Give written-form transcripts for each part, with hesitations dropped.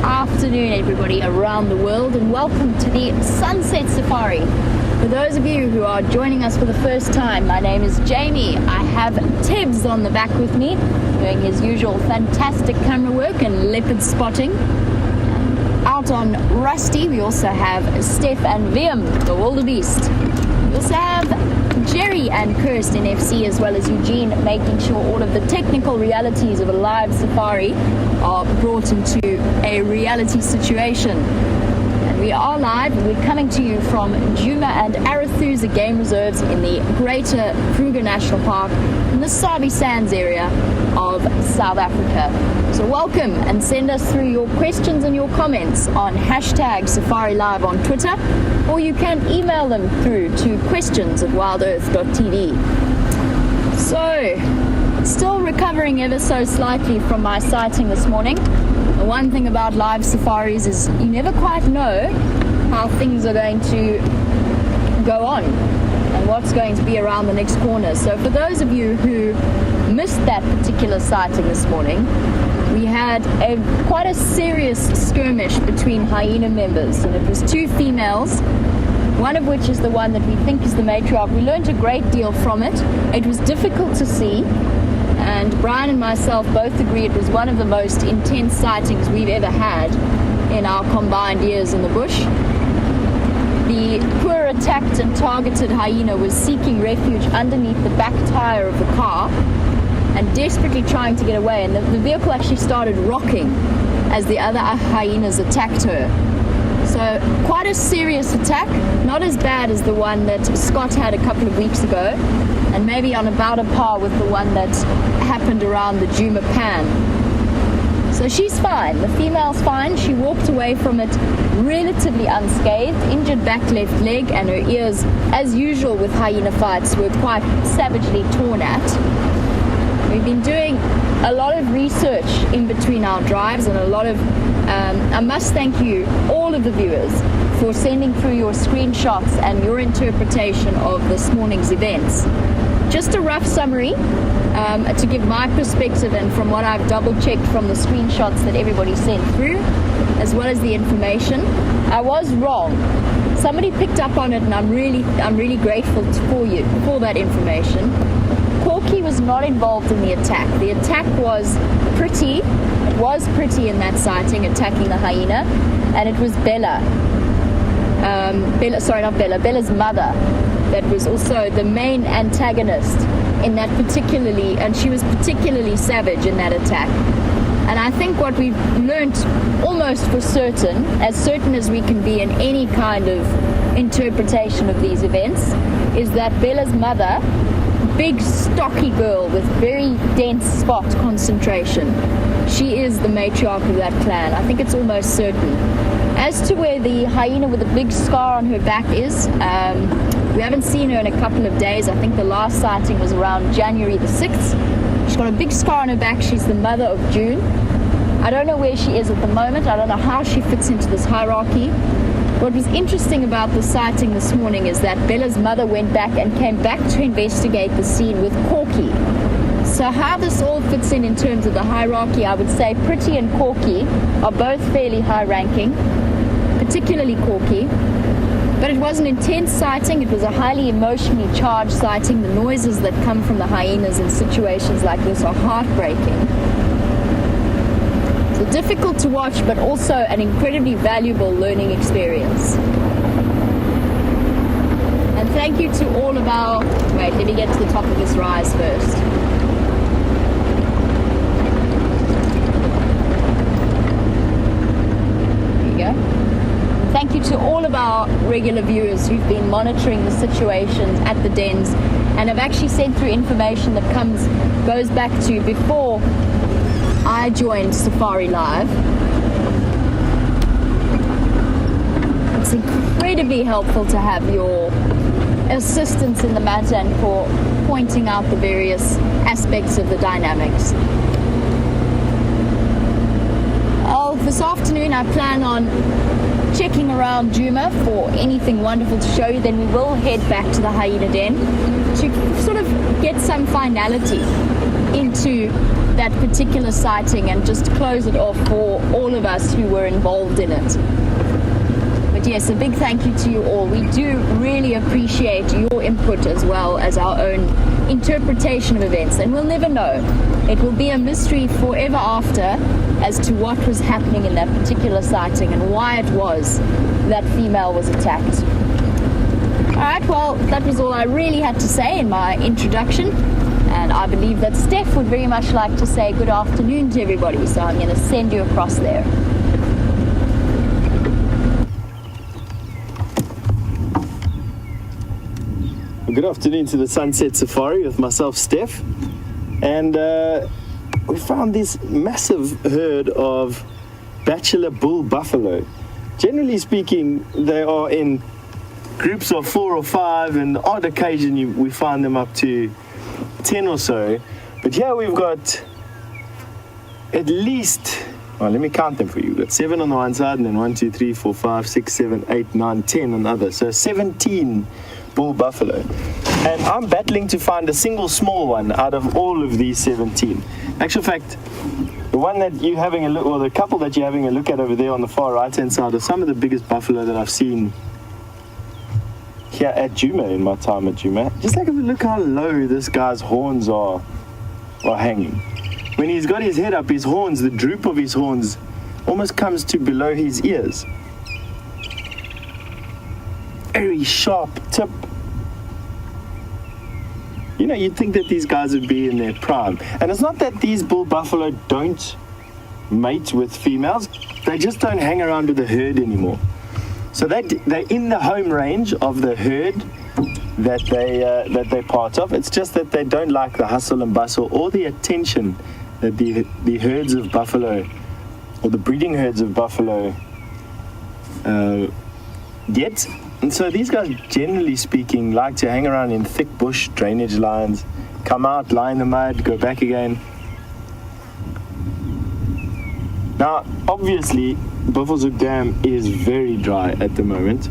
afternoon, everybody around the world, and welcome to the Sunset Safari. For those of you who are joining us for the first time, my name is Jamie. I have Tibbs on the back with me, doing his usual fantastic camera work and leopard spotting. Out on Rusty, we also have Steph and Liam, the wildebeest. We also have Jerry and Kirsten FC, as well as Eugene, making sure all of the technical realities of a live safari are brought into a reality situation. And we are live. We're coming to you from Djuma and Arathusa Game Reserves in the Greater Kruger National Park in the Sabi Sands area of South Africa. So welcome, and send us through your questions and your comments on hashtag Safari Live on Twitter, or you can email them through to questions@wildearth.tv. So, still recovering ever so slightly from my sighting this morning. The one thing about live safaris is you never quite know how things are going to go on and what's going to be around the next corner. So for those of you who missed that particular sighting this morning, we had quite a serious skirmish between hyena members, and it was two females, one of which is the one that we think is the matriarch. We learned a great deal from it. It was difficult to see, and Brian and myself both agree it was one of the most intense sightings we've ever had in our combined years in the bush. The poor attacked and targeted hyena was seeking refuge underneath the back tire of the car and desperately trying to get away, and the vehicle actually started rocking as the other hyenas attacked her. So quite a serious attack, not as bad as the one that Scott had a couple of weeks ago, and maybe on about a par with the one that happened around the Djuma Pan. So she's fine, the female's fine. She walked away from it relatively unscathed, injured back left leg, and her ears, as usual with hyena fights, were quite savagely torn at. We've been doing a lot of research in between our drives, and a lot of I must thank you, all of the viewers, for sending through your screenshots and your interpretation of this morning's events. Just a rough summary to give my perspective, and from what I've double-checked from the screenshots that everybody sent through, as well as the information. I was wrong. Somebody picked up on it, and I'm really grateful for that information. Corky was not involved in the attack. The attack was Pretty. It was Pretty in that sighting attacking the hyena, and it was Bella's mother that was also the main antagonist in that and she was particularly savage in that attack. And I think what we've learnt almost for certain as we can be in any kind of interpretation of these events, is that Bella's mother, big stocky girl with very dense spot concentration, she is the matriarch of that clan. I think it's almost certain. As to where the hyena with a big scar on her back is, we haven't seen her in a couple of days. I think the last sighting was around January the 6th. She's got a big scar on her back. She's the mother of June. I don't know where she is at the moment. I don't know how she fits into this hierarchy. What was interesting about the sighting this morning is that Bella's mother went back and came back to investigate the scene with Corky. So how this all fits in terms of the hierarchy, I would say Pretty and Corky are both fairly high-ranking, particularly Corky. But it was an intense sighting. It was a highly emotionally charged sighting. The noises that come from the hyenas in situations like this are heartbreaking. So difficult to watch, but also an incredibly valuable learning experience. And thank you to all of our... Wait, let me get to the top of this rise first. There you go. Thank you to all of our regular viewers who've been monitoring the situations at the dens and have actually sent through information that goes back to before I joined Safari Live. It's incredibly helpful to have your assistance in the matter and for pointing out the various aspects of the dynamics. This afternoon I plan on checking around Djuma for anything wonderful to show you, then we will head back to the hyena den to sort of get some finality into that particular sighting and just close it off for all of us who were involved in it. But yes, a big thank you to you all. We do really appreciate your input as well as our own interpretation of events, and we'll never know. It will be a mystery forever after as to what was happening in that particular sighting and why it was that female was attacked. Alright, well, that was all I really had to say in my introduction, and I believe that Steph would very much like to say good afternoon to everybody, so I'm going to send you across there. Good afternoon to the Sunset Safari with myself, Steph, and we found this massive herd of bachelor bull buffalo. Generally speaking, they are in groups of 4 or 5, and odd occasion we find them up to 10 or so. But here we've got at least, well, let me count them for you. We've got 7 on the one side, and then 1, 2, 3, 4, 5, 6, 7, 8, 9, 10 on the other. So 17 bull buffalo. And I'm battling to find a single small one out of all of these 17. Actual fact, the one that you're having a look, or the couple that you're having a look at over there on the far right hand side, are some of the biggest buffalo that I've seen here at Djuma in my time at Djuma. Just like, look how low this guy's horns are hanging. When he's got his head up, his horns, the droop of his horns almost comes to below his ears. Very sharp tip. You know, you'd think that these guys would be in their prime. And it's not that these bull buffalo don't mate with females, they just don't hang around with the herd anymore. So they're in the home range of the herd that they're part of. It's just that they don't like the hustle and bustle or the attention that the herds of buffalo, or the breeding herds of buffalo, get. And so these guys, generally speaking, like to hang around in thick bush drainage lines, come out, lie in the mud, go back again. Now, obviously, Buffelshoek Dam is very dry at the moment,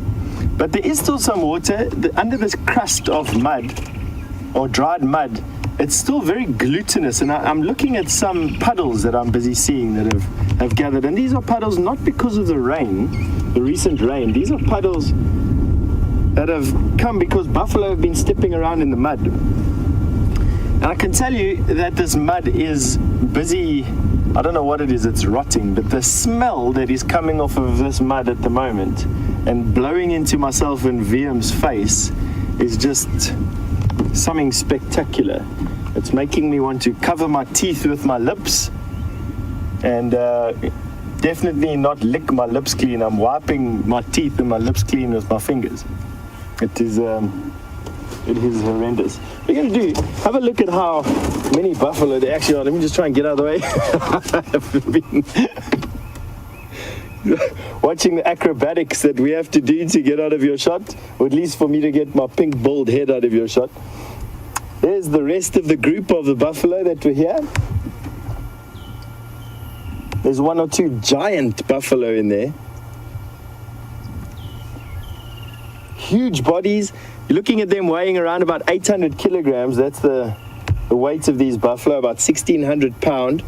but there is still some water under this crust of mud, or dried mud. It's still very glutinous, and I'm looking at some puddles that I'm busy seeing that have gathered, and these are puddles not because of the rain, the recent rain. These are puddles that have come because buffalo have been stepping around in the mud. And I can tell you that this mud is busy, I don't know what it is, it's rotting, but the smell that is coming off of this mud at the moment and blowing into myself and VM's face is just something spectacular. It's making me want to cover my teeth with my lips and definitely not lick my lips clean. I'm wiping my teeth and my lips clean with my fingers. It is horrendous. What we're going to do, have a look at how many buffalo there actually are. Let me just try and get out of the way. I have been watching the acrobatics that we have to do to get out of your shot, or at least for me to get my pink bald head out of your shot. There's the rest of the group of the buffalo that were here. There's 1 or 2 giant buffalo in there. Huge bodies. You're looking at them weighing around about 800 kilograms. That's the weight of these buffalo, about 1,600 pound.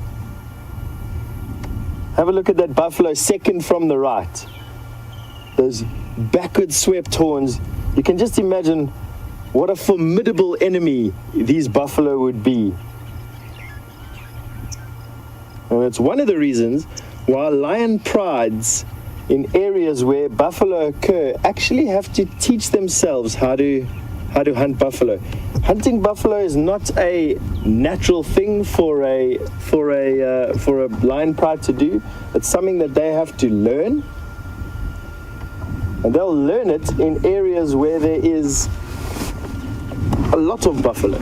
Have a look at that buffalo second from the right. Those backward swept horns. You can just imagine what a formidable enemy these buffalo would be. And it's one of the reasons why lion prides in areas where buffalo occur actually have to teach themselves how to hunt buffalo. Hunting buffalo is not a natural thing for a lion pride to do. It's something that they have to learn, and they'll learn it in areas where there is a lot of buffalo,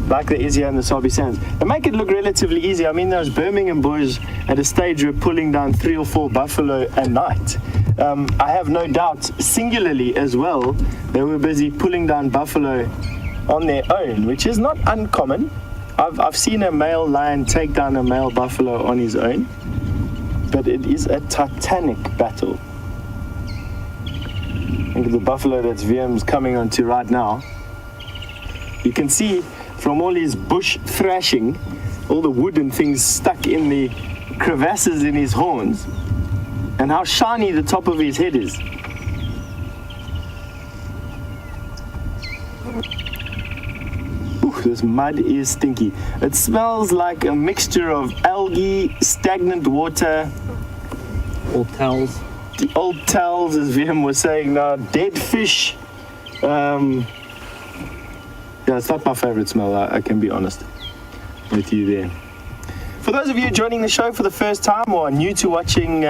like there is here in the Sabi Sands. They make it look relatively easy. I mean, those Birmingham boys at a stage were pulling down 3 or 4 buffalo a night. I have no doubt, singularly as well, they were busy pulling down buffalo on their own, which is not uncommon. I've seen a male lion take down a male buffalo on his own, but it is a titanic battle. Look at the buffalo that VM's coming onto right now. You can see from all his bush thrashing, all the wood and things stuck in the crevasses in his horns, and how shiny the top of his head is. Ooh, this mud is stinky. It smells like a mixture of algae, stagnant water, Old towels. the old towels, as VM was saying now, dead fish. Yeah, it's not my favorite smell, I can be honest with you there. For those of you joining the show for the first time or are new to watching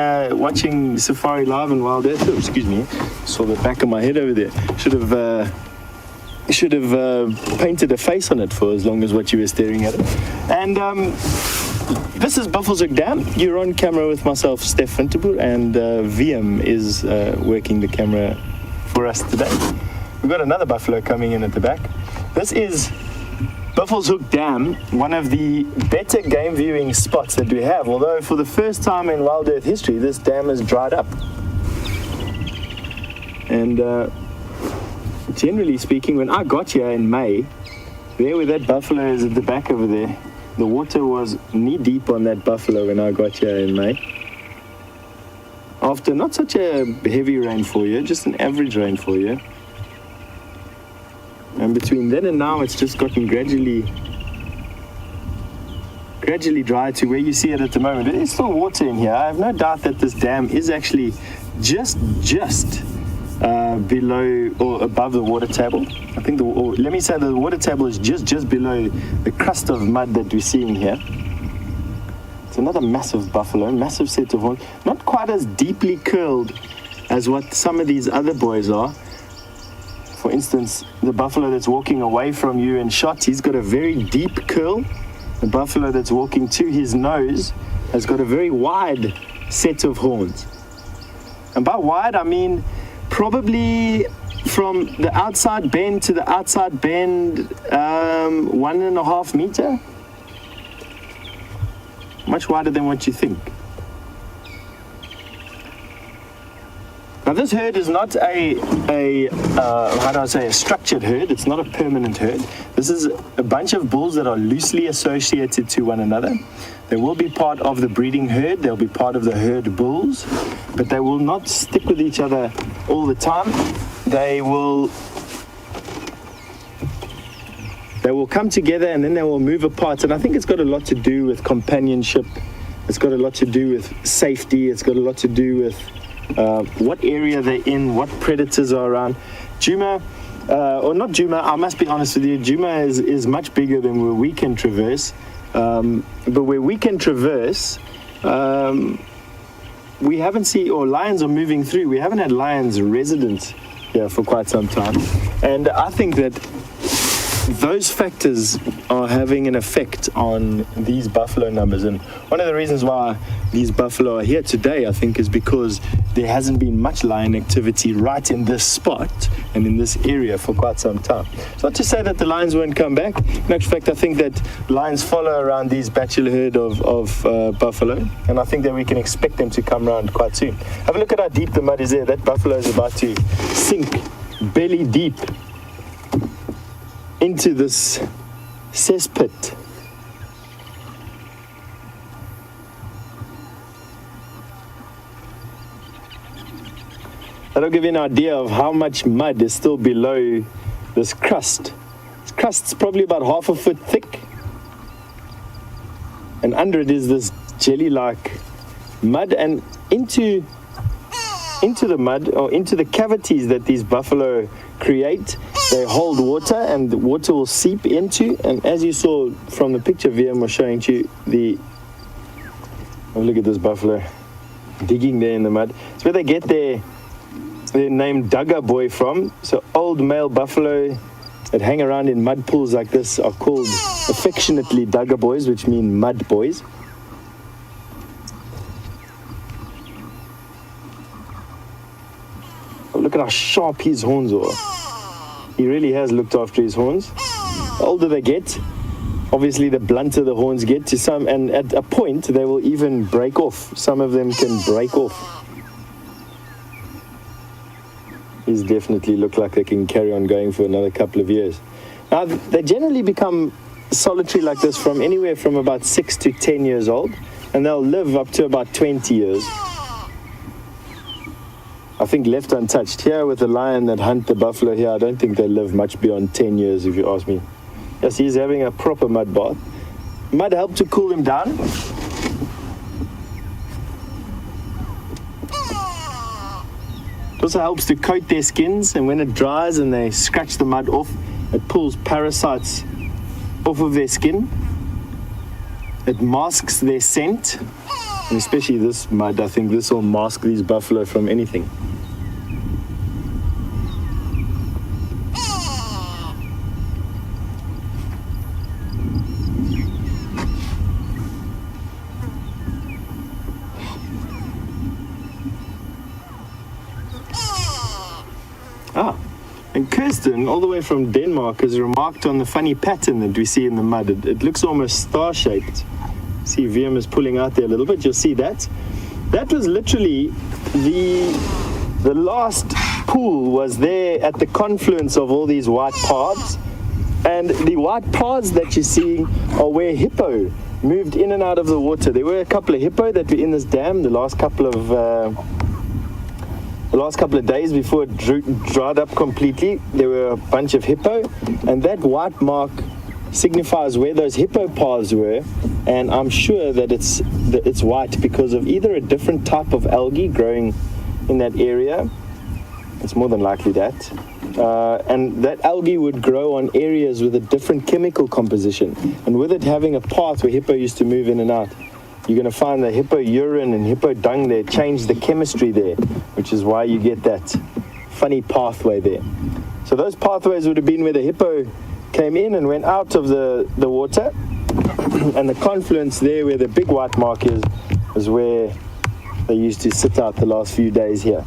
Safari Live and Wild Earth, oh, excuse me, saw the back of my head over there. Should have painted a face on it for as long as what you were staring at it. And this is Buffelshoek Dam. You're on camera with myself, Steph Winterboer, and VM is working the camera for us today. We've got another buffalo coming in at the back. This is Buffelshoek Dam, one of the better game viewing spots that we have, although for the first time in Wild Earth history, this dam has dried up. And generally speaking, when I got here in May, there where that buffalo is at the back over there, the water was knee deep on that buffalo when I got here in May. After not such a heavy rainfall year, just an average rainfall year. And between then and now, it's just gotten gradually dry to where you see it at the moment. There's still water in here. I have no doubt that this dam is actually just below or above the water table. I think let me say the water table is just below the crust of mud that we're seeing here. It's another massive buffalo, massive set of horns. Not quite as deeply curled as what some of these other boys are. For instance, the buffalo that's walking away from you in shot, he's got a very deep curl. The buffalo that's walking to his nose has got a very wide set of horns. And by wide, I mean probably from the outside bend to the outside bend, 1.5 meter. Much wider than what you think. Now this herd is not a structured herd. It's not a permanent herd. This is a bunch of bulls that are loosely associated to one another. They will be part of the breeding herd. They'll be part of the herd bulls, but they will not stick with each other all the time. They will come together and then they will move apart. And I think it's got a lot to do with companionship. It's got a lot to do with safety. It's got a lot to do with what area they're in, what predators are around. Djuma, or not Djuma, I must be honest with you, Djuma is much bigger than where we can traverse. But where we can traverse, we haven't seen, or lions are moving through. We haven't had lions resident here for quite some time. And I think that those factors are having an effect on these buffalo numbers. And one of the reasons why these buffalo are here today, I think, is because there hasn't been much lion activity right in this spot and in this area for quite some time. It's not to say that the lions won't come back. In actual fact, I think that lions follow around these bachelor herd of buffalo, and I think that we can expect them to come around quite soon. Have a look at how deep the mud is there. That buffalo is about to sink belly deep into this cesspit. That'll give you an idea of how much mud is still below this crust. This crust's probably about 1/2 foot thick, and under it is this jelly-like mud, and into the mud, or into the cavities that these buffalo create, they hold water, and the water will seep into, and as you saw from the picture VM was showing to you, look at this buffalo digging there in the mud. It's where they get their name Dugger Boy from. So old male buffalo that hang around in mud pools like this are called affectionately Dugger Boys, which mean mud boys. Look at how sharp his horns are. He really has looked after his horns. The older they get, obviously the blunter the horns get to some, and at a point they will even break off. Some of them can break off. These definitely look like they can carry on going for another couple of years. Now, they generally become solitary like this from anywhere from about 6 to 10 years old, and they'll live up to about 20 years. I think left untouched here with the lion that hunt the buffalo here, I don't think they live much beyond 10 years if you ask me. Yes, he's having a proper mud bath. Mud helped to cool him down. It also helps to coat their skins, and when it dries and they scratch the mud off, it pulls parasites off of their skin. It masks their scent, and especially this mud, I think this will mask these buffalo from anything. And Kirsten, all the way from Denmark, has remarked on the funny pattern that we see in the mud. It looks almost star-shaped. See, VM is pulling out there a little bit. You'll see that. That was literally the last pool was there at the confluence of all these white paths. And the white paths that you're seeing are where hippo moved in and out of the water. There were a couple of hippo that were in this dam the last couple of days before it dried up completely. There were a bunch of hippo, and that white mark signifies where those hippo paths were, and I'm sure that it's white because of either a different type of algae growing in that area. It's more than likely that. And that algae would grow on areas with a different chemical composition, and with it having a path where hippo used to move in and out, you're going to find the hippo urine and hippo dung there change the chemistry there, which is why you get that funny pathway there. So those pathways would have been where the hippo came in and went out of the water, and the confluence there where the big white mark is where they used to sit out the last few days here.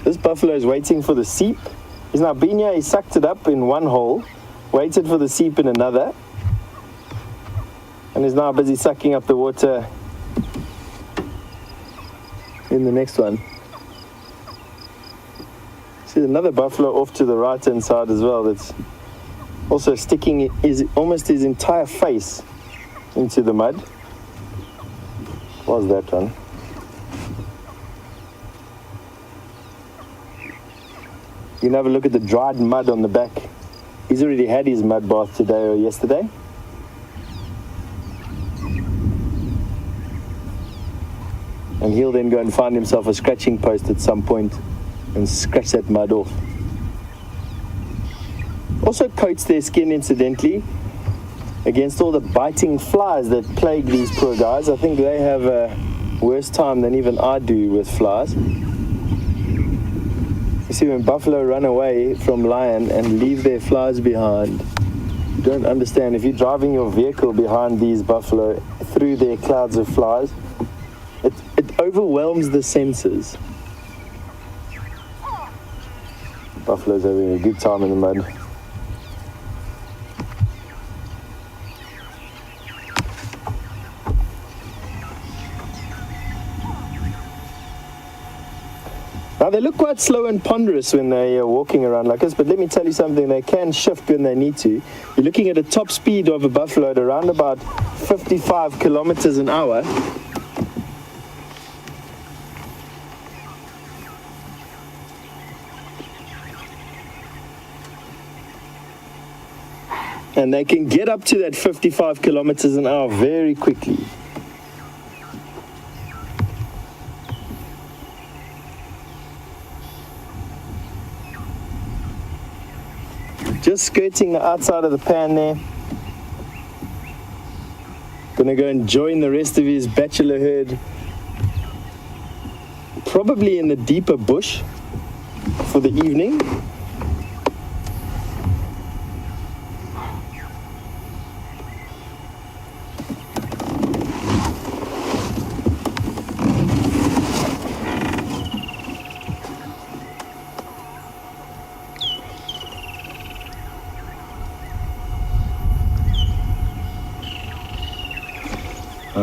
This buffalo is waiting for the seep. He's now been here, he sucked it up in one hole, waited for the seep in another, and is now busy sucking up the water in the next one. See another buffalo off to the right hand side as well that's also sticking almost his entire face into the mud. What was that one? You can have a look at the dried mud on the back. He's already had his mud bath today or yesterday. And he'll then go and find himself a scratching post at some point and scratch that mud off. Also coats their skin, incidentally, against all the biting flies that plague these poor guys. I think they have a worse time than even I do with flies. You see, when buffalo run away from lion and leave their flies behind, you don't understand. If you're driving your vehicle behind these buffalo through their clouds of flies, it overwhelms the senses. Buffalo's having a good time in the mud. Now they look quite slow and ponderous when they are walking around like this, but let me tell you something, they can shift when they need to. You're looking at a top speed of a buffalo at around about 55 kilometers an hour. And they can get up to that 55 kilometers an hour very quickly. Just skirting the outside of the pan there. Gonna go and join the rest of his bachelor herd, probably in the deeper bush for the evening.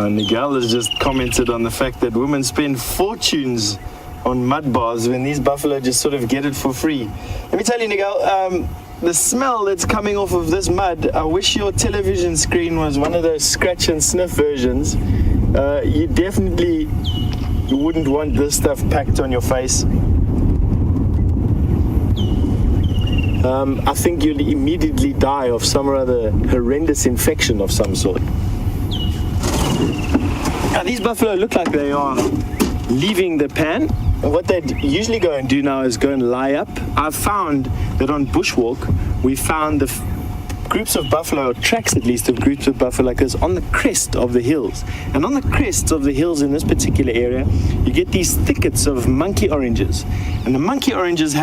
Nigel has just commented on the fact that women spend fortunes on mud baths when these buffalo just sort of get it for free. Let me tell you, Nigel, the smell that's coming off of this mud, I wish your television screen was one of those scratch and sniff versions. You definitely wouldn't want this stuff packed on your face. I think you'll immediately die of some or other horrendous infection of some sort. Now, these buffalo look like they are leaving the pan. And what they'd usually go and do now is go and lie up. I've found that on bushwalk, we found the groups of buffalo, or tracks at least of groups of buffalo like this, on the crest of the hills. And on the crests of the hills in this particular area, you get these thickets of monkey oranges. And the monkey oranges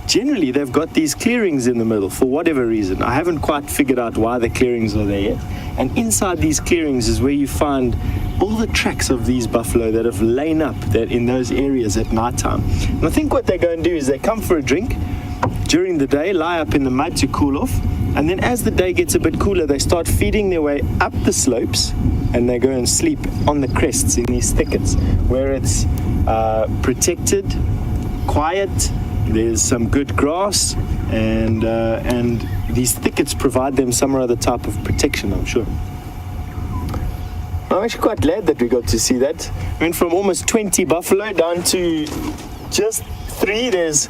generally they've got these clearings in the middle for whatever reason. I haven't quite figured out why the clearings are there yet. And inside these clearings is where you find all the tracks of these buffalo that have lain up in those areas at night time. And I think what they go and do is they come for a drink during the day, lie up in the mud to cool off, and then as the day gets a bit cooler, they start feeding their way up the slopes, and they go and sleep on the crests in these thickets where it's protected, quiet, there's some good grass, and these thickets provide them some or other type of protection, I'm sure. I'm actually quite glad that we got to see that. Went from almost 20 buffalo down to just 3. There's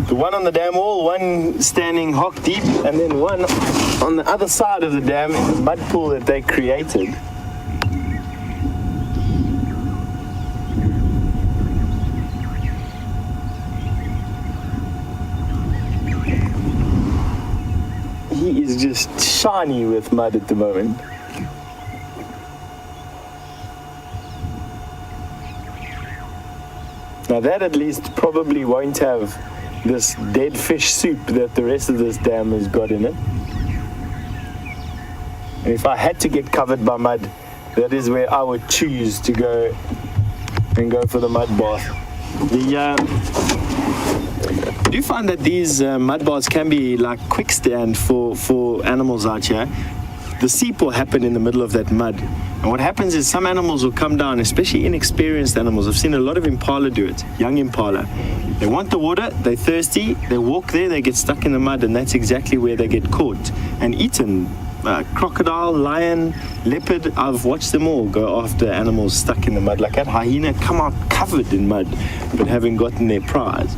the one on the dam wall, one standing hock deep, and then one on the other side of the dam in the mud pool that they created. He is just shiny with mud at the moment. Now that at least probably won't have this dead fish soup that the rest of this dam has got in it. And if I had to get covered by mud, that is where I would choose to go and go for the mud bath. I do find that these mud baths can be like quick stand for animals out here. The seep will happen in the middle of that mud. And what happens is some animals will come down, especially inexperienced animals. I've seen a lot of impala do it, young impala. They want the water, they're thirsty, they walk there, they get stuck in the mud, and that's exactly where they get caught and eaten. Crocodile, lion, leopard, I've watched them all go after animals stuck in the mud like that. Hyena come out covered in mud, but having gotten their prize.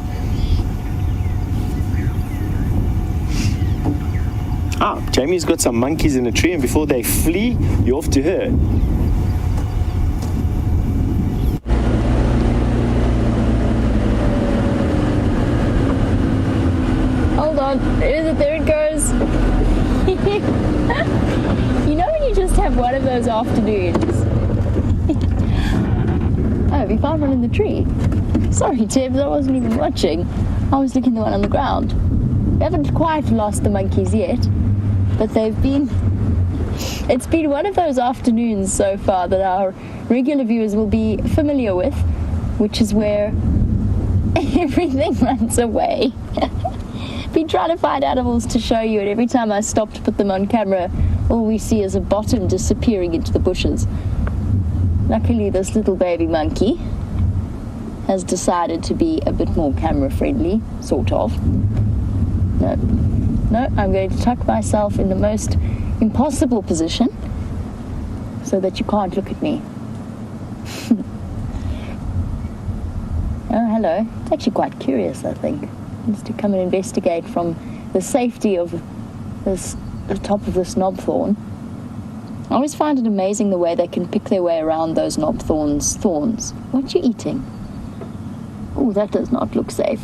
Jamie's got some monkeys in a tree, and before they flee, you're off to her. Hold on, there it goes. You know when you just have one of those afternoons? Oh, we found one in the tree. Sorry, Tibbs, I wasn't even watching. I was looking at the one on the ground. We haven't quite lost the monkeys yet, but it's been one of those afternoons so far that our regular viewers will be familiar with, which is where everything runs away. Been trying to find animals to show you, and every time I stop to put them on camera, all we see is a bottom disappearing into the bushes. Luckily, this little baby monkey has decided to be a bit more camera friendly, sort of. No, I'm going to tuck myself in the most impossible position so that you can't look at me. Oh, hello. It's actually quite curious, I think. Just to come and investigate from the safety of the top of this knob thorn. I always find it amazing the way they can pick their way around those knob thorns. What are you eating? Oh, that does not look safe.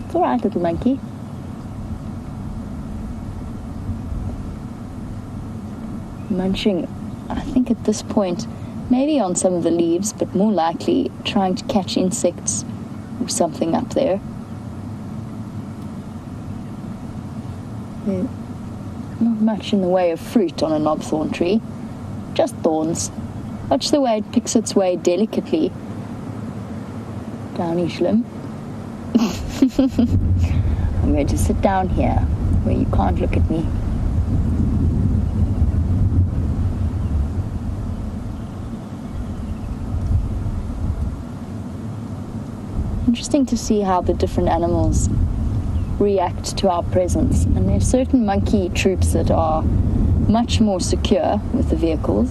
It's all right, little monkey. Munching, I think at this point, maybe on some of the leaves, but more likely trying to catch insects or something up there. Not much in the way of fruit on a knobthorn tree, just thorns. Watch the way it picks its way delicately down each limb. I'm going to sit down here where you can't look at me. interesting to see how the different animals react to our presence. And there's certain monkey troops that are much more secure with the vehicles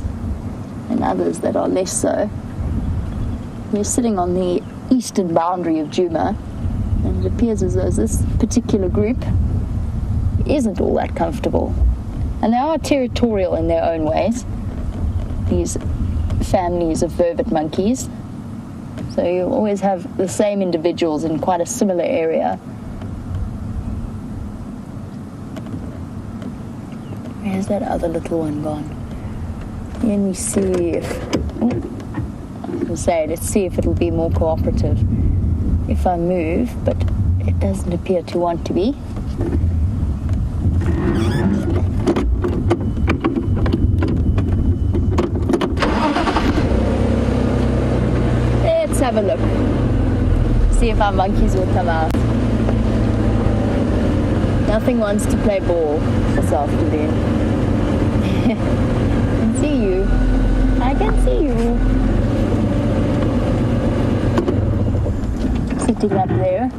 and others that are less so. We're sitting on the eastern boundary of Djuma, and it appears as though this particular group isn't all that comfortable. And they are territorial in their own ways, these families of vervet monkeys. So you always have the same individuals in quite a similar area. Where's that other little one gone? Let me see if... I was going to say, let's see if it'll be more cooperative if I move, but it doesn't appear to want to be. Let's have a look. See if our monkeys will come out. Nothing wants to play ball this afternoon. I can see you. I can see you. Sitting up there,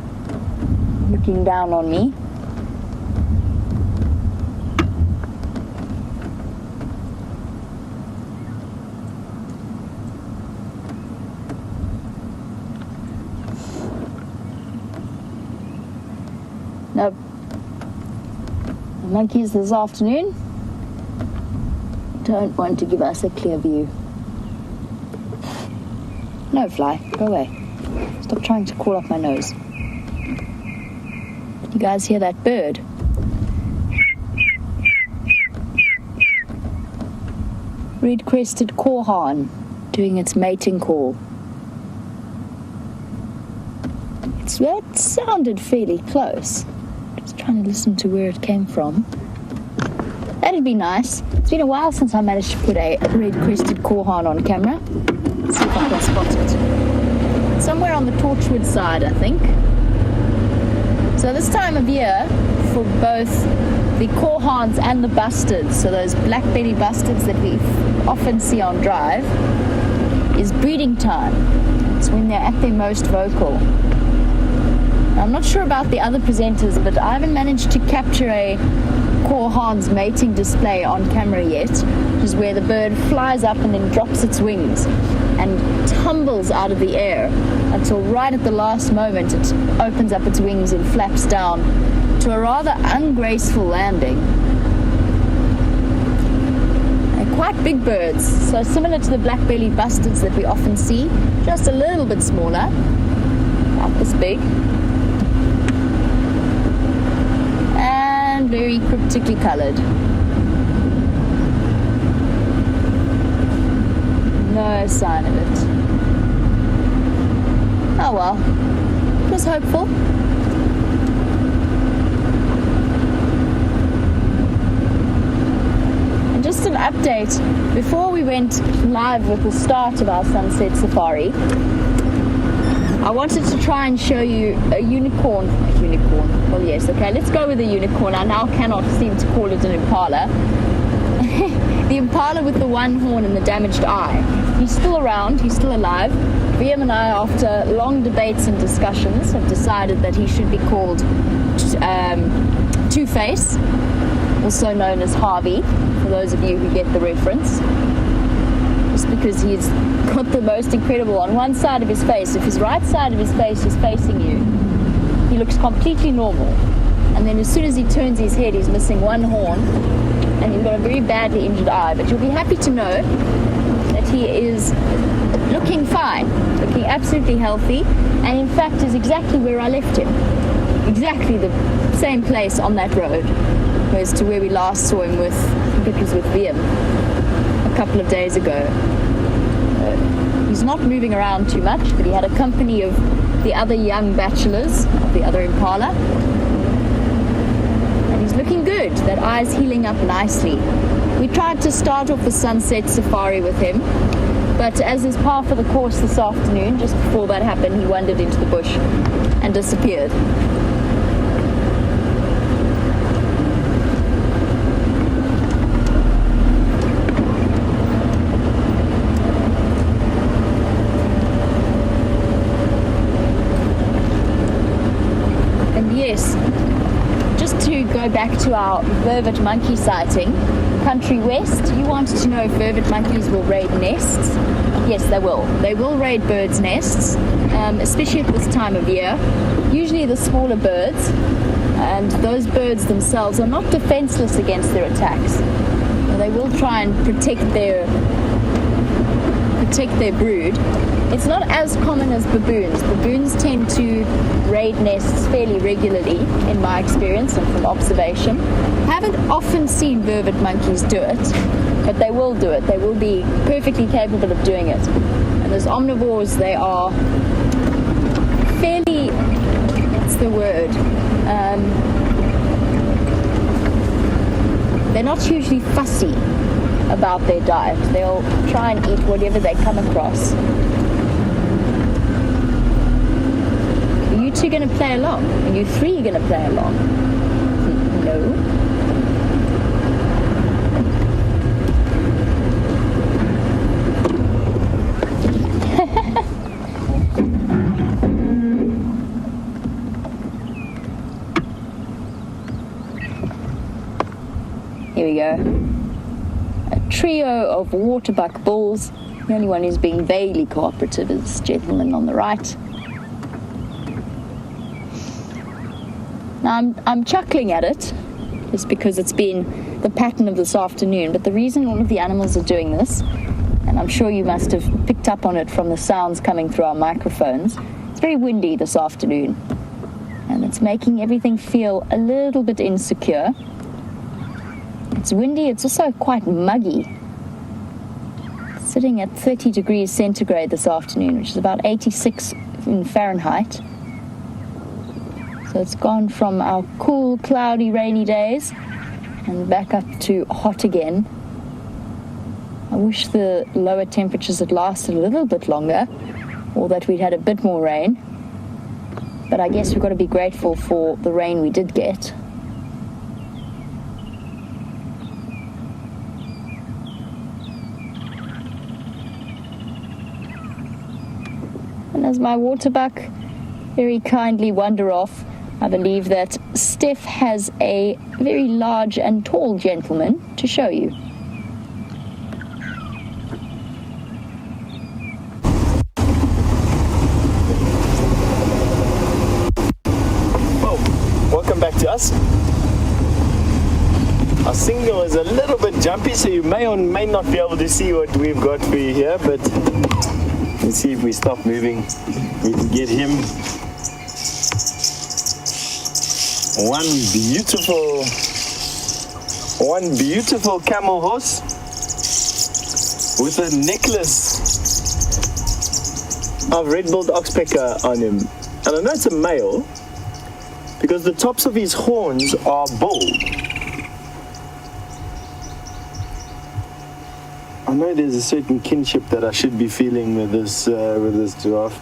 looking down on me. Now, the monkeys this afternoon don't want to give us a clear view. No, fly, go away. Stop trying to crawl up my nose. You guys hear that bird? Red-crested korhaan doing its mating call. It sounded fairly close. Just trying to listen to where it came from. That'd be nice. It's been a while since I managed to put a red-crested korhaan on camera. Let's see if I can spot it. Somewhere on the Torchwood side, I think. So this time of year, for both the korhaans and the bustards, so those black-belly bustards that we often see on drive, is breeding time. It's when they're at their most vocal. I'm not sure about the other presenters, but I haven't managed to capture a korhaan's mating display on camera yet, which is where the bird flies up and then drops its wings and tumbles out of the air until right at the last moment it opens up its wings and flaps down to a rather ungraceful landing. They're quite big birds, so similar to the black-bellied bustards that we often see, just a little bit smaller, about this big. And very cryptically coloured. No sign of it. Oh well, it was hopeful. And just an update, before we went live with the start of our sunset safari, I wanted to try and show you a unicorn. Well, yes, okay, let's go with a unicorn. I now cannot seem to call it an impala. The impala with the one horn and the damaged eye. He's still around, he's still alive. Liam and I, after long debates and discussions, have decided that he should be called Two-Face, also known as Harvey, for those of you who get the reference. Just because he's got the most incredible, on one side of his face, if his right side of his face is facing you, he looks completely normal. And then as soon as he turns his head, he's missing one horn, and he's got a very badly injured eye. But you'll be happy to know that he is looking fine, looking absolutely healthy, and in fact is exactly where I left him. Exactly the same place on that road as to where we last saw him with, I think it was with Liam, a couple of days ago. He's not moving around too much, but he had a company of the other young bachelors of the other impala. And he's looking good. That eye's healing up nicely. We tried to start off the sunset safari with him, but as is par for the course this afternoon, just before that happened, he wandered into the bush and disappeared. go back to our vervet monkey sighting. Country West, you wanted to know if vervet monkeys will raid nests. Yes, they will. They will raid birds' nests, especially at this time of year. Usually the smaller birds, and those birds themselves are not defenseless against their attacks. They will try and protect their brood. It's not as common as baboons. Baboons tend to raid nests fairly regularly, in my experience and from observation. I haven't often seen vervet monkeys do it, but they will do it. They will be perfectly capable of doing it. And as omnivores, they are fairly, what's the word? They're not hugely fussy about their diet. They'll try and eat whatever they come across. Are you two going to play along? Are you three going to play along? No. Here we go. A trio of waterbuck bulls. The only one who's being vaguely cooperative is this gentleman on the right. Now I'm chuckling at it just because it's been the pattern of this afternoon, but the reason all of the animals are doing this, and I'm sure you must have picked up on it from the sounds coming through our microphones, it's very windy this afternoon, and it's making everything feel a little bit insecure. It's windy, it's also quite muggy. It's sitting at 30 degrees centigrade this afternoon, which is about 86 in Fahrenheit. So it's gone from our cool, cloudy, rainy days and back up to hot again. I wish the lower temperatures had lasted a little bit longer, or that we'd had a bit more rain. But I guess we've got to be grateful for the rain we did get. And as my waterbuck very kindly wander off, I believe that Steph has a very large and tall gentleman to show you. Well, welcome back to us. Our signal is a little bit jumpy, so you may or may not be able to see what we've got for you here, but let's see if we stop moving. We can get him. One beautiful camel horse with a necklace of red-billed oxpecker on him. And I know it's a male because the tops of his horns are bald. I know there's a certain kinship that I should be feeling with this giraffe.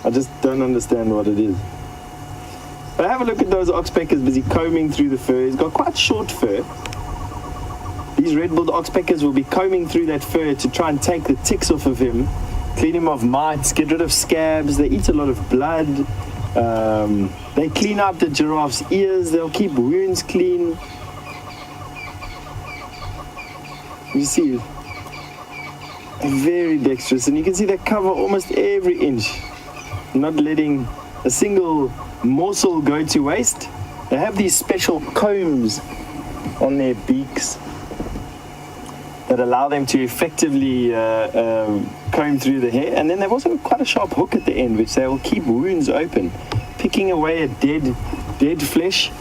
I just don't understand what it is. But have a look at those oxpeckers busy combing through the fur. He's got quite short fur. These red-billed oxpeckers will be combing through that fur to try and take the ticks off of him, clean him of mites, get rid of scabs. They eat a lot of blood. They clean out the giraffe's ears. They'll keep wounds clean. You see, very dexterous, and you can see they cover almost every inch, not letting a single morsel go to waste. They have these special combs on their beaks that allow them to effectively comb through the hair, and then they've also got quite a sharp hook at the end, which they will keep wounds open, picking away at dead flesh,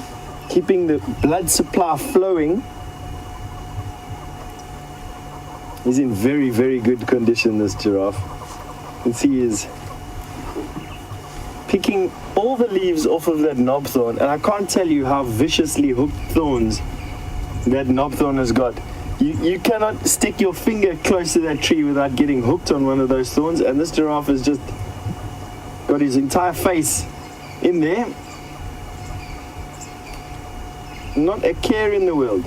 keeping the blood supply flowing. He's in very, very good condition, this giraffe. You can see he's picking all the leaves off of that knobthorn, and I can't tell you how viciously hooked thorns that knobthorn has got. You cannot stick your finger close to that tree without getting hooked on one of those thorns, and this giraffe has just got his entire face in there. Not a care in the world.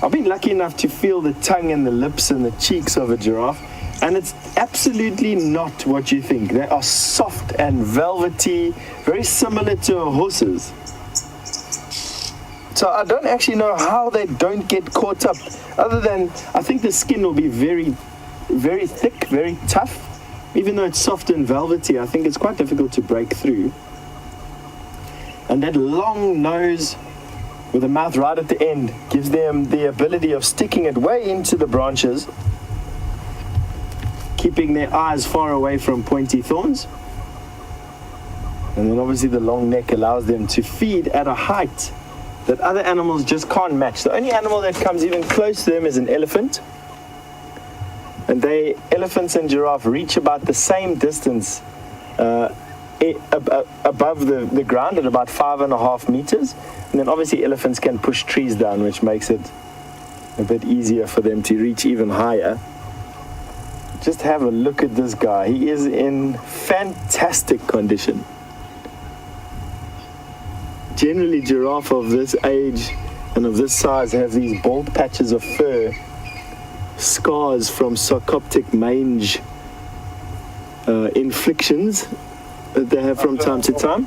I've been lucky enough to feel the tongue and the lips and the cheeks of a giraffe, and it's absolutely not what you think. They are soft and velvety, very similar to a horse's. So I don't actually know how they don't get caught up, other than I think the skin will be very, very thick, very tough. Even though it's soft and velvety, I think it's quite difficult to break through. And that long nose with the mouth right at the end gives them the ability of sticking it way into the branches, keeping their eyes far away from pointy thorns. And then obviously the long neck allows them to feed at a height that other animals just can't match. The only animal that comes even close to them is an elephant. And elephants and giraffe reach about the same distance above the ground at about 5.5 meters. And then obviously elephants can push trees down, which makes it a bit easier for them to reach even higher. Just have a look at this guy. He is in fantastic condition. Generally, giraffe of this age and of this size have these bald patches of fur, scars from sarcoptic mange inflictions that they have from time to time.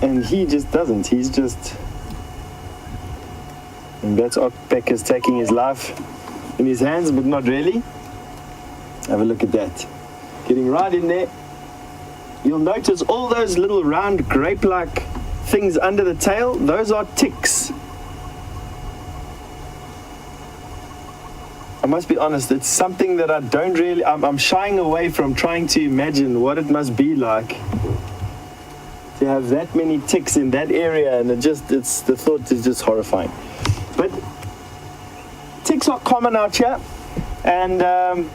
And he just doesn't. He's just... And that's Oxpecker taking his life in his hands, but not really. Have a look at that. Getting right in there. You'll notice all those little round grape-like things under the tail, those are ticks. I must be honest, it's something that I don't really, I'm shying away from trying to imagine what it must be like to have that many ticks in that area, and the thought is just horrifying. But ticks are common out here, and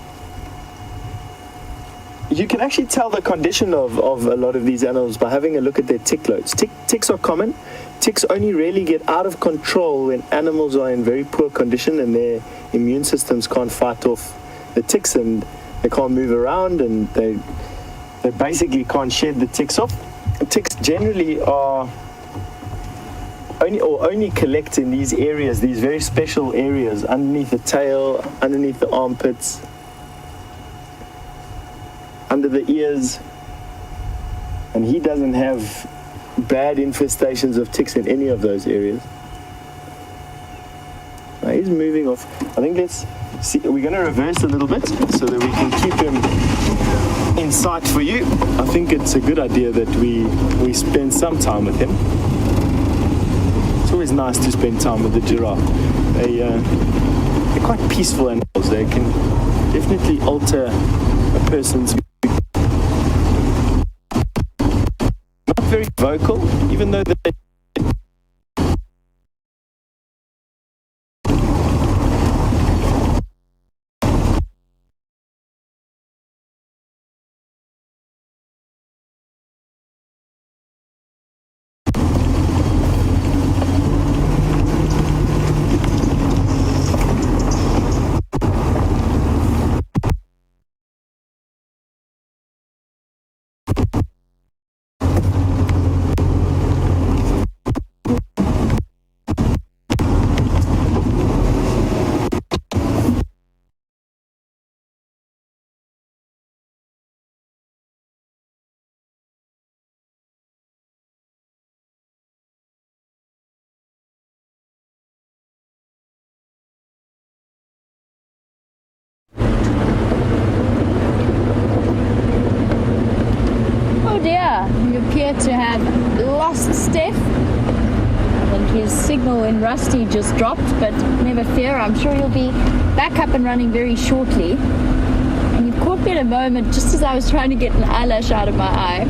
you can actually tell the condition of a lot of these animals by having a look at their tick loads. Ticks are common. Ticks only really get out of control when animals are in very poor condition and their immune systems can't fight off the ticks, and they can't move around, and they basically can't shed the ticks off. Ticks generally are only collect in these areas, these very special areas, underneath the tail, underneath the armpits, under the ears, and he doesn't have bad infestations of ticks in any of those areas. Now he's moving off. I think let's see, we're going to reverse a little bit so that we can keep him in sight for you. I think it's a good idea that we spend some time with him. It's always nice to spend time with the giraffe. They're quite peaceful animals. They can definitely alter a person's mood. Not very vocal, even though they we appear to have lost Steph. I think his signal in Rusty just dropped, but never fear, I'm sure he'll be back up and running very shortly. And you caught me at a moment just as I was trying to get an eyelash out of my eye.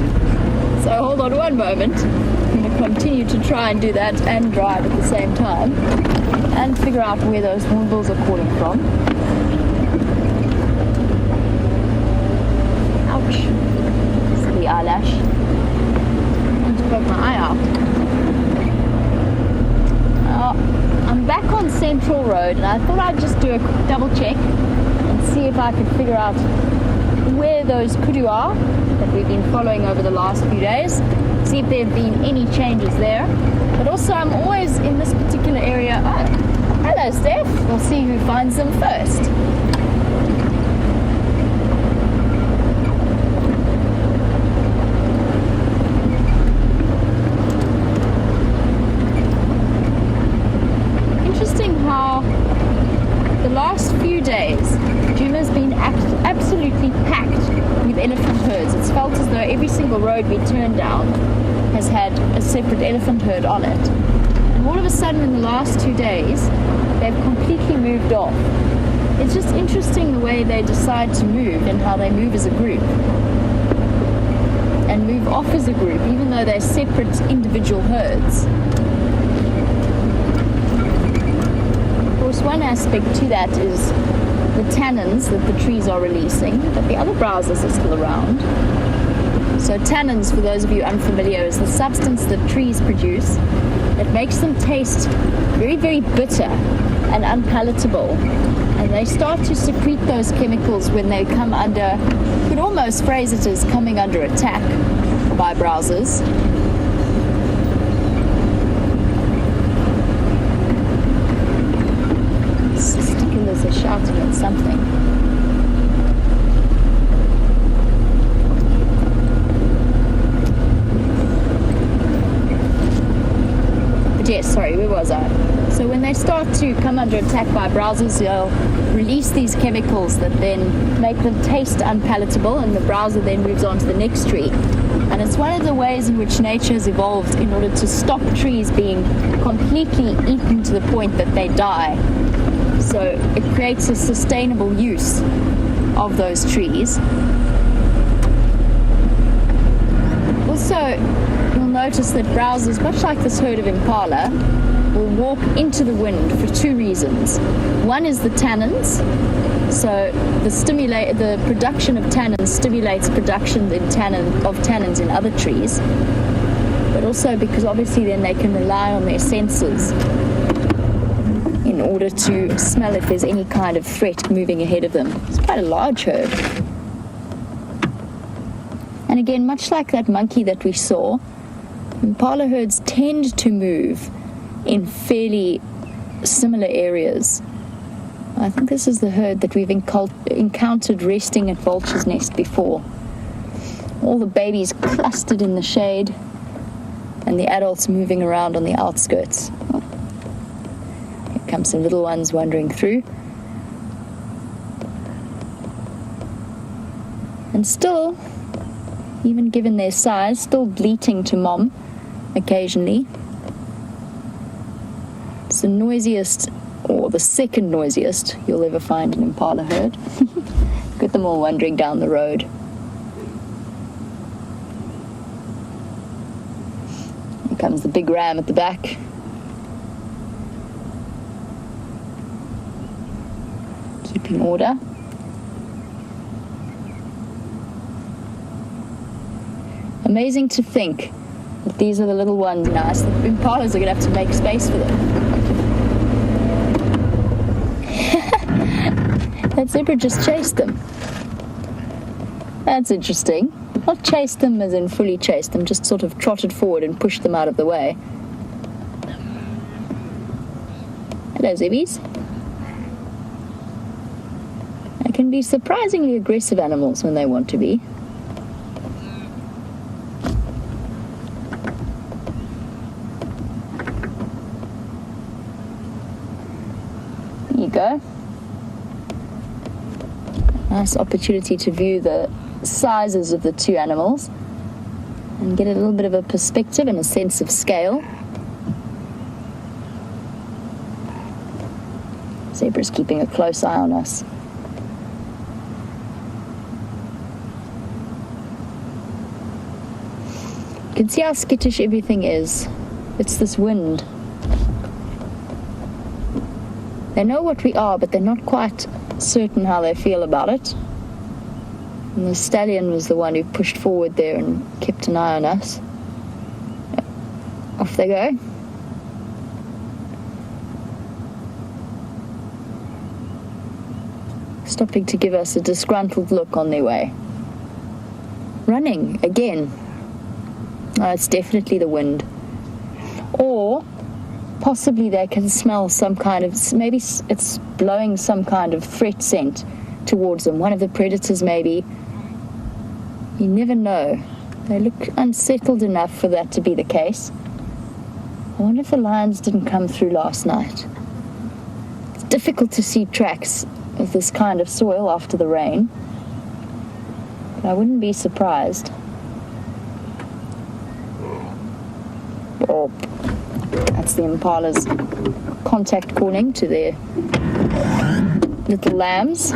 So hold on one moment. I'm going to continue to try and do that and drive at the same time and figure out where those hornbills are calling from. Ouch. The eyelash. I just broke my eye out. I'm back on Central Road, and I thought I'd just do a quick double check and see if I could figure out where those kudu are that we've been following over the last few days, see if there have been any changes there. But also I'm always in this particular area. Oh, hello Steph. We'll see who finds them first. every single road we turn down has had a separate elephant herd on it. And all of a sudden in the last 2 days, they've completely moved off. It's just interesting the way they decide to move and how they move as a group. And move off as a group, even though they're separate individual herds. Of course, one aspect to that is the tannins that the trees are releasing, but the other browsers are still around. So tannins, for those of you unfamiliar, is the substance that trees produce that makes them taste very, very bitter and unpalatable. And they start to secrete those chemicals when they come under, you could almost phrase it as coming under attack by browsers. Sticklers are shouting at something. But yes, sorry, where was I? So when they start to come under attack by browsers, they'll release these chemicals that then make them taste unpalatable, and the browser then moves on to the next tree. And it's one of the ways in which nature has evolved in order to stop trees being completely eaten to the point that they die. So it creates a sustainable use of those trees. Also, you'll notice that browsers, much like this herd of impala, will walk into the wind for two reasons. One is the tannins. So the production of tannins stimulates production of tannins in other trees. But also because obviously then they can rely on their senses in order to smell if there's any kind of threat moving ahead of them. It's quite a large herd. And again, much like that monkey that we saw, impala herds tend to move in fairly similar areas. I think this is the herd that we've encountered resting at Vulture's Nest before. All the babies clustered in the shade and the adults moving around on the outskirts. Oh. Here come some little ones wandering through. And still, even given their size, still bleating to mom occasionally. It's the noisiest, or the second noisiest, you'll ever find an impala herd. Look at them all wandering down the road. Here comes the big ram at the back. Keeping order. Amazing to think that these are the little ones now. So the impalas are going to have to make space for them. That zebra just chased them. That's interesting. Not chased them as in fully chased them, just sort of trotted forward and pushed them out of the way. Hello, zebbies. They can be surprisingly aggressive animals when they want to be. There you go. Nice opportunity to view the sizes of the two animals and get a little bit of a perspective and a sense of scale. Zebra's keeping a close eye on us. You can see how skittish everything is. It's this wind. They know what we are, but they're not quite certain how they feel about it. And the stallion was the one who pushed forward there and kept an eye on us. Yep. Off they go. Stopping to give us a disgruntled look on their way. Running again. Oh, it's definitely the wind. Or possibly they can smell some kind of, maybe it's blowing some kind of threat scent towards them. One of the predators maybe. You never know. They look unsettled enough for that to be the case. I wonder if the lions didn't come through last night. It's difficult to see tracks of this kind of soil after the rain. But I wouldn't be surprised. or that's the impalas contact calling to their little lambs.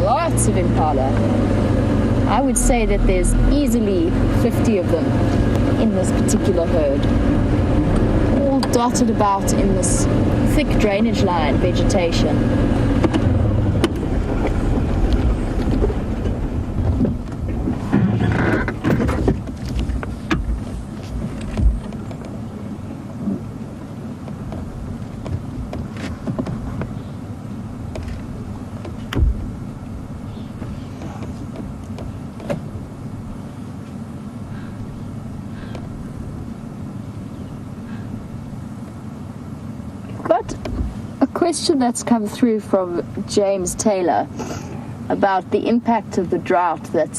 Lots of impala. I would say that there's easily 50 of them in this particular herd, all dotted about in this thick drainage line vegetation. Got a question that's come through from James Taylor about the impact of the drought the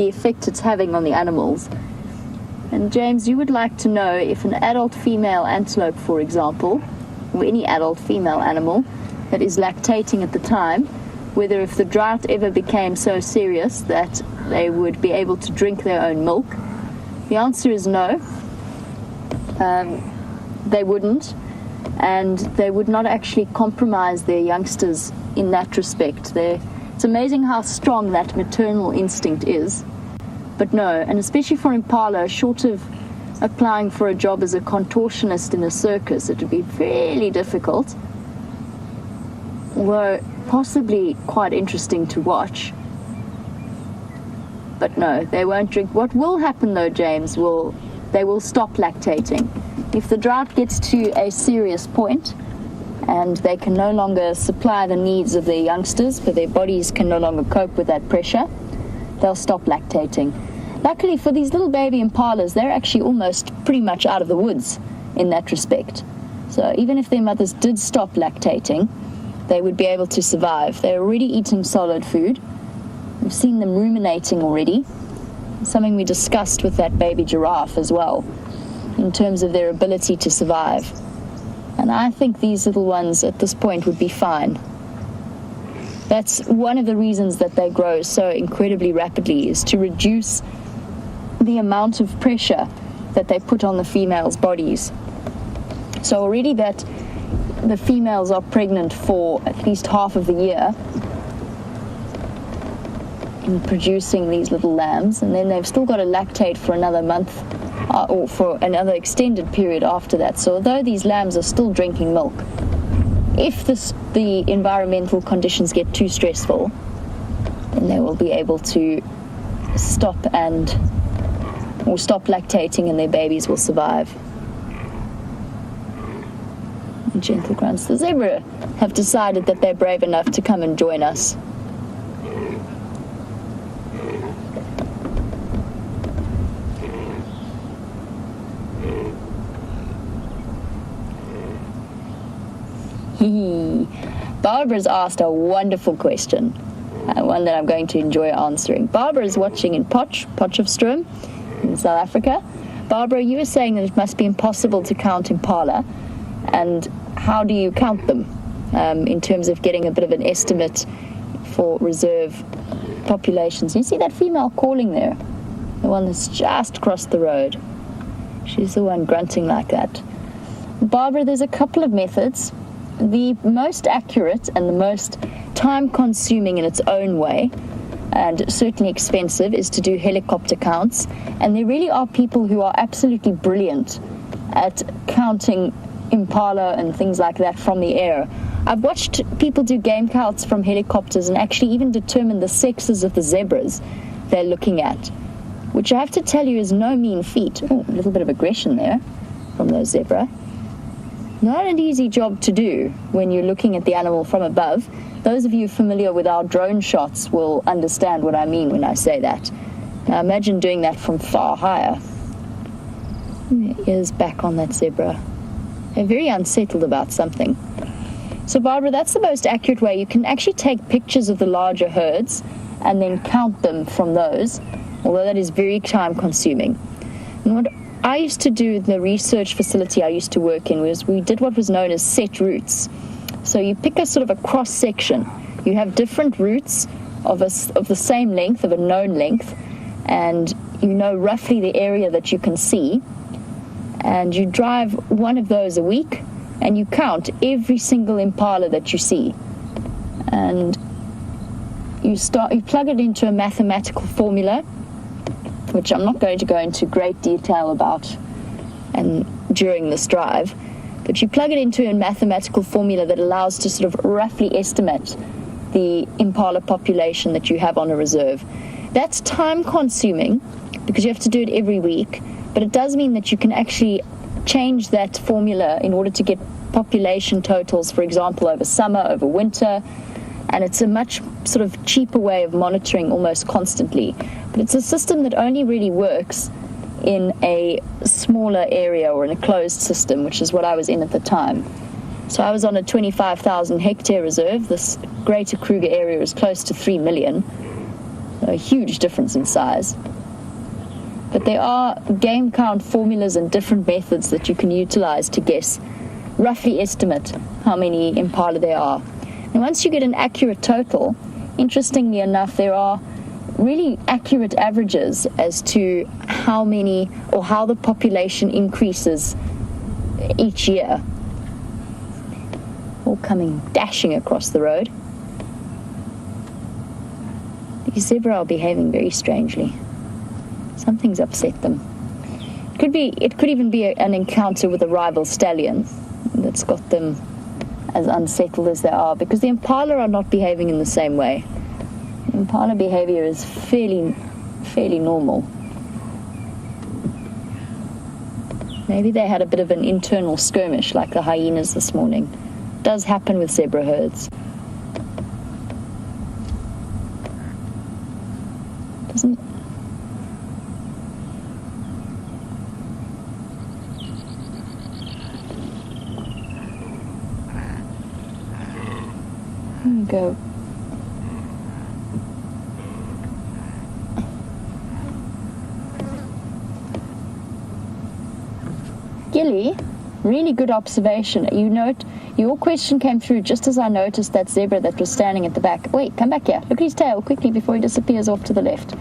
effect it's having on the animals. And James, you would like to know if an adult female antelope, for example, or any adult female animal that is lactating at the time, whether if the drought ever became so serious that they would be able to drink their own milk. The answer is no. They wouldn't, and they would not actually compromise their youngsters in that respect. It's amazing how strong that maternal instinct is. But no, and especially for impala, short of applying for a job as a contortionist in a circus, it would be really difficult, although possibly quite interesting to watch. But no, they won't drink. What will happen though, James, they will stop lactating. If the drought gets to a serious point and they can no longer supply the needs of their youngsters, but their bodies can no longer cope with that pressure, they'll stop lactating. Luckily for these little baby impalas, they're actually almost pretty much out of the woods in that respect. So even if their mothers did stop lactating, they would be able to survive. They're already eating solid food. We've seen them ruminating already, something we discussed with that baby giraffe as well, in terms of their ability to survive. And I think these little ones at this point would be fine. That's one of the reasons that they grow so incredibly rapidly, is to reduce the amount of pressure that they put on the females' bodies. So already that the females are pregnant for at least half of the year in producing these little lambs, and then they've still got to lactate for another month or for another extended period after that. So although these lambs are still drinking milk, if the environmental conditions get too stressful, then they will be able to stop lactating, and their babies will survive. And gentle grunts. The zebra have decided that they're brave enough to come and join us. Barbara's asked a wonderful question, one that I'm going to enjoy answering. Barbara is watching in Potchefstroom in South Africa. Barbara, you were saying that it must be impossible to count impala, and how do you count them in terms of getting a bit of an estimate for reserve populations? You see that female calling there, the one that's just crossed the road. She's the one grunting like that. Barbara, there's a couple of methods. The most accurate and the most time-consuming in its own way, and certainly expensive, is to do helicopter counts. And there really are people who are absolutely brilliant at counting impala and things like that from the air. I've watched people do game counts from helicopters and actually even determine the sexes of the zebras they're looking at, which I have to tell you is no mean feat. Oh, a little bit of aggression there from those zebra. Not an easy job to do when you're looking at the animal from above. Those of you familiar with our drone shots will understand what I mean when I say that. Now imagine doing that from far higher. Ears back on that zebra. They're very unsettled about something. So Barbara, that's the most accurate way. You can actually take pictures of the larger herds and then count them from those, although that is very time consuming. And what I used to do in the research facility I used to work in was we did what was known as set routes. So you pick a sort of a cross section. You have different routes of the same length, of a known length, and you know roughly the area that you can see, and you drive one of those a week, and you count every single impala that you see, and you plug it into a mathematical formula, which I'm not going to go into great detail about and during this drive, but you plug it into a mathematical formula that allows to sort of roughly estimate the impala population that you have on a reserve. That's time consuming because you have to do it every week, but it does mean that you can actually change that formula in order to get population totals, for example, over summer, over winter, and it's a much sort of cheaper way of monitoring almost constantly. But it's a system that only really works in a smaller area or in a closed system, which is what I was in at the time. So I was on a 25,000 hectare reserve. This Greater Kruger area is close to 3 million. A huge difference in size. But there are game count formulas and different methods that you can utilize to guess, roughly estimate how many impala there are. And once you get an accurate total, interestingly enough, there are really accurate averages as to how many or how the population increases each year. All coming dashing across the road. These zebra are behaving very strangely. Something's upset them. It could even be an encounter with a rival stallion that's got them as unsettled as they are, because the impala are not behaving in the same way. Impala behavior is fairly normal. Maybe they had a bit of an internal skirmish like the hyenas this morning. It does happen with zebra herds. Doesn't go. Gilly, really good observation. You note your question came through just as I noticed that zebra that was standing at the back. Wait, come back here. Look at his tail quickly before he disappears off to the left.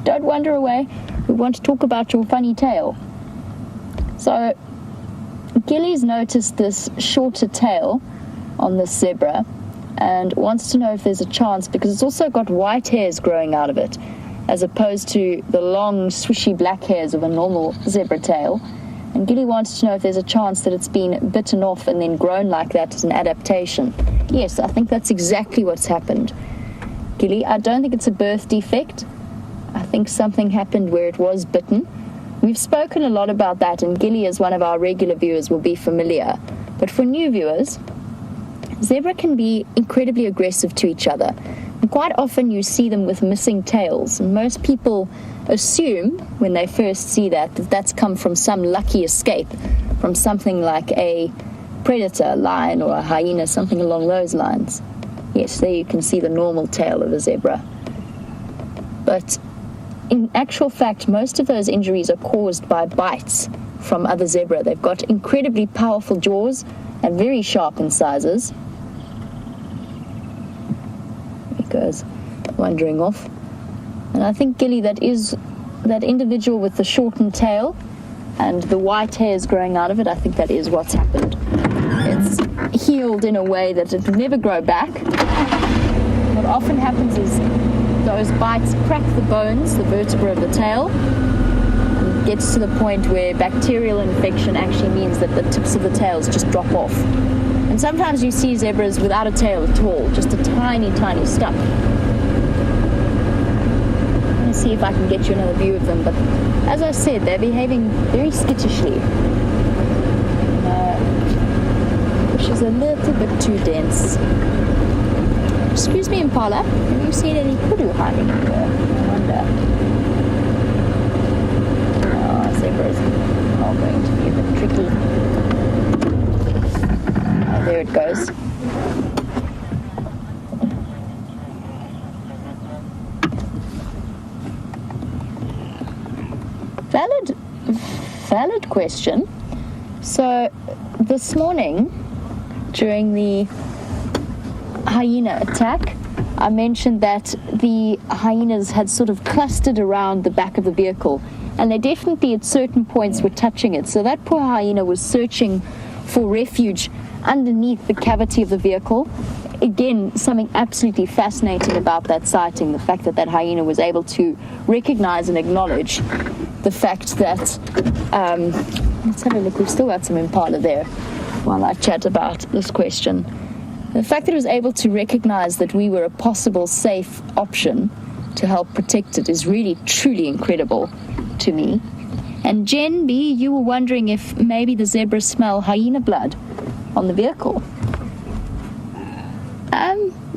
Don't wander away. We want to talk about your funny tail. So Gilly's noticed this shorter tail on this zebra and wants to know if there's a chance, because it's also got white hairs growing out of it as opposed to the long swishy black hairs of a normal zebra tail. And Gilly wants to know if there's a chance that it's been bitten off and then grown like that as an adaptation. Yes, I think that's exactly what's happened. Gilly, I don't think it's a birth defect. I think something happened where it was bitten. We've spoken a lot about that, and Gilly, as one of our regular viewers, will be familiar. But for new viewers, zebra can be incredibly aggressive to each other. And quite often you see them with missing tails. And most people assume, when they first see that that's come from some lucky escape from something like a predator, a lion or a hyena, something along those lines. Yes, there you can see the normal tail of a zebra. But in actual fact, most of those injuries are caused by bites from other zebra. They've got incredibly powerful jaws and very sharp incisors. It goes wandering off. And I think, Gilly, that is that individual with the shortened tail and the white hairs growing out of it. I think that is what's happened. It's healed in a way that it will never grow back. What often happens is those bites crack the bones, the vertebra of the tail, and it gets to the point where bacterial infection actually means that the tips of the tails just drop off. And sometimes you see zebras without a tail at all, just a tiny, tiny stump. Let's see if I can get you another view of them, but as I said, they're behaving very skittishly. Which is a little bit too dense. Excuse me, Impala, have you seen any kudu hiding anywhere? I wonder. Oh, zebras are going to be a bit tricky. Oh, there it goes. Valid question. So this morning, during the hyena attack, I mentioned that the hyenas had sort of clustered around the back of the vehicle, and they definitely at certain points were touching it. So that poor hyena was searching for refuge underneath the cavity of the vehicle. Again, something absolutely fascinating about that sighting, the fact that that hyena was able to recognize and acknowledge the fact that, let's have a look, we've still got some impala there while I chat about this question. The fact that it was able to recognize that we were a possible safe option to help protect it is really, truly incredible to me. And Jen B, you were wondering if maybe the zebras smell hyena blood on the vehicle.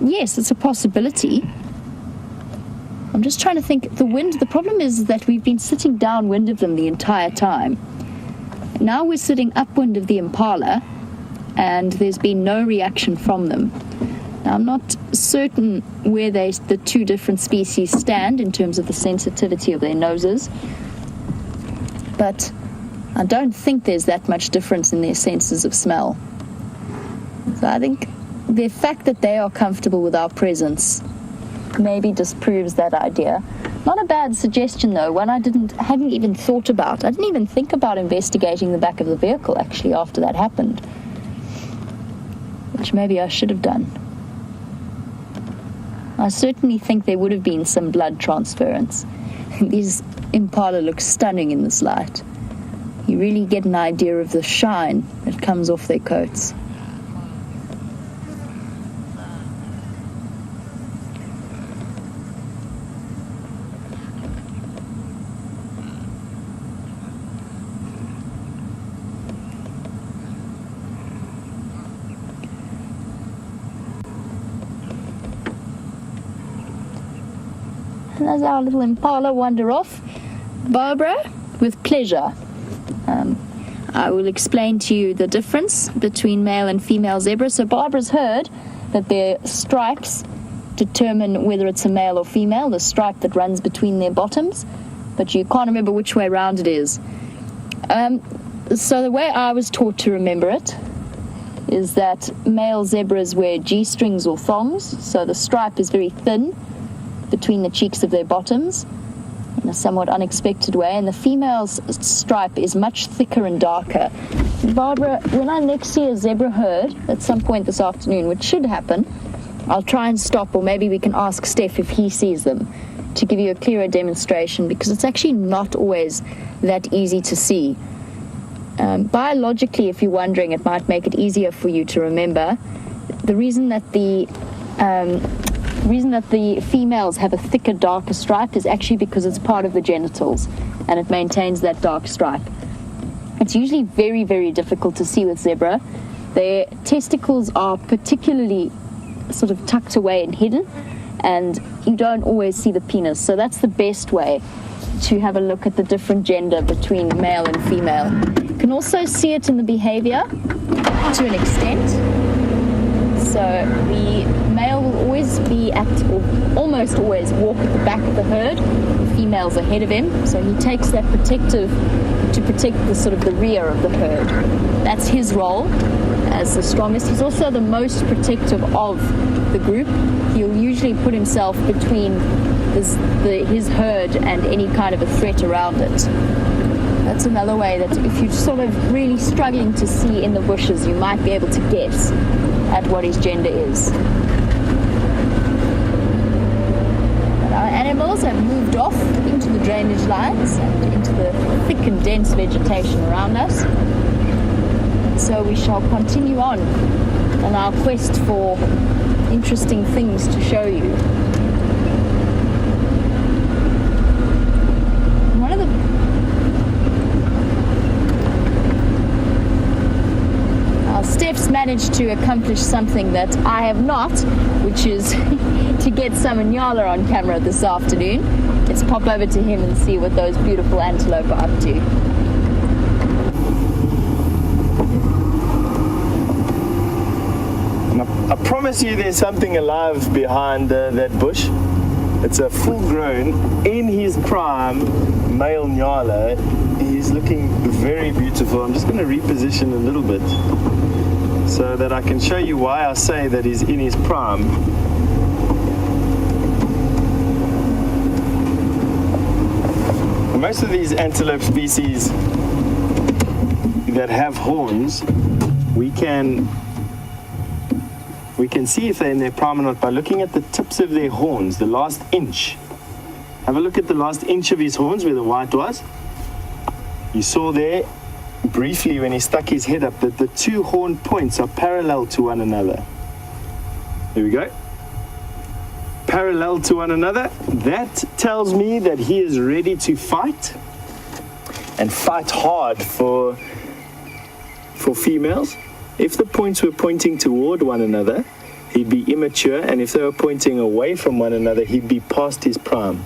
Yes, it's a possibility. I'm just trying to think. The problem is that we've been sitting downwind of them the entire time. Now we're sitting upwind of the impala, and there's been no reaction from them. Now, I'm not certain where the two different species stand in terms of the sensitivity of their noses, but I don't think there's that much difference in their senses of smell. So I think the fact that they are comfortable with our presence maybe disproves that idea. Not a bad suggestion, though, one I hadn't even thought about. I didn't even think about investigating the back of the vehicle, actually, after that happened, which maybe I should have done. I certainly think there would have been some blood transference. These impala look stunning in this light. You really get an idea of the shine that comes off their coats. And as our little impala wander off, Barbara, with pleasure, I will explain to you the difference between male and female zebras. So Barbara's heard that their stripes determine whether it's a male or female, the stripe that runs between their bottoms, but you can't remember which way around it is. So the way I was taught to remember it is that male zebras wear G-strings or thongs, so the stripe is very thin between the cheeks of their bottoms in a somewhat unexpected way, and the female's stripe is much thicker and darker. Barbara, when I next see a zebra herd at some point this afternoon, which should happen, I'll try and stop, or maybe we can ask Steph if he sees them to give you a clearer demonstration, because it's actually not always that easy to see. Biologically, if you're wondering, it might make it easier for you to remember. The reason that the females have a thicker, darker stripe is actually because it's part of the genitals and it maintains that dark stripe. It's usually very, very difficult to see with zebra. Their testicles are particularly sort of tucked away and hidden, and you don't always see the penis. So that's the best way to have a look at the different gender between male and female. You can also see it in the behavior to an extent. So the male will always be or almost always walk at the back of the herd. The female's ahead of him, so he takes that to protect the sort of the rear of the herd. That's his role as the strongest. He's also the most protective of the group. He'll usually put himself between his herd and any kind of a threat around it. That's another way that if you're sort of really struggling to see in the bushes, you might be able to guess at what his gender is. But our animals have moved off into the drainage lines and into the thick and dense vegetation around us. So we shall continue on our quest for interesting things to show you. Steph's managed to accomplish something that I have not, which is to get some Inyala on camera this afternoon. Let's pop over to him and see what those beautiful antelope are up to. I promise you there's something alive behind that bush. It's a full-grown, in his prime, male Nyala. He's looking very beautiful. I'm just going to reposition a little bit so that I can show you why I say that he's in his prime. most of these antelope species that have horns, we can see if they're in their prime or not by looking at the tips of their horns, the last inch. Have a look at the last inch of his horns where the white was. You saw there briefly when he stuck his head up that the two horn points are parallel to one another. There we go. Parallel to one another. That tells me that he is ready to fight and fight hard for females. If the points were pointing toward one another, he'd be immature, and if they were pointing away from one another, he'd be past his prime.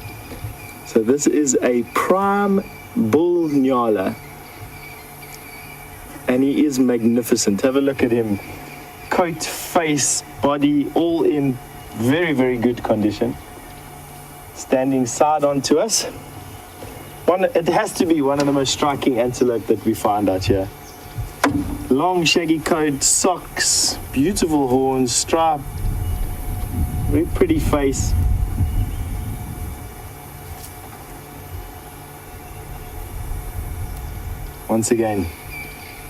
So this is a prime bull Nyala, and he is magnificent. Have a look at him. Coat, face, body, all in very, very good condition. Standing side on to us. It has to be one of the most striking antelope that we find out here. Long shaggy coat, socks, beautiful horns, stripe, very pretty face. Once again,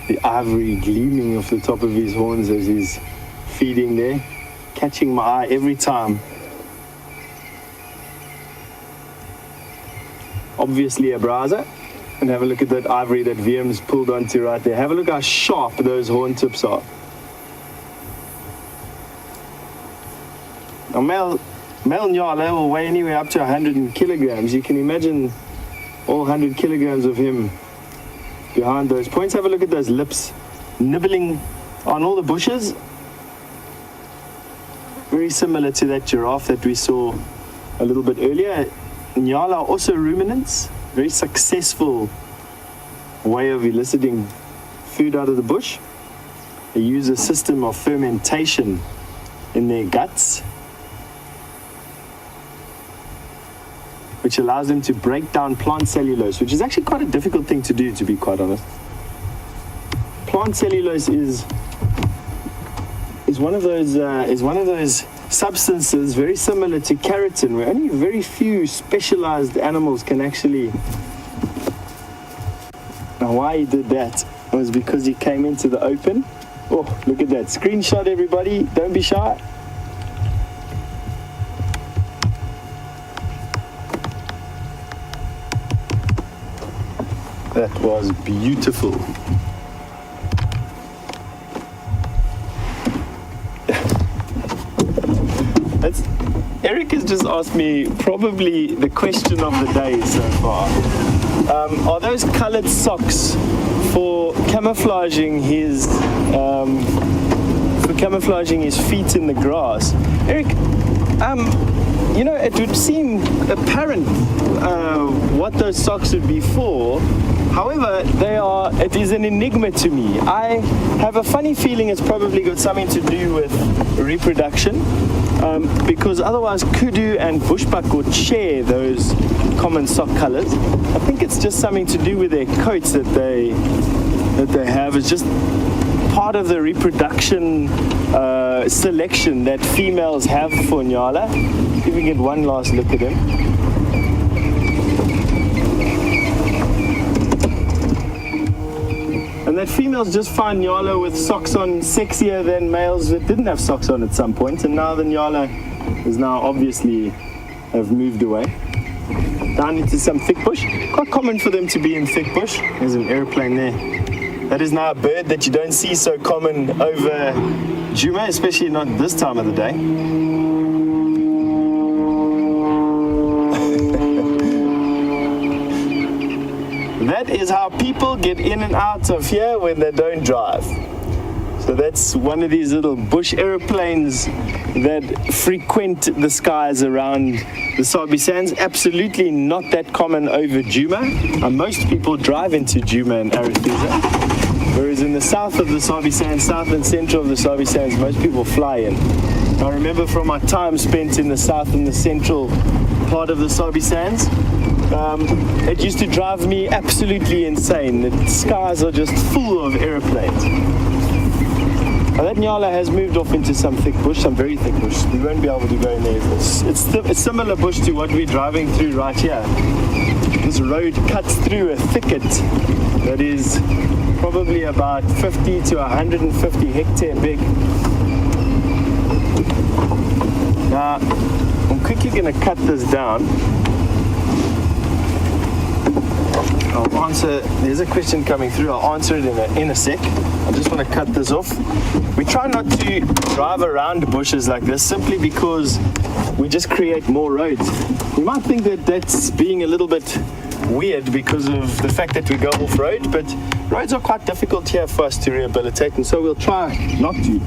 the ivory gleaming off the top of his horns as he's feeding there, catching my eye every time. Obviously a browser. And have a look at that ivory that VM's pulled onto right there. Have a look how sharp those horn tips are. Now male Nyala will weigh anywhere up to 100 kilograms. You can imagine all 100 kilograms of him behind those points. Have a look at those lips nibbling on all the bushes. Very similar to that giraffe that we saw a little bit earlier. Nyala are also ruminants. Very successful way of eliciting food out of the bush. They use a system of fermentation in their guts, which allows them to break down plant cellulose, which is actually quite a difficult thing to do, to be quite honest. Plant cellulose is one of those substances very similar to keratin, where only very few specialized animals can actually. Now why he did that was because he came into the open. Oh, look at that. Screenshot, everybody. Don't be shy. That was beautiful. Eric has just asked me probably the question of the day so far. Are those colored socks for camouflaging his feet in the grass? Eric, it would seem apparent what those socks would be for. However, it is an enigma to me. I have a funny feeling it's probably got something to do with reproduction, because otherwise kudu and bushbuck would share those common sock colors. I think it's just something to do with their coats that they have. It's just part of the reproduction selection that females have for Nyala. If we get one last look at him. And that females just find Nyala with socks on sexier than males that didn't have socks on at some point, and now the Nyala is now obviously have moved away down into some thick bush. Quite common for them to be in thick bush. There's an airplane there. That is now a bird that you don't see so common over Djuma, especially not this time of the day. That is how people get in and out of here when they don't drive. So that's one of these little bush aeroplanes that frequent the skies around the Sabi Sands. Absolutely not that common over Djuma. Most people drive into Djuma and Arethusa. Whereas in the south of the Sabi Sands, south and central of the Sabi Sands, most people fly in. I remember from my time spent in the south and the central part of the Sabi Sands, it used to drive me absolutely insane. The skies are just full of aeroplanes. Now that Nyala has moved off into some thick bush, some very thick bush. We won't be able to go in there. It's similar bush to what we're driving through right here. This road cuts through a thicket that is probably about 50 to 150 hectare big. Now, I'm quickly going to cut this down. I'll answer, there's a question coming through, I'll answer it in a sec. I just want to cut this off. We try not to drive around bushes like this simply because we just create more roads. You might think that that's being a little bit weird because of the fact that we go off-road, but roads are quite difficult here for us to rehabilitate, and so we'll try not to.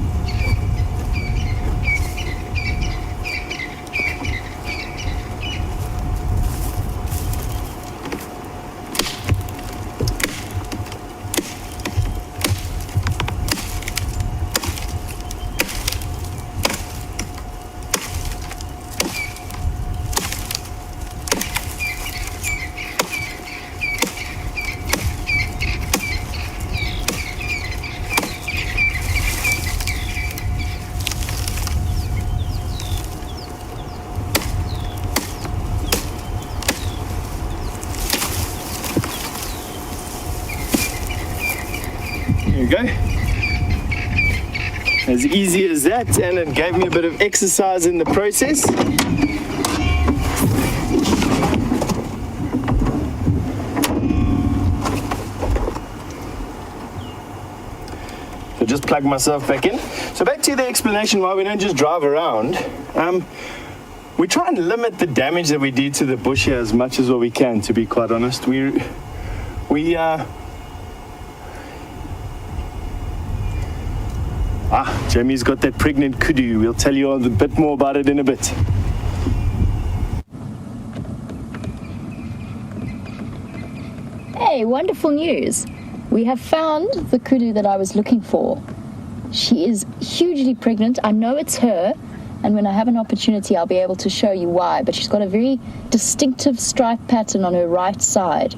There we go. As easy as that, and it gave me a bit of exercise in the process. So just plug myself back in. So back to the explanation why we don't just drive around. We try and limit the damage that we do to the bush here as much as what we can, to be quite honest. Jamie's got that pregnant kudu. We'll tell you a bit more about it in a bit. Hey, wonderful news. We have found the kudu that I was looking for. She is hugely pregnant. I know it's her, and when I have an opportunity, I'll be able to show you why. But she's got a very distinctive stripe pattern on her right side,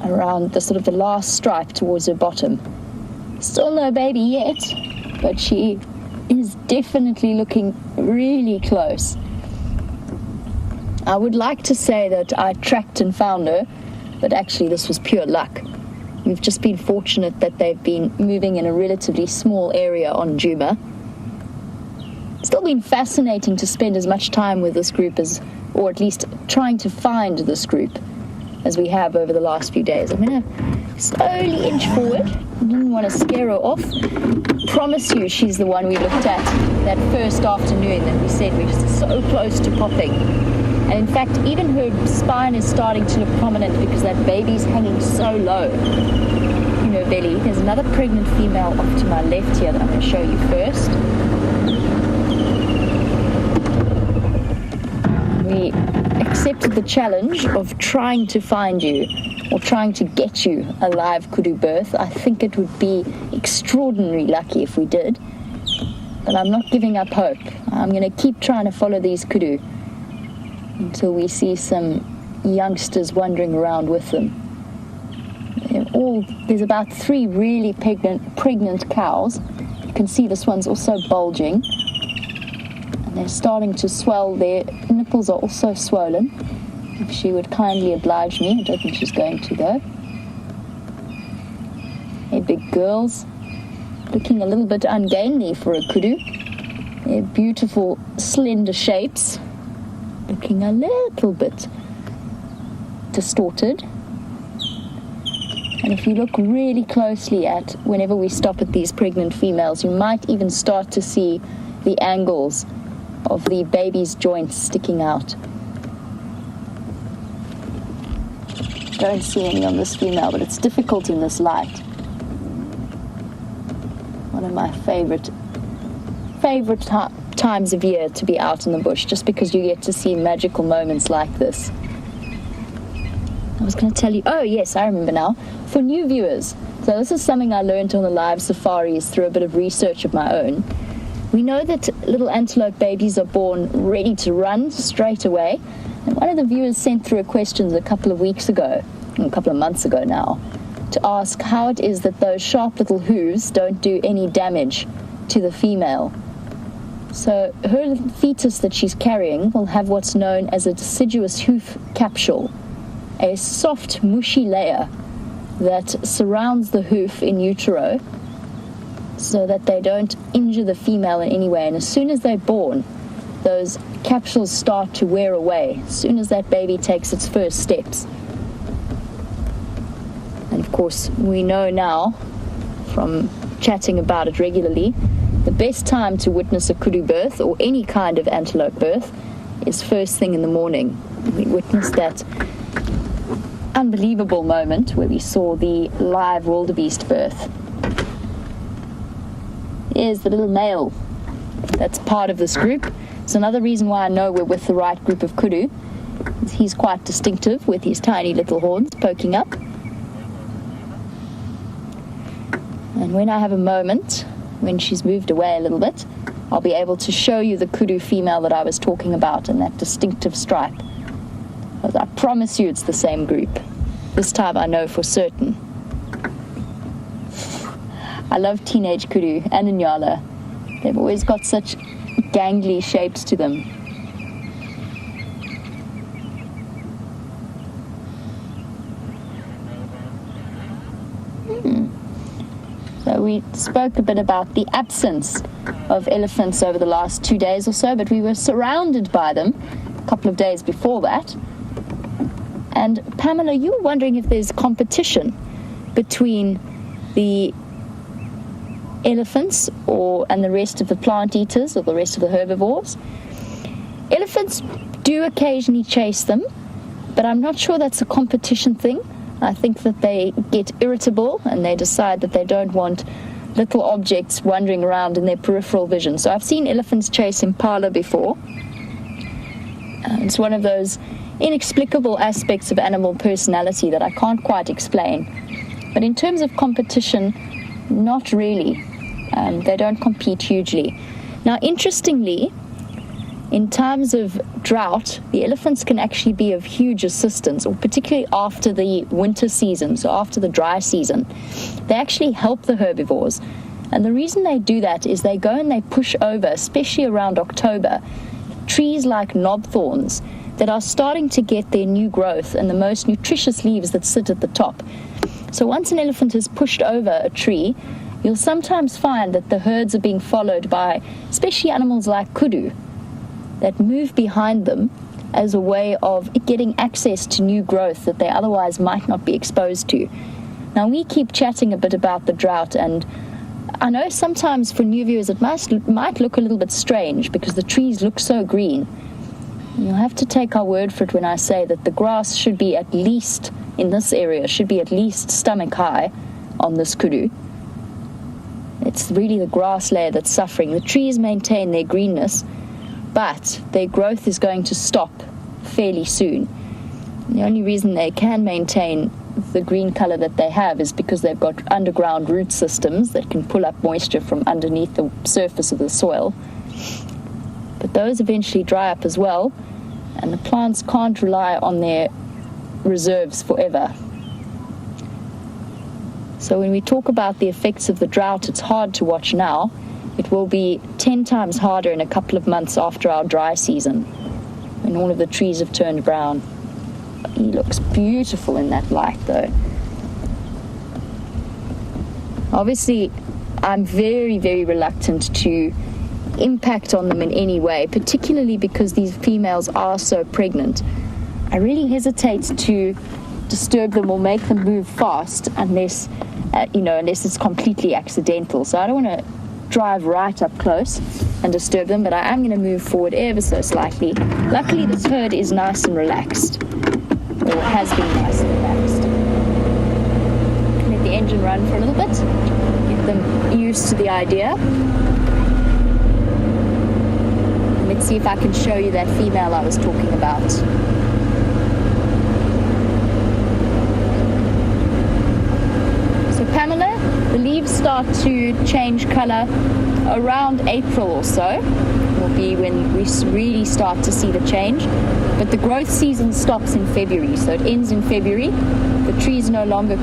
around the sort of the last stripe towards her bottom. Still no baby yet, but she is definitely looking really close. I would like to say that I tracked and found her, but actually this was pure luck. We've just been fortunate that they've been moving in a relatively small area on Djuma. It's still been fascinating to spend as much time with this group as, or at least trying to find this group, as we have over the last few days. I'm going to slowly inch forward. I didn't want to scare her off. Promise you she's the one we looked at that first afternoon that we said we're just so close to popping. And in fact, even her spine is starting to look prominent because that baby's hanging so low in her belly. There's another pregnant female off to my left here that I'm going to show you first. We accepted the challenge of trying to find you, or trying to get you a live kudu birth. I think it would be extraordinarily lucky if we did, but I'm not giving up hope. I'm going to keep trying to follow these kudu until we see some youngsters wandering around with them. There's about 3 really pregnant cows. You can see this one's also bulging, and they're starting to swell. Their nipples are also swollen. If she would kindly oblige me. I don't think she's going to, though. Hey, big girls. Looking a little bit ungainly for a kudu. They're beautiful, slender shapes. Looking a little bit distorted. And if you look really closely at whenever we stop at these pregnant females, you might even start to see the angles of the baby's joints sticking out. Don't see any on this female, but it's difficult in this light. One of my favorite times of year to be out in the bush, just because you get to see magical moments like this. I was going to tell you, oh yes, I remember now, for new viewers. So this is something I learned on the live safaris through a bit of research of my own. We know that little antelope babies are born ready to run straight away. And one of the viewers sent through a question a couple of months ago now, to ask how it is that those sharp little hooves don't do any damage to the female. So her fetus that she's carrying will have what's known as a deciduous hoof capsule. a soft, mushy layer that surrounds the hoof in utero so that they don't injure the female in any way. And as soon as they're born, those capsules start to wear away as soon as that baby takes its first steps. And of course, we know now from chatting about it regularly, the best time to witness a kudu birth or any kind of antelope birth is first thing in the morning. We witnessed that unbelievable moment where we saw the live wildebeest birth. Here's the little male that's part of this group. It's another reason why I know we're with the right group of kudu. He's quite distinctive with his tiny little horns poking up. And when I have a moment, when she's moved away a little bit, I'll be able to show you the kudu female that I was talking about and that distinctive stripe. But I promise you it's the same group. This time I know for certain. I love teenage kudu and Inyala. They've always got such gangly shapes to them. So we spoke a bit about the absence of elephants over the last 2 days or so, but we were surrounded by them a couple of days before that. And Pamela, you were wondering if there's competition between the elephants and the rest of the plant eaters or the rest of the herbivores. Elephants do occasionally chase them, but I'm not sure that's a competition thing. I think that they get irritable and they decide that they don't want little objects wandering around in their peripheral vision. So I've seen elephants chase impala before. It's one of those inexplicable aspects of animal personality that I can't quite explain. But in terms of competition, not really. They don't compete hugely. Now, interestingly, in times of drought, the elephants can actually be of huge assistance, or particularly after the winter season, so after the dry season. They actually help the herbivores. And the reason they do that is they go and they push over, especially around October, trees like knobthorns that are starting to get their new growth and the most nutritious leaves that sit at the top. So once an elephant has pushed over a tree, you'll sometimes find that the herds are being followed by especially animals like kudu that move behind them as a way of getting access to new growth that they otherwise might not be exposed to. Now, we keep chatting a bit about the drought, and I know sometimes for new viewers it might look a little bit strange because the trees look so green. You'll have to take our word for it when I say that the grass should be at least, in this area, should be at least stomach high on this kudu. It's really the grass layer that's suffering. The trees maintain their greenness, but their growth is going to stop fairly soon. The only reason they can maintain the green color that they have is because they've got underground root systems that can pull up moisture from underneath the surface of the soil. But those eventually dry up as well, and the plants can't rely on their reserves forever. So when we talk about the effects of the drought, it's hard to watch now. It will be 10 times harder in a couple of months after our dry season, when all of the trees have turned brown. He looks beautiful in that light, though. Obviously, I'm very, very reluctant to impact on them in any way, particularly because these females are so pregnant. I really hesitate to disturb them or make them move fast unless it's completely accidental. So I don't want to drive right up close and disturb them, but I am going to move forward ever so slightly. Luckily, this herd is nice and relaxed, or has been nice and relaxed. Let the engine run for a little bit, get them used to the idea. Let's see if I can show you that female I was talking about. So Pamela, the leaves start to change color around April or so. Will be when we really start to see the change. But the growth season stops in February, so it ends in February. The trees no longer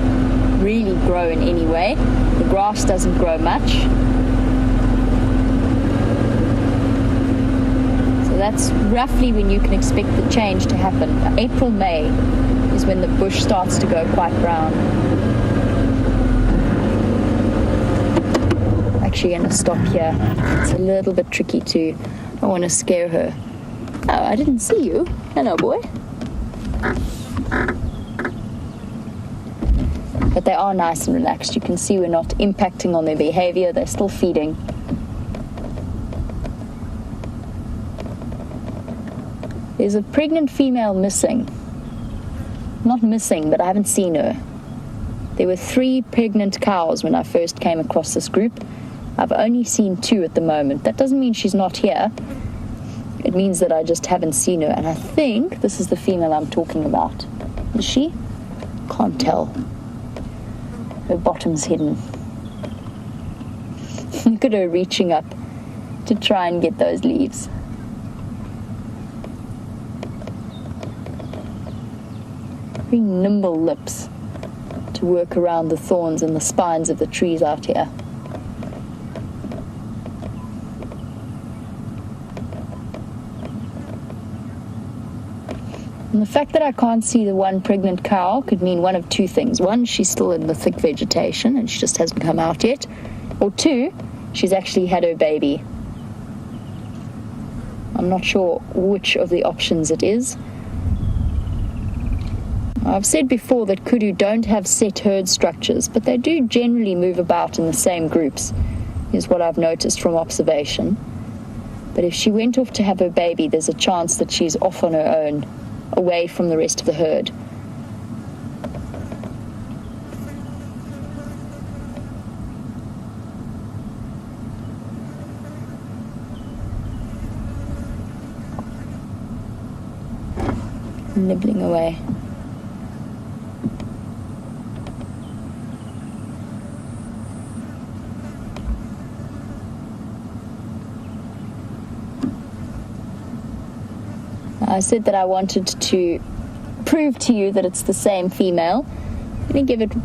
really grow in any way. The grass doesn't grow much. So that's roughly when you can expect the change to happen, April, May. is when the bush starts to go quite brown. Actually going to stop here. It's a little bit tricky too. I want to scare her. Oh, I didn't see you. Hello, boy. But they are nice and relaxed. You can see we're not impacting on their behavior. They're still feeding. There's a pregnant female missing. Not missing, but I haven't seen her. There were 3 pregnant cows when I first came across this group. I've only seen 2 at the moment. That doesn't mean she's not here. It means that I just haven't seen her. And I think this is the female I'm talking about. Is she? Can't tell. Her bottom's hidden. Look at her reaching up to try and get those leaves. Very nimble lips to work around the thorns and the spines of the trees out here. And the fact that I can't see the one pregnant cow could mean one of 2 things. 1, she's still in the thick vegetation and she just hasn't come out yet. Or 2, she's actually had her baby. I'm not sure which of the options it is. I've said before that kudu don't have set herd structures, but they do generally move about in the same groups, is what I've noticed from observation. But if she went off to have her baby, there's a chance that she's off on her own, away from the rest of the herd. Nibbling away. I said that I wanted to prove to you that it's the same female. Let me give it a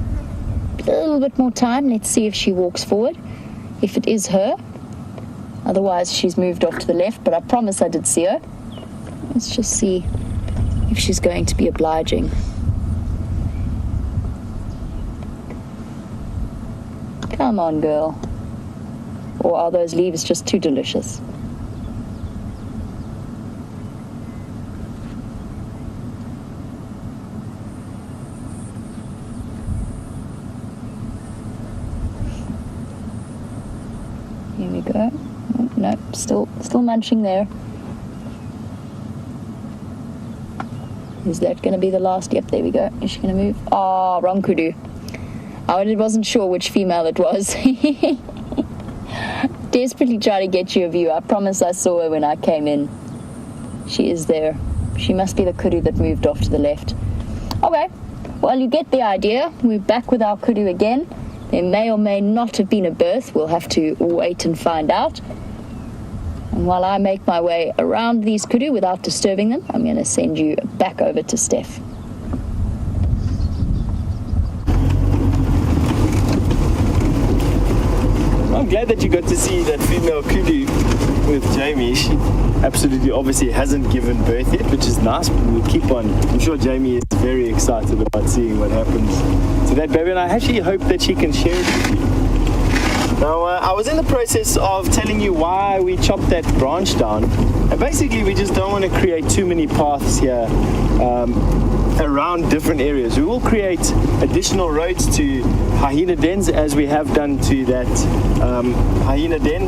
little bit more time. Let's see if she walks forward. If it is her. Otherwise, she's moved off to the left, but I promise I did see her. Let's just see if she's going to be obliging. Come on, girl. Or are those leaves just too delicious? Here we go. Oh, no, still munching there. Is that going to be the last? Yep, there we go. Is she going to move? Oh, wrong kudu. I wasn't sure which female it was. Desperately trying to get you a view. I promise I saw her when I came in. She is there. She must be the kudu that moved off to the left. Okay, well, you get the idea. We're back with our kudu again. There may or may not have been a birth. We'll have to wait and find out. And while I make my way around these kudu without disturbing them, I'm going to send you back over to Steph. I'm glad that you got to see that female kudu with Jamie. She absolutely obviously hasn't given birth yet, which is nice, but we'll keep on. I'm sure Jamie is very excited about seeing what happens to that baby, and I actually hope that she can share it with you. Now, I was in the process of telling you why we chopped that branch down, and basically we just don't want to create too many paths here around different areas. We will create additional roads to hyena dens, as we have done to that hyena den,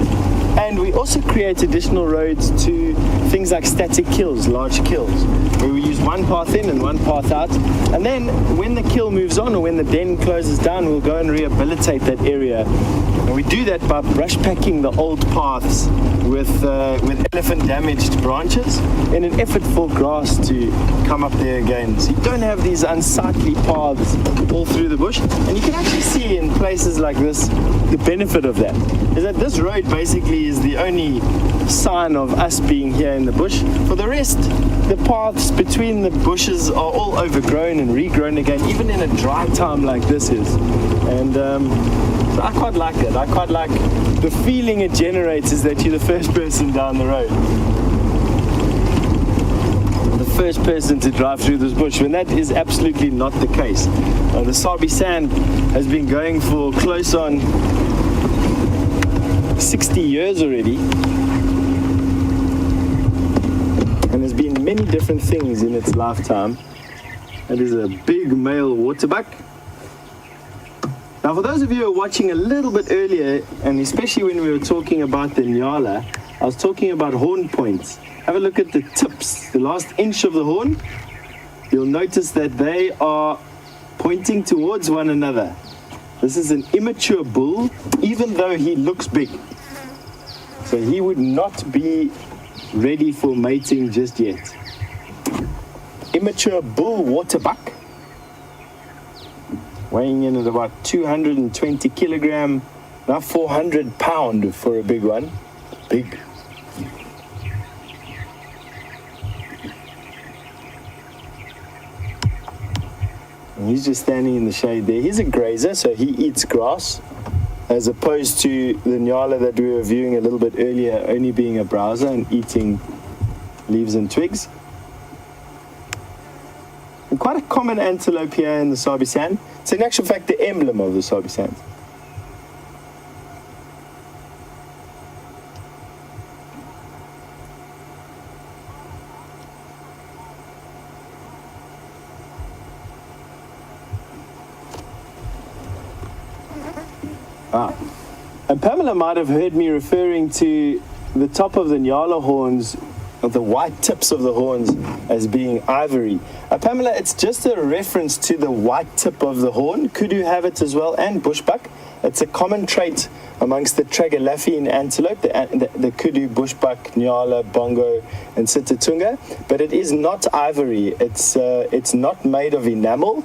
and we also create additional roads to things like static kills, large kills, where we use one path in and one path out, and then when the kill moves on or when the den closes down, we'll go and rehabilitate that area. And we do that by brush packing the old paths with elephant damaged branches in an effort for grass to come up there again. So you don't have these unsightly paths all through the bush. And you can actually see in places like this the benefit of that is that this road basically is the only sign of us being here in the bush. For the rest, the paths between the bushes are all overgrown and regrown again, even in a dry time like this is. And so I quite like it. I quite like the feeling it generates is that you're the first person down the road. The first person to drive through this bush, when that is absolutely not the case. The Sabi Sand has been going for close on 60 years already, and there's been many different things in its lifetime. That is a big male waterbuck. Now, for those of you who are watching a little bit earlier, and especially when we were talking about the Nyala, I was talking about horn points. Have a look at the tips, the last inch of the horn. You'll notice that they are pointing towards one another. This is an immature bull, even though he looks big. So he would not be ready for mating just yet. Immature bull waterbuck, weighing in at about 220 kilogram, now 400 pound for a big one. Big. And he's just standing in the shade there. He's a grazer, so he eats grass, as opposed to the Nyala that we were viewing a little bit earlier, only being a browser and eating leaves and twigs. And quite a common antelope here in the Sabi Sand. It's in actual fact the emblem of the Sabi Sand. And Pamela might have heard me referring to the top of the Nyala horns, of the white tips of the horns, as being ivory. Pamela, it's just a reference to the white tip of the horn. Kudu have it as well, and bushbuck. It's a common trait amongst the Tragelaphine antelope, the kudu, bushbuck, Nyala, bongo, and Sitatunga. But it is not ivory. It's not made of enamel.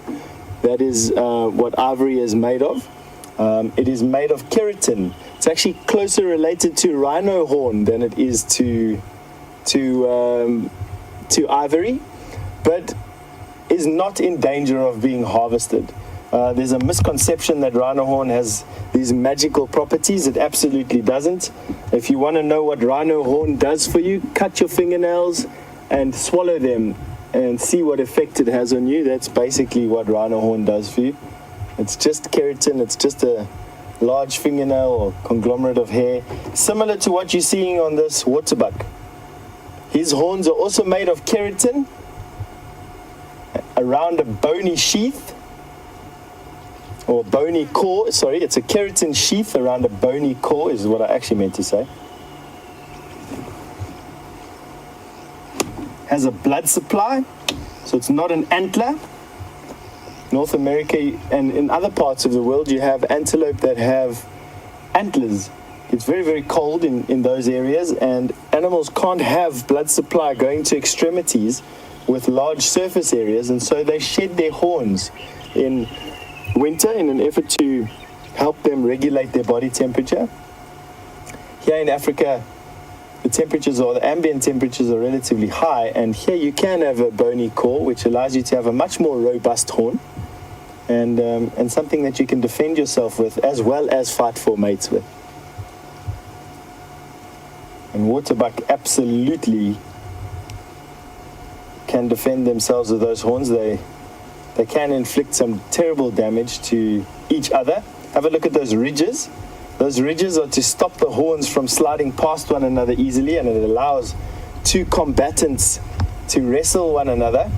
That is what ivory is made of. It is made of keratin. It's actually closer related to rhino horn than it is to ivory, but is not in danger of being harvested. There's a misconception that rhino horn has these magical properties. It absolutely doesn't. If you want to know what rhino horn does for you, cut your fingernails and swallow them and see what effect it has on you. That's basically what rhino horn does for you. It's just keratin. It's just a large fingernail or conglomerate of hair, similar to what you're seeing on this waterbuck. His horns are also made of keratin around a bony sheath, or bony core. Sorry, it's a keratin sheath around a bony core is what I actually meant to say. Has a blood supply, so it's not an antler. North America and in other parts of the world, you have antelope that have antlers. It's very, very cold in those areas, and animals can't have blood supply going to extremities with large surface areas, and so they shed their horns in winter in an effort to help them regulate their body temperature. Here in Africa, the ambient temperatures are relatively high, and here you can have a bony core, which allows you to have a much more robust horn, and something that you can defend yourself with as well as fight for mates with. And waterbuck absolutely can defend themselves with those horns. They can inflict some terrible damage to each other. Have a look at those ridges. Those ridges are to stop the horns from sliding past one another easily, and it allows two combatants to wrestle one another,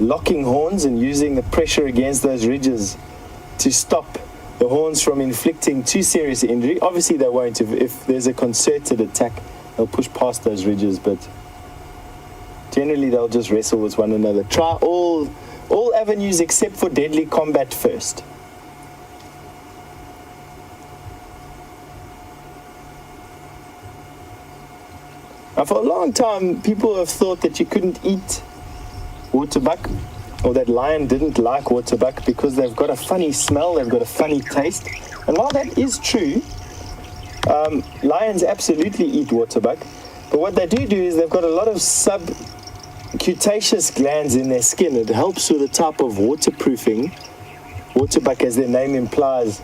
locking horns and using the pressure against those ridges to stop the horns from inflicting too serious injury. Obviously they won't. If there's a concerted attack, they'll push past those ridges, but generally they'll just wrestle with one another. Try all avenues except for deadly combat first. Now, for a long time, people have thought that you couldn't eat waterbuck, or that lion didn't like waterbuck because they've got a funny smell, they've got a funny taste. And while that is true, lions absolutely eat waterbuck, but what they do is they've got a lot of subcutaneous glands in their skin. It helps with a type of waterproofing. Waterbuck, as their name implies,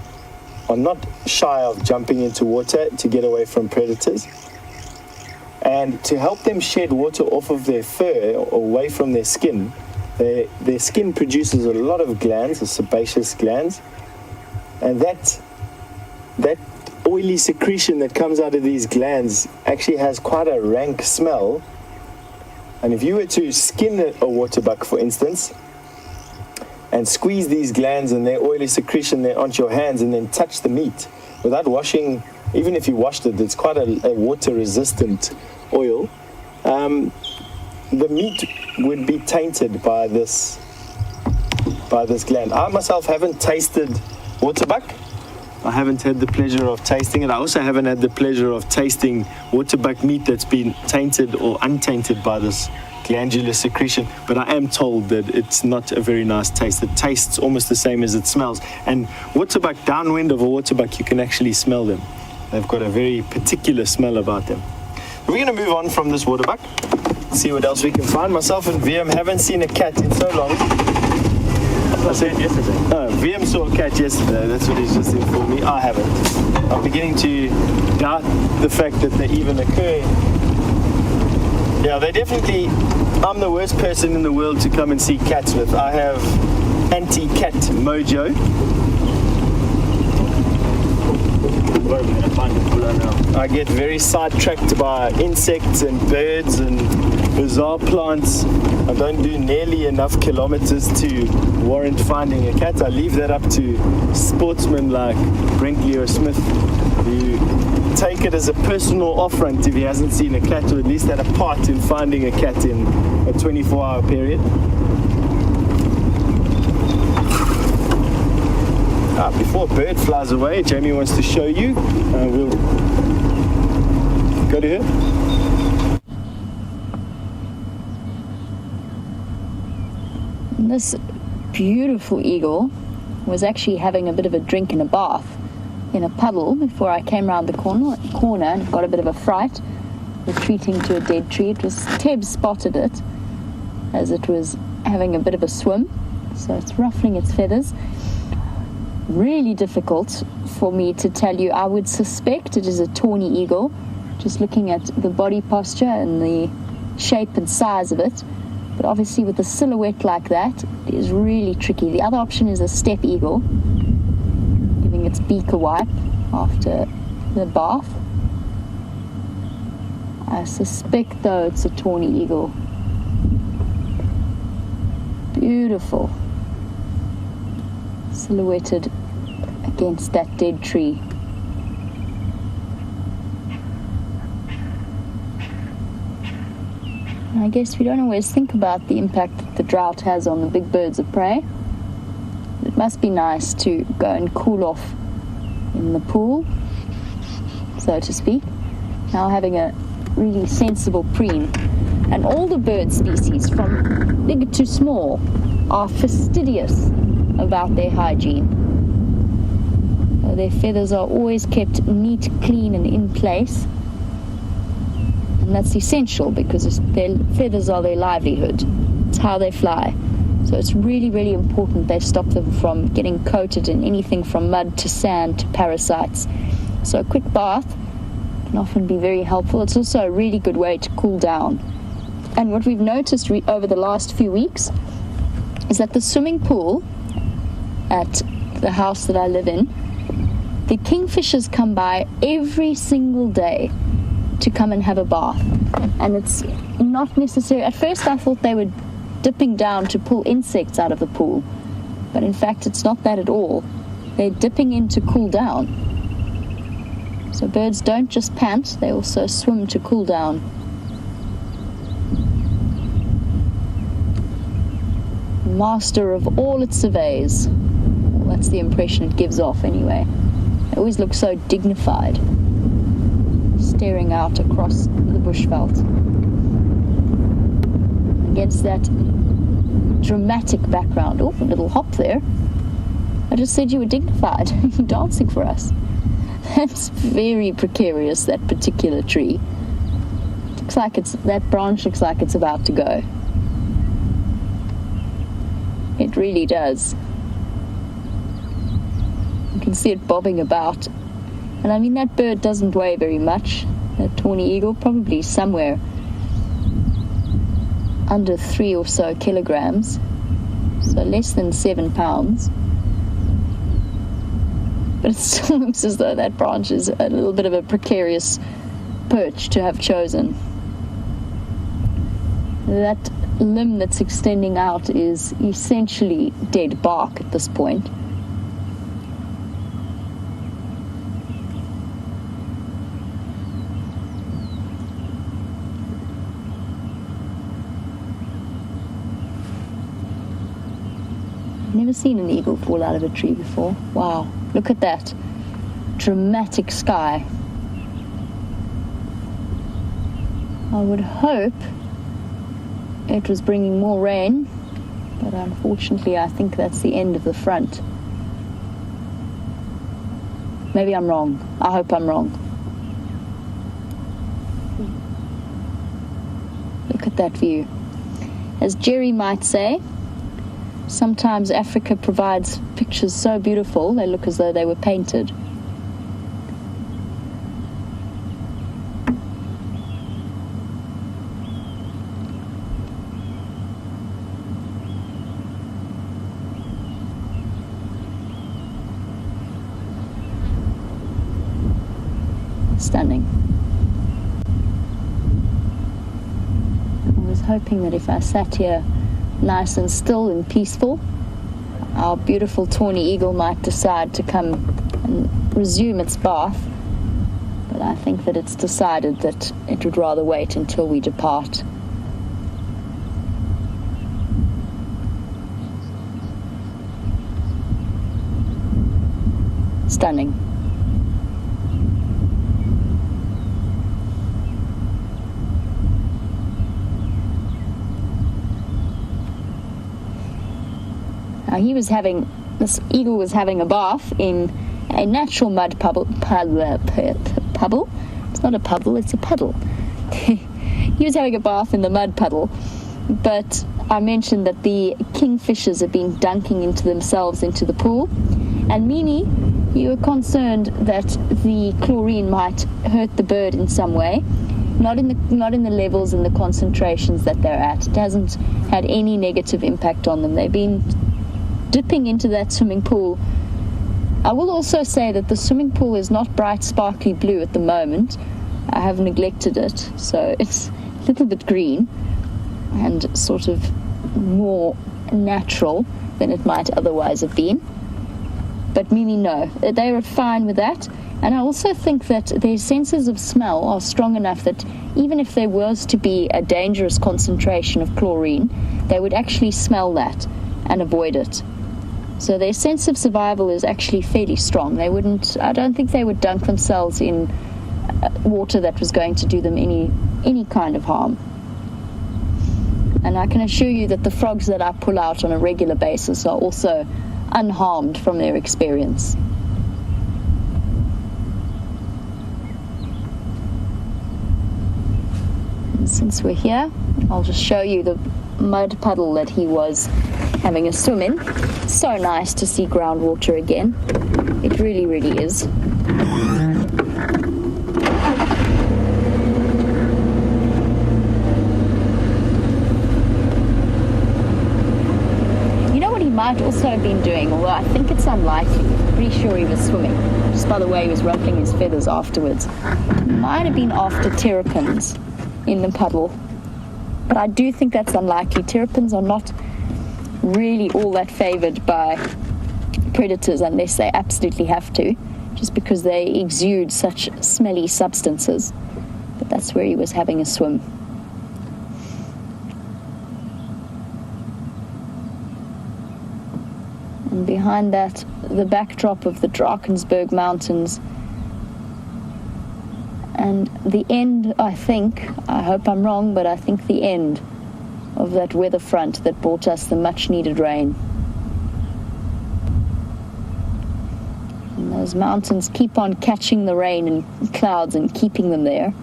are not shy of jumping into water to get away from predators. And to help them shed water off of their fur or away from their skin, their skin produces a lot of glands, or sebaceous glands, and that oily secretion that comes out of these glands actually has quite a rank smell. And if you were to skin a waterbuck, for instance, and squeeze these glands and their oily secretion there onto your hands and then touch the meat without washing, even if you washed it, it's quite a water-resistant oil, the meat would be tainted by this gland. I myself haven't tasted waterbuck. I haven't had the pleasure of tasting it. I also haven't had the pleasure of tasting waterbuck meat that's been tainted or untainted by this glandular secretion, but I am told that it's not a very nice taste. It tastes almost the same as it smells. And waterbuck, downwind of a waterbuck, you can actually smell them. They've got a very particular smell about them. We're going to move on from this waterbuck, see what else we can find. Myself and VM haven't seen a cat in so long. I said yesterday. Oh, VM saw a cat yesterday. That's what he's just informed me. I haven't. I'm beginning to doubt the fact that they even occur. Yeah, they definitely. I'm the worst person in the world to come and see cats with. I have anti-cat mojo. I get very sidetracked by insects and birds and bizarre plants. I don't do nearly enough kilometers to warrant finding a cat. I leave that up to sportsmen like Brinkley or Smith, who take it as a personal affront if he hasn't seen a cat, or at least had a part in finding a cat in a 24-hour period. Before a bird flies away, Jamie wants to show you. We'll go to her. This beautiful eagle was actually having a bit of a drink in a bath in a puddle before I came around the corner and got a bit of a fright, retreating to a dead tree. It was Teb spotted it as it was having a bit of a swim, so it's ruffling its feathers. Really difficult for me to tell you. I would suspect it is a tawny eagle, just looking at the body posture and the shape and size of it. But obviously with a silhouette like that, it is really tricky. The other option is a steppe eagle, giving its beak a wipe after the bath. I suspect though it's a tawny eagle. Beautiful. Silhouetted against that dead tree. And I guess we don't always think about the impact that the drought has on the big birds of prey. It must be nice to go and cool off in the pool, so to speak. Now having a really sensible preen. And all the bird species, from big to small, are fastidious about their hygiene. Their feathers are always kept neat, clean, and in place. And that's essential because their feathers are their livelihood. It's how they fly. So it's really, really important they stop them from getting coated in anything from mud to sand to parasites. So a quick bath can often be very helpful. It's also a really good way to cool down. And what we've noticed over the last few weeks is that the swimming pool at the house that I live in, the kingfishers come by every single day to come and have a bath. And it's not necessary. At first I thought they were dipping down to pull insects out of the pool, but in fact it's not that at all. They're dipping in to cool down. So birds don't just pant, they also swim to cool down. Master of all it surveys. Well, that's the impression it gives off anyway. They always look so dignified, staring out across the bushveld. Against that dramatic background. Oh, a little hop there. I just said you were dignified. You're dancing for us. That's very precarious, that particular tree. Looks like that branch looks like it's about to go. It really does. You can see it bobbing about. And I mean, that bird doesn't weigh very much. That tawny eagle, probably somewhere under 3 or so kilograms, so less than 7 pounds. But it still looks as though that branch is a little bit of a precarious perch to have chosen. That limb that's extending out is essentially dead bark at this point. Never seen an eagle fall out of a tree before. Wow, look at that dramatic sky. I would hope it was bringing more rain, but unfortunately I think that's the end of the front. Maybe I'm wrong. I hope I'm wrong. Look at that view. As Jerry might say, sometimes Africa provides pictures so beautiful they look as though they were painted. Stunning. I was hoping that if I sat here nice and still and peaceful, our beautiful tawny eagle might decide to come and resume its bath, but I think that it's decided that it would rather wait until we depart. Stunning. This eagle was having a bath in a natural mud puddle. It's not a puddle, it's a puddle. He was having a bath in the mud puddle, but I mentioned that the kingfishers have been dunking into themselves into the pool, and Mimi, you were concerned that the chlorine might hurt the bird in some way. Not in the levels and the concentrations that they're at. It hasn't had any negative impact on them. They've been dipping into that swimming pool. I will also say that the swimming pool is not bright sparkly blue at the moment. I have neglected it, so it's a little bit green and sort of more natural than it might otherwise have been. But Mimi, no, they were fine with that. And I also think that their senses of smell are strong enough that even if there was to be a dangerous concentration of chlorine, they would actually smell that and avoid it. So their sense of survival is actually fairly strong. I don't think they would dunk themselves in water that was going to do them any kind of harm. And I can assure you that the frogs that I pull out on a regular basis are also unharmed from their experience. And since we're here, I'll just show you the mud puddle that he was having a swim in. So nice to see groundwater again. It really, really is. You know what he might also have been doing, although I think it's unlikely. I'm pretty sure he was swimming, just by the way he was ruffling his feathers afterwards. He might have been after terrapins in the puddle. But I do think that's unlikely. Terrapins are not really all that favored by predators unless they absolutely have to, just because they exude such smelly substances. But that's where he was having a swim. And behind that, the backdrop of the Drakensberg Mountains. And the end, I hope I'm wrong, but I think the end of that weather front that brought us the much needed rain. And those mountains keep on catching the rain in clouds and keeping them there.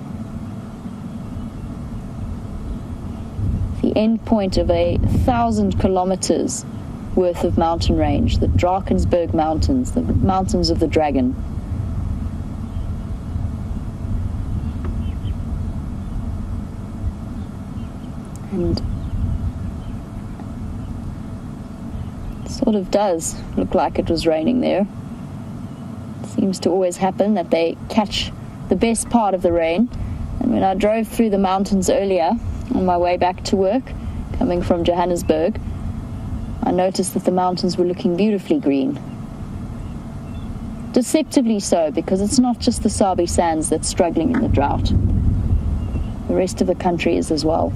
The end point of 1,000 kilometers worth of mountain range, the Drakensberg Mountains, the mountains of the dragon. And it sort of does look like it was raining there. It seems to always happen that they catch the best part of the rain. And when I drove through the mountains earlier on my way back to work, coming from Johannesburg, I noticed that the mountains were looking beautifully green. Deceptively so, because it's not just the Sabi Sands that's struggling in the drought. The rest of the country is as well.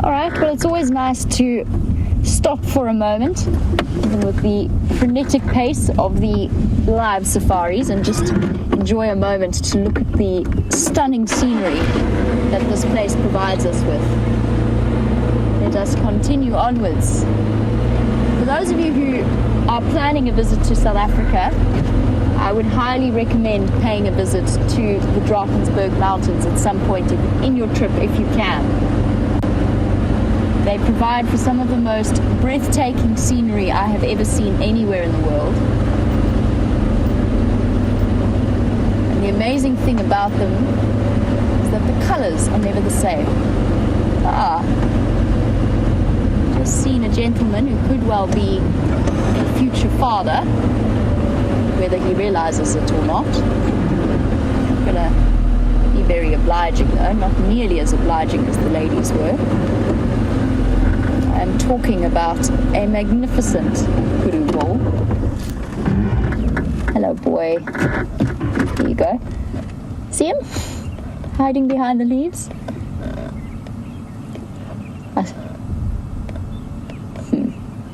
Alright, well, it's always nice to stop for a moment, even with the frenetic pace of the live safaris, and just enjoy a moment to look at the stunning scenery that this place provides us with. Let us continue onwards. For those of you who are planning a visit to South Africa, I would highly recommend paying a visit to the Drakensberg Mountains at some point in your trip if you can. They provide for some of the most breathtaking scenery I have ever seen anywhere in the world. And the amazing thing about them is that the colors are never the same. Just seen a gentleman who could well be a future father, whether he realizes it or not. I'm gonna be very obliging though, not nearly as obliging as the ladies were. I'm talking about a magnificent kudu bull. Hello, boy. Here you go. See him? Hiding behind the leaves?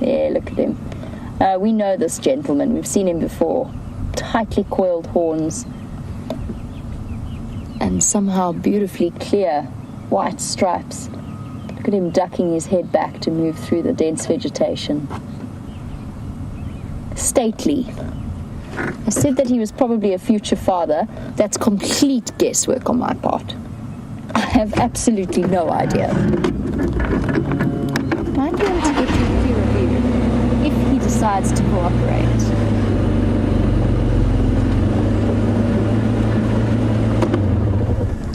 Yeah, look at him. We know this gentleman. We've seen him before. Tightly coiled horns. And somehow beautifully clear white stripes. Look at him ducking his head back to move through the dense vegetation. Stately. I said that he was probably a future father. That's complete guesswork on my part. I have absolutely no idea. Might be able to get you a peer review if he decides to cooperate.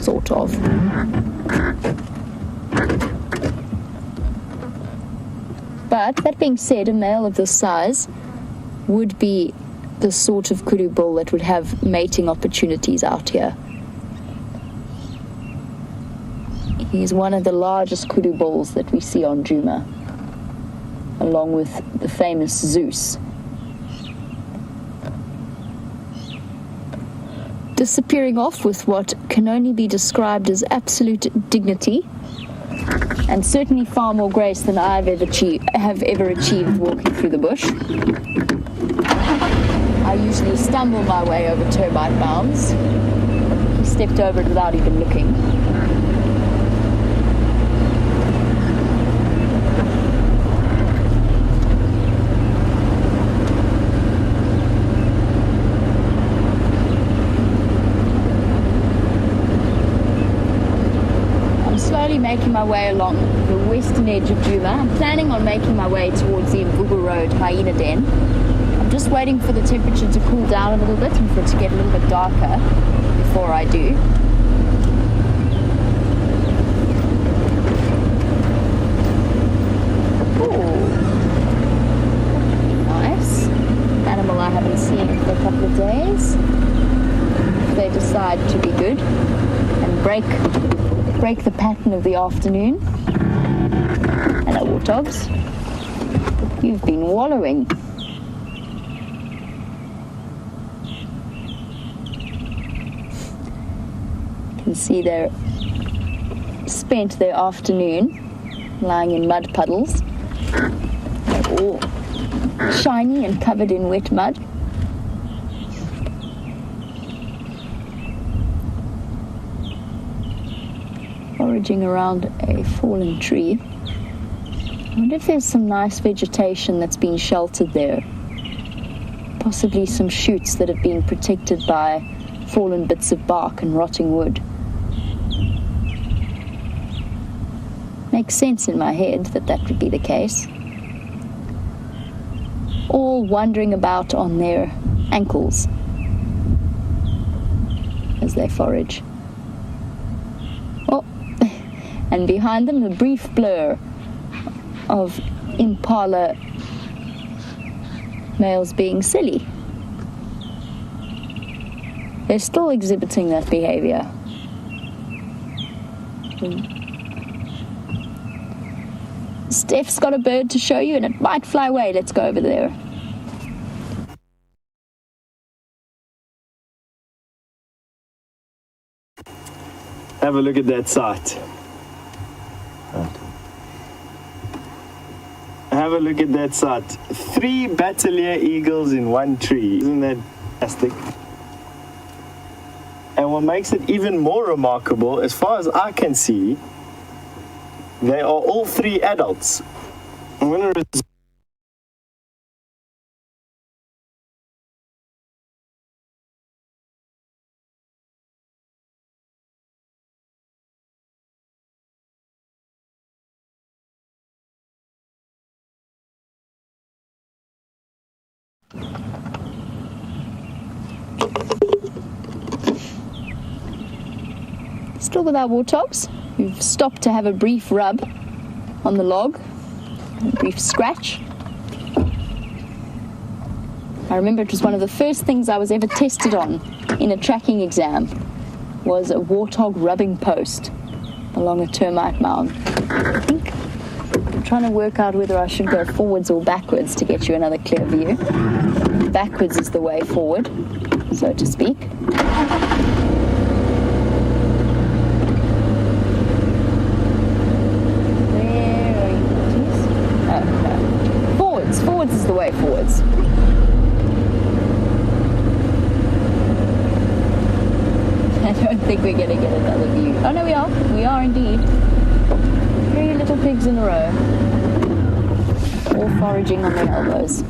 Sort of. But that being said, a male of this size would be the sort of kudu bull that would have mating opportunities out here. He's one of the largest kudu bulls that we see on Djuma, along with the famous Zeus. Disappearing off with what can only be described as absolute dignity, and certainly far more grace than I've ever achieved walking through the bush. I usually stumble my way over termite mounds. He stepped over it without even looking. Making my way along the western edge of Djuma. I'm planning on making my way towards the Mvubu Road hyena den. I'm just waiting for the temperature to cool down a little bit and for it to get a little bit darker before I do. Ooh, nice. Animal I haven't seen for a couple of days. If they decide to be good and break the pattern of the afternoon. Hello, warthogs. You've been wallowing. You can see they're spent their afternoon lying in mud puddles. They're all shiny and covered in wet mud. Foraging around a fallen tree. I wonder if there's some nice vegetation that's been sheltered there. Possibly some shoots that have been protected by fallen bits of bark and rotting wood. Makes sense in my head that that would be the case. All wandering about on their ankles as they forage. and behind them the brief blur of impala males being silly. They're still exhibiting that behavior. Steph's got a bird to show you and it might fly away. Let's go over there. Have a look at that sight. Have a look at that sight. 3 Bateleur eagles in one tree. Isn't that fantastic? And what makes it even more remarkable, as far as I can see, they are all 3 adults. I'm going to Still with our warthogs. We've stopped to have a brief rub on the log, a brief scratch. I remember it was one of the first things I was ever tested on in a tracking exam, was a warthog rubbing post along a termite mound. I think I'm trying to work out whether I should go forwards or backwards to get you another clear view. Backwards is the way forward, so to speak. Forwards is the way forwards. I don't think we're going to get another view. Oh no, we are. We are indeed. 3 little pigs in a row. All foraging on their elbows.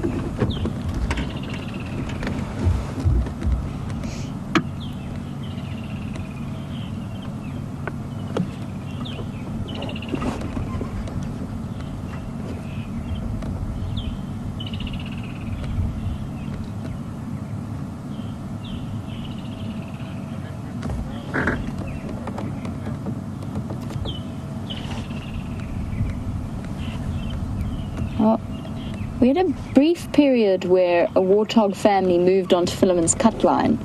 We had a brief period where a warthog family moved onto Philemon's cut line.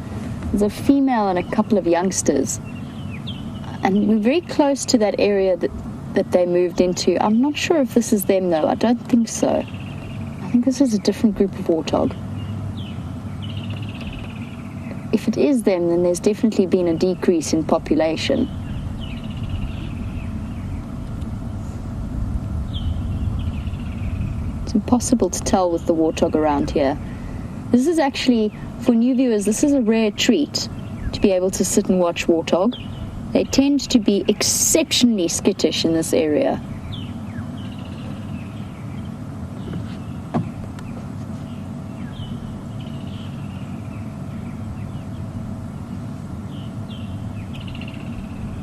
There's a female and a couple of youngsters. And we're very close to that area that they moved into. I'm not sure if this is them though. I don't think so. I think this is a different group of warthog. If it is them, then there's definitely been a decrease in population. It's impossible to tell with the warthog around here. This is actually, for new viewers, this is a rare treat to be able to sit and watch warthog. They tend to be exceptionally skittish in this area.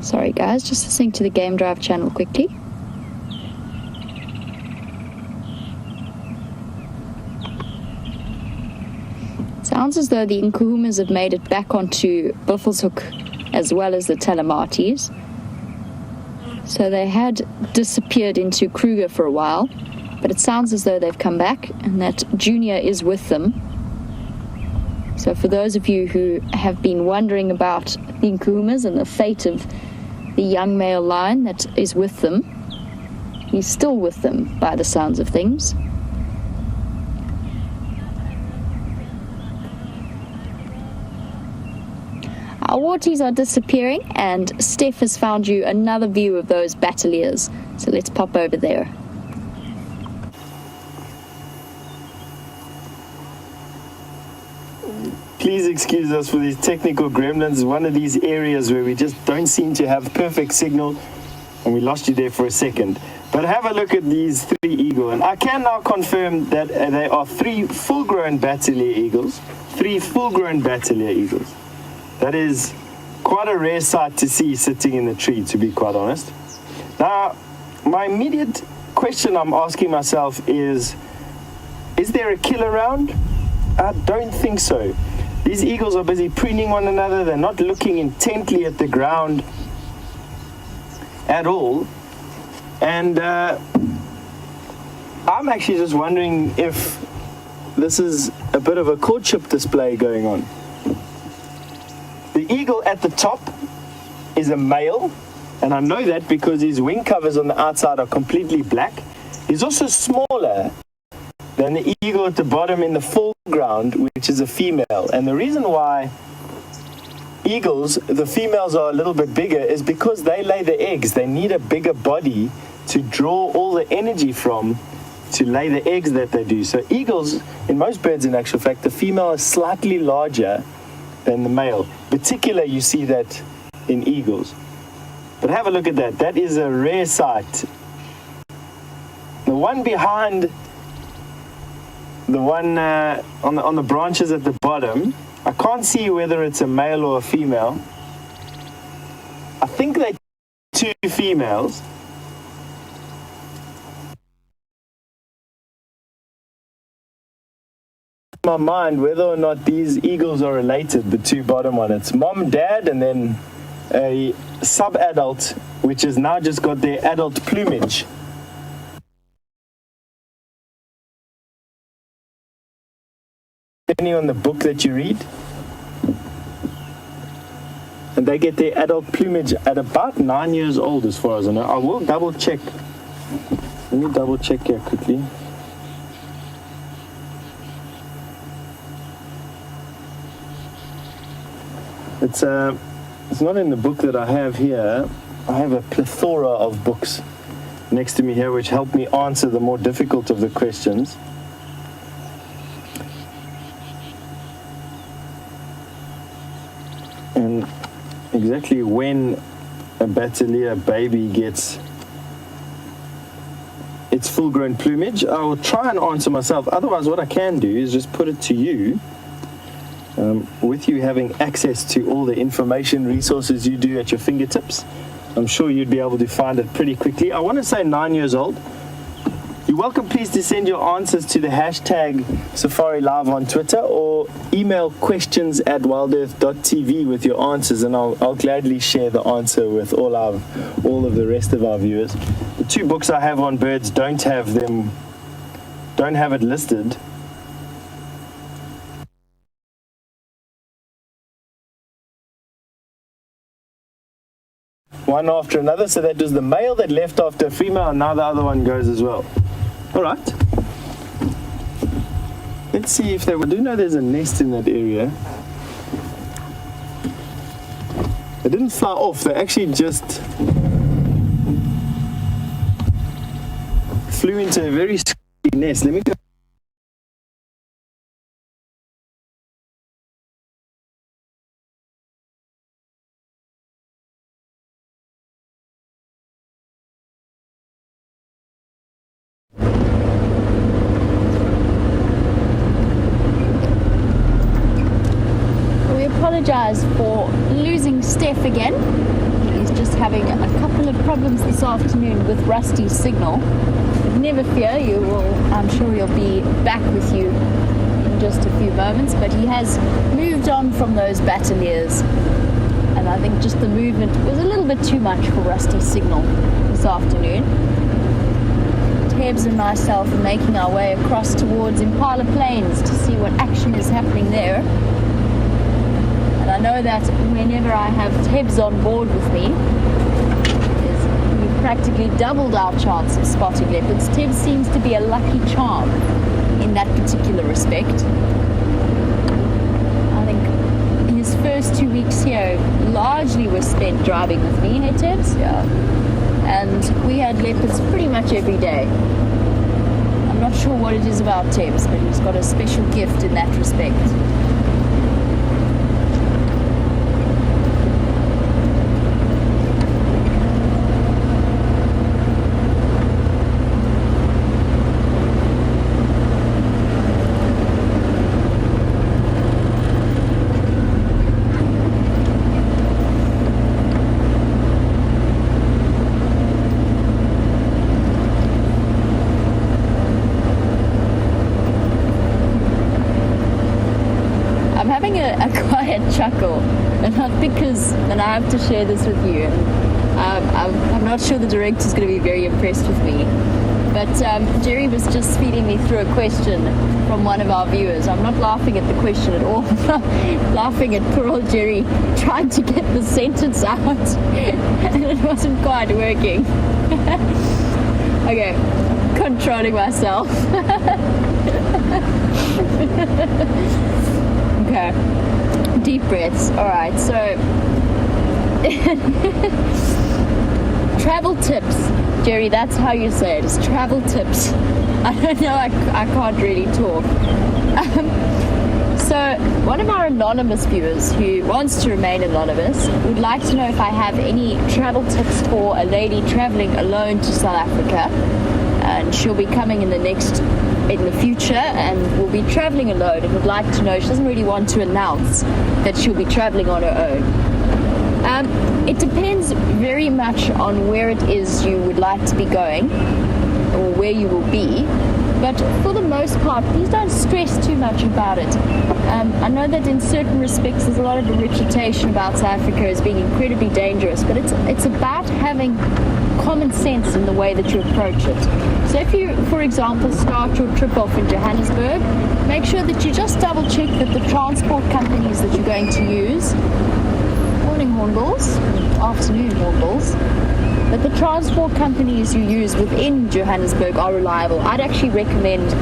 Sorry guys, just listening to the Game Drive channel quickly. Sounds as though the Nkuhumas have made it back onto Buffelshoek as well as the Telemates. So they had disappeared into Kruger for a while, but it sounds as though they've come back and that Junior is with them. So for those of you who have been wondering about the Nkuhumas and the fate of the young male lion that is with them, he's still with them by the sounds of things. Our warties are disappearing and Steph has found you another view of those Bateleurs. So let's pop over there. Please excuse us for these technical gremlins. One of these areas where we just don't seem to have perfect signal, and we lost you there for a second. But have a look at these 3 eagles, and I can now confirm that they are 3 full-grown Bateleur eagles. 3 full-grown Bateleur eagles. That is quite a rare sight to see sitting in the tree, to be quite honest. Now, my immediate question I'm asking myself is there a kill around? I don't think so. These eagles are busy preening one another. They're not looking intently at the ground at all. And I'm actually just wondering if this is a bit of a courtship display going on. The eagle at the top is a male, and I know that because his wing covers on the outside are completely black. He's also smaller than the eagle at the bottom in the foreground, which is a female. And the reason why eagles, the females are a little bit bigger, is because they lay the eggs. They need a bigger body to draw all the energy from to lay the eggs that they do. So eagles, in most birds in actual fact, the female is slightly larger than the male. Particularly you see that in eagles. But have a look at that. That is a rare sight. The one behind the one on the branches at the bottom, I can't see whether it's a male or a female. I think they're two females. In my mind whether or not these eagles are related, the two bottom one. It's mom, dad, and then a sub-adult, which has now just got their adult plumage. Depending on the book that you read. And they get their adult plumage at about 9 years old, as far as I know. I will double check. Let me double check here quickly. It's not in the book that I have here. I have a plethora of books next to me here which help me answer the more difficult of the questions. And exactly when a Bateleur baby gets its full-grown plumage, I will try and answer myself. Otherwise, what I can do is just put it to you. With you having access to all the information resources you do at your fingertips, I'm sure you'd be able to find it pretty quickly. I want to say 9 years old. You're welcome, please, to send your answers to the hashtag Safari Live on Twitter, or email questions@wildearth.tv with your answers, and I'll gladly share the answer with all of the rest of our viewers. The two books I have on birds don't have it listed. One after another, so that was the male that left after a female, and now the other one goes as well. All right. Let's see if I do know there's a nest in that area. They didn't fly off, they actually just flew into a very scary nest. Let me go. Apologize for losing Steph again. He's just having a couple of problems this afternoon with Rusty's signal. But never fear, I'm sure he'll be back with you in just a few moments. But he has moved on from those Bateleurs, and I think just the movement was a little bit too much for Rusty's signal this afternoon. Tebs and myself are making our way across towards Impala Plains to see what action is happening there. And I know that whenever I have Tebs on board with me, we've practically doubled our chance of spotting leopards. Tebs seems to be a lucky charm in that particular respect. I think his first 2 weeks here largely were spent driving with me, hey Tebs? Yeah. And we had leopards pretty much every day. I'm not sure what it is about Tebs, but he's got a special gift in that respect. A quiet chuckle, and not because, and I have to share this with you, I'm not sure the director's going to be very impressed with me. But Jerry was just feeding me through a question from one of our viewers. I'm not laughing at the question at all. I'm laughing at poor old Jerry trying to get the sentence out. And it wasn't quite working. Okay, controlling myself. Okay, deep breaths. All right, so travel tips. Jerry, that's how you say it. It's travel tips. I don't know, I can't really talk. So one of our anonymous viewers who wants to remain anonymous would like to know if I have any travel tips for a lady traveling alone to South Africa. And she'll be coming in the future and will be traveling alone and would like to know, she doesn't really want to announce that she'll be traveling on her own. It depends very much on where it is you would like to be going or where you will be, but for the most part, please don't stress too much about it. I know that in certain respects there's a lot of reputation about South Africa as being incredibly dangerous, but it's about having common sense in the way that you approach it. So if you, for example, start your trip off in Johannesburg, make sure that you just double check that the transport companies that you're going to use, morning hornbills, afternoon hornbills, that the transport companies you use within Johannesburg are reliable. I'd actually recommend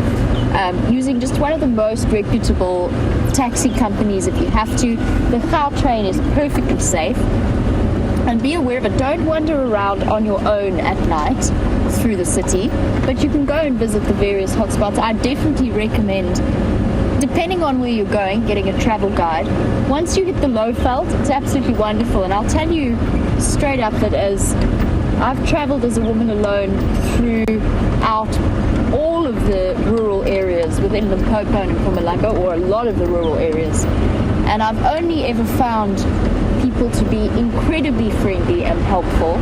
using just one of the most reputable taxi companies if you have to. The Gautrain is perfectly safe. And be aware of it. Don't wander around on your own at night through the city, but you can go and visit the various hotspots. I definitely recommend, depending on where you're going, getting a travel guide. Once you hit the Lowveld, it's absolutely wonderful. And I'll tell you straight up that as I've traveled as a woman alone throughout all of the rural areas within Limpopo and Mpumalanga, or a lot of the rural areas, and I've only ever found people to be incredibly friendly and helpful,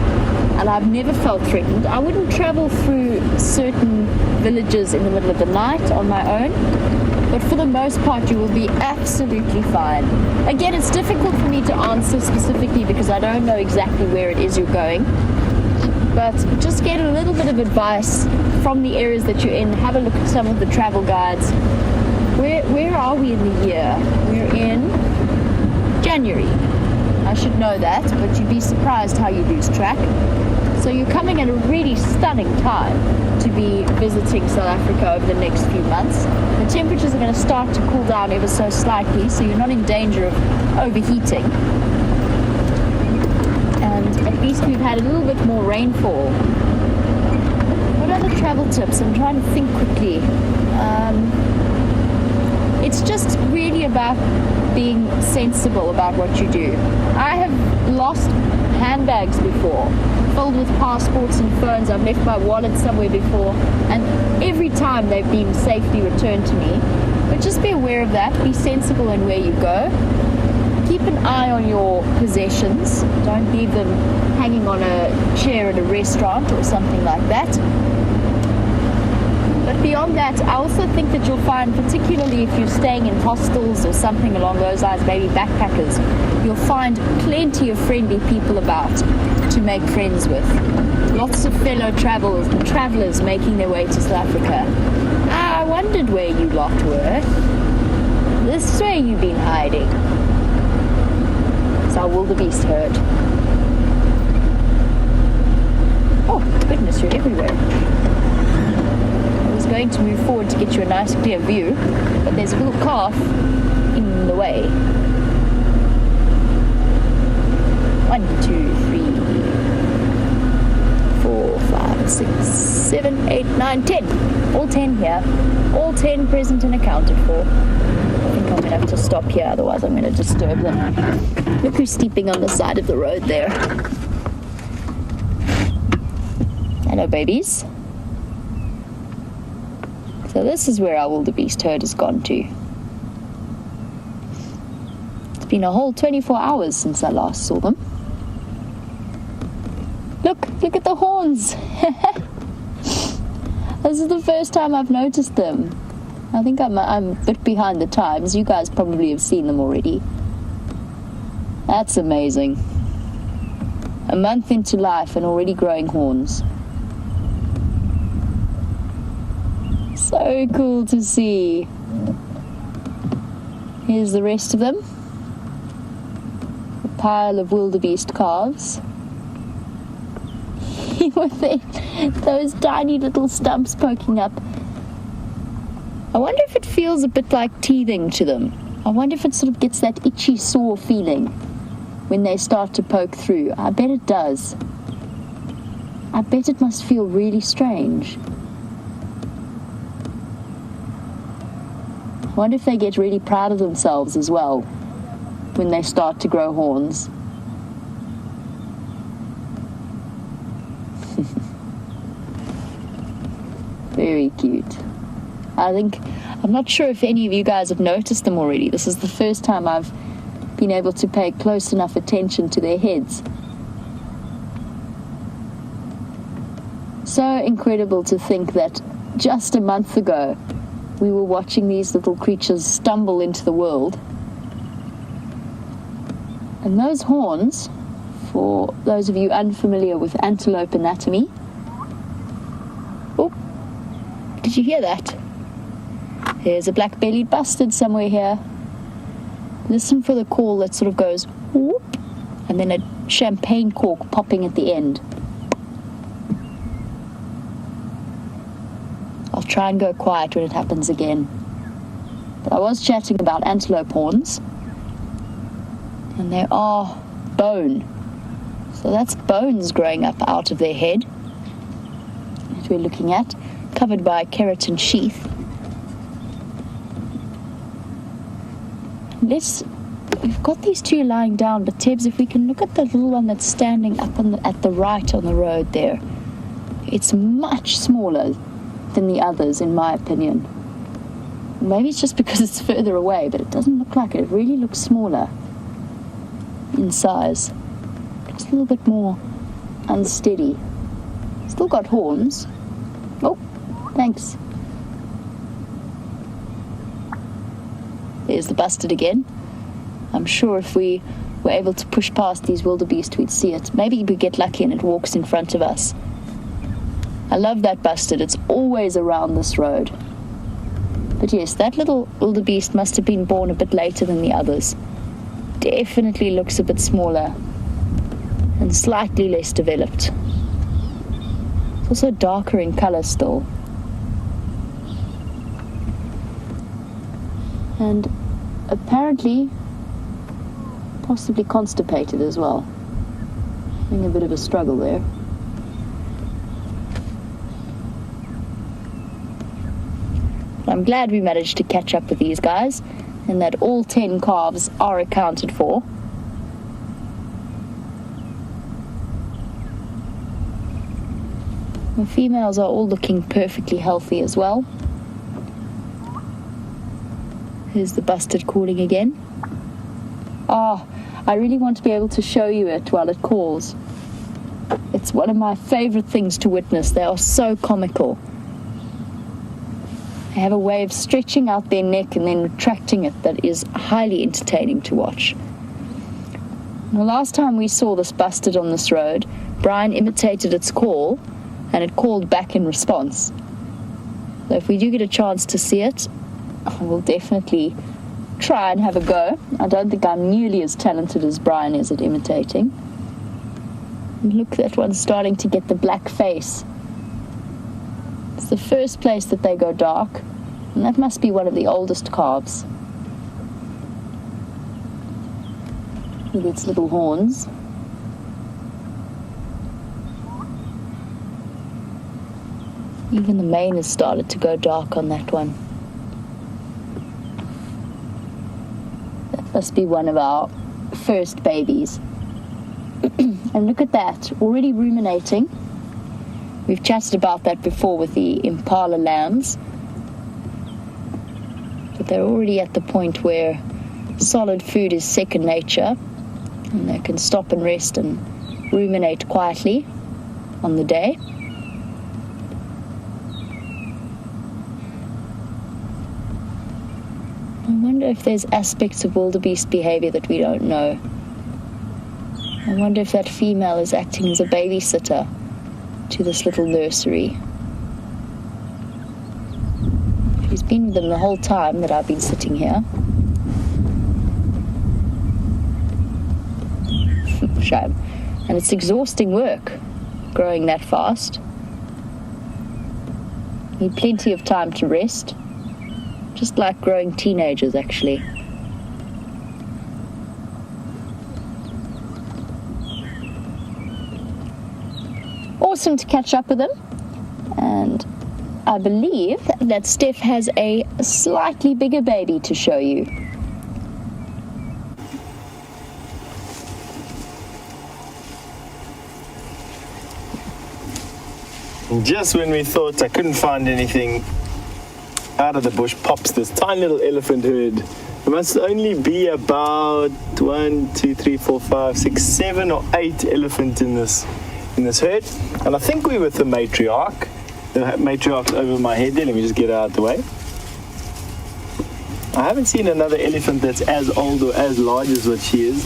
and I've never felt threatened. I wouldn't travel through certain villages in the middle of the night on my own, but for the most part you will be absolutely fine. Again, it's difficult for me to answer specifically because I don't know exactly where it is you're going, but just get a little bit of advice from the areas that you're in. Have a look at some of the travel guides. Where are we in the year? We're in January. I should know that, but you'd be surprised how you lose track. So you're coming at a really stunning time to be visiting South Africa over the next few months. The temperatures are going to start to cool down ever so slightly, so you're not in danger of overheating. And at least we've had a little bit more rainfall. What other travel tips? I'm trying to think quickly. It's just really about being sensible about what you do. I have lost handbags before, filled with passports and phones. I've left my wallet somewhere before, and every time they've been safely returned to me. But just be aware of that. Be sensible in where you go. Keep an eye on your possessions. Don't leave them hanging on a chair at a restaurant or something like that. But beyond that, I also think that you'll find, particularly if you're staying in hostels or something along those lines, maybe backpackers, you'll find plenty of friendly people about to make friends with. Lots of fellow travelers making their way to South Africa. I wondered where you lot were. This is where you've been hiding. It's our wildebeest herd. Oh, goodness, you're everywhere. Going to move forward to get you a nice clear view, but there's a little calf in the way. 1, 2, 3, 4, 5, 6, 7, 8, 9, 10. All 10 here. All 10 present and accounted for. I think I'm going to have to stop here, otherwise I'm going to disturb them. Look who's sleeping on the side of the road there. Hello, babies. So this is where our wildebeest herd has gone to. It's been a whole 24 hours since I last saw them. Look at the horns. This is the first time I've noticed them. I think I'm a bit behind the times. You guys probably have seen them already. That's amazing. A month into life and already growing horns. So cool to see. Here's the rest of them. A pile of wildebeest calves. With those tiny little stumps poking up. I wonder if it feels a bit like teething to them. I wonder if it sort of gets that itchy, sore feeling when they start to poke through. I bet it does. I bet it must feel really strange. I wonder if they get really proud of themselves as well when they start to grow horns. Very cute. I'm not sure if any of you guys have noticed them already. This is the first time I've been able to pay close enough attention to their heads. So incredible to think that just a month ago we were watching these little creatures stumble into the world. And those horns, for those of you unfamiliar with antelope anatomy, oh, did you hear that? There's a black-bellied bustard somewhere here. Listen for the call that sort of goes whoop, and then a champagne cork popping at the end. I'll try and go quiet when it happens again. But I was chatting about antelope horns, and they are bone. So that's bones growing up out of their head that we're looking at, covered by a keratin sheath. We've got these two lying down, but Tebs, if we can look at the little one that's standing up at the right on the road there, it's much smaller than the others, in my opinion. Maybe it's just because it's further away, but it doesn't look like it. It really looks smaller in size. Looks a little bit more unsteady. Still got horns. Oh, thanks. There's the bustard again. I'm sure if we were able to push past these wildebeest, we'd see it. Maybe we get lucky and it walks in front of us. I love that bustard. It's always around this road. But yes, that little wildebeest must have been born a bit later than the others. Definitely looks a bit smaller and slightly less developed. It's also darker in color still. And apparently possibly constipated as well. Having a bit of a struggle there. I'm glad we managed to catch up with these guys and that all 10 calves are accounted for. The females are all looking perfectly healthy as well. Here's the bustard calling again. Oh, I really want to be able to show you it while it calls. It's one of my favorite things to witness. They are so comical. They have a way of stretching out their neck and then retracting it that is highly entertaining to watch. The last time we saw this bustard on this road, Brian imitated its call and it called back in response. So if we do get a chance to see it, we'll definitely try and have a go. I don't think I'm nearly as talented as Brian is at imitating. And look, that one's starting to get the black face. It's the first place that they go dark, and that must be one of the oldest calves. With its little horns. Even the mane has started to go dark on that one. That must be one of our first babies. And look at that, already ruminating. We've chatted about that before with the impala lambs. But they're already at the point where solid food is second nature, and they can stop and rest and ruminate quietly on the day. I wonder if there's aspects of wildebeest behavior that we don't know. I wonder if that female is acting as a babysitter to this little nursery. She's been with them the whole time that I've been sitting here. Shame. And it's exhausting work, growing that fast. Need plenty of time to rest. Just like growing teenagers, actually. Awesome to catch up with them. And I believe that Steph has a slightly bigger baby to show you. Just when we thought I couldn't find anything, out of the bush pops this tiny little elephant herd. There must only be about 1, 2, 3, 4, 5, 6, 7 or 8 elephants in this herd. And I think we're with the matriarch. The matriarch's over my head there. Let me just get out of the way. I haven't seen another elephant that's as old or as large as what she is.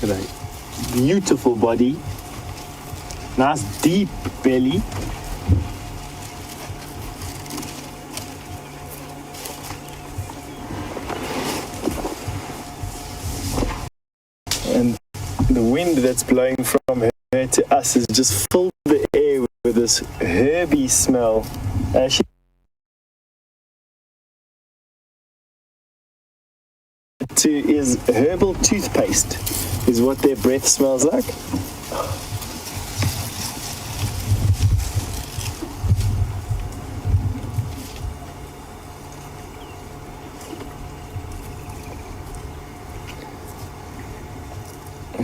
Look at that beautiful body. Nice deep belly. And the wind that's blowing from her to us has just filled the air with this herby smell. Is herbal toothpaste is what their breath smells like.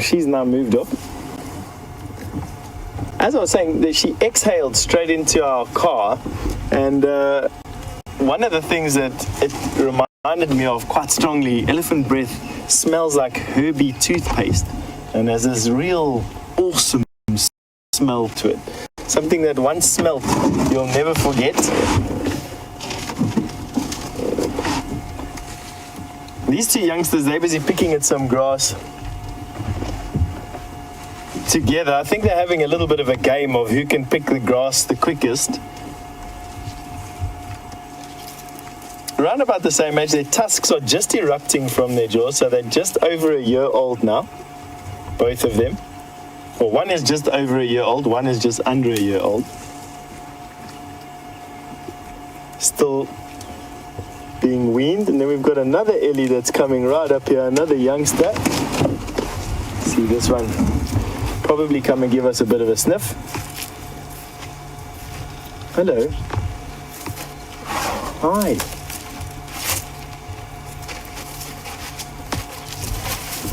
She's now moved up. As I was saying, she exhaled straight into our car, and one of the things that it reminded me of quite strongly, elephant breath smells like herby toothpaste and has this real awesome smell to it. Something that once smelt you'll never forget. These two youngsters, they're busy picking at some grass together. I think they're having a little bit of a game of who can pick the grass the quickest. Around about the same age, their tusks are just erupting from their jaws, so they're just over a year old now, both of them. Well, one is just over a year old, one is just under a year old. Still being weaned, and then we've got another Ellie that's coming right up here, another youngster. See this one. Probably come and give us a bit of a sniff. Hello. Hi.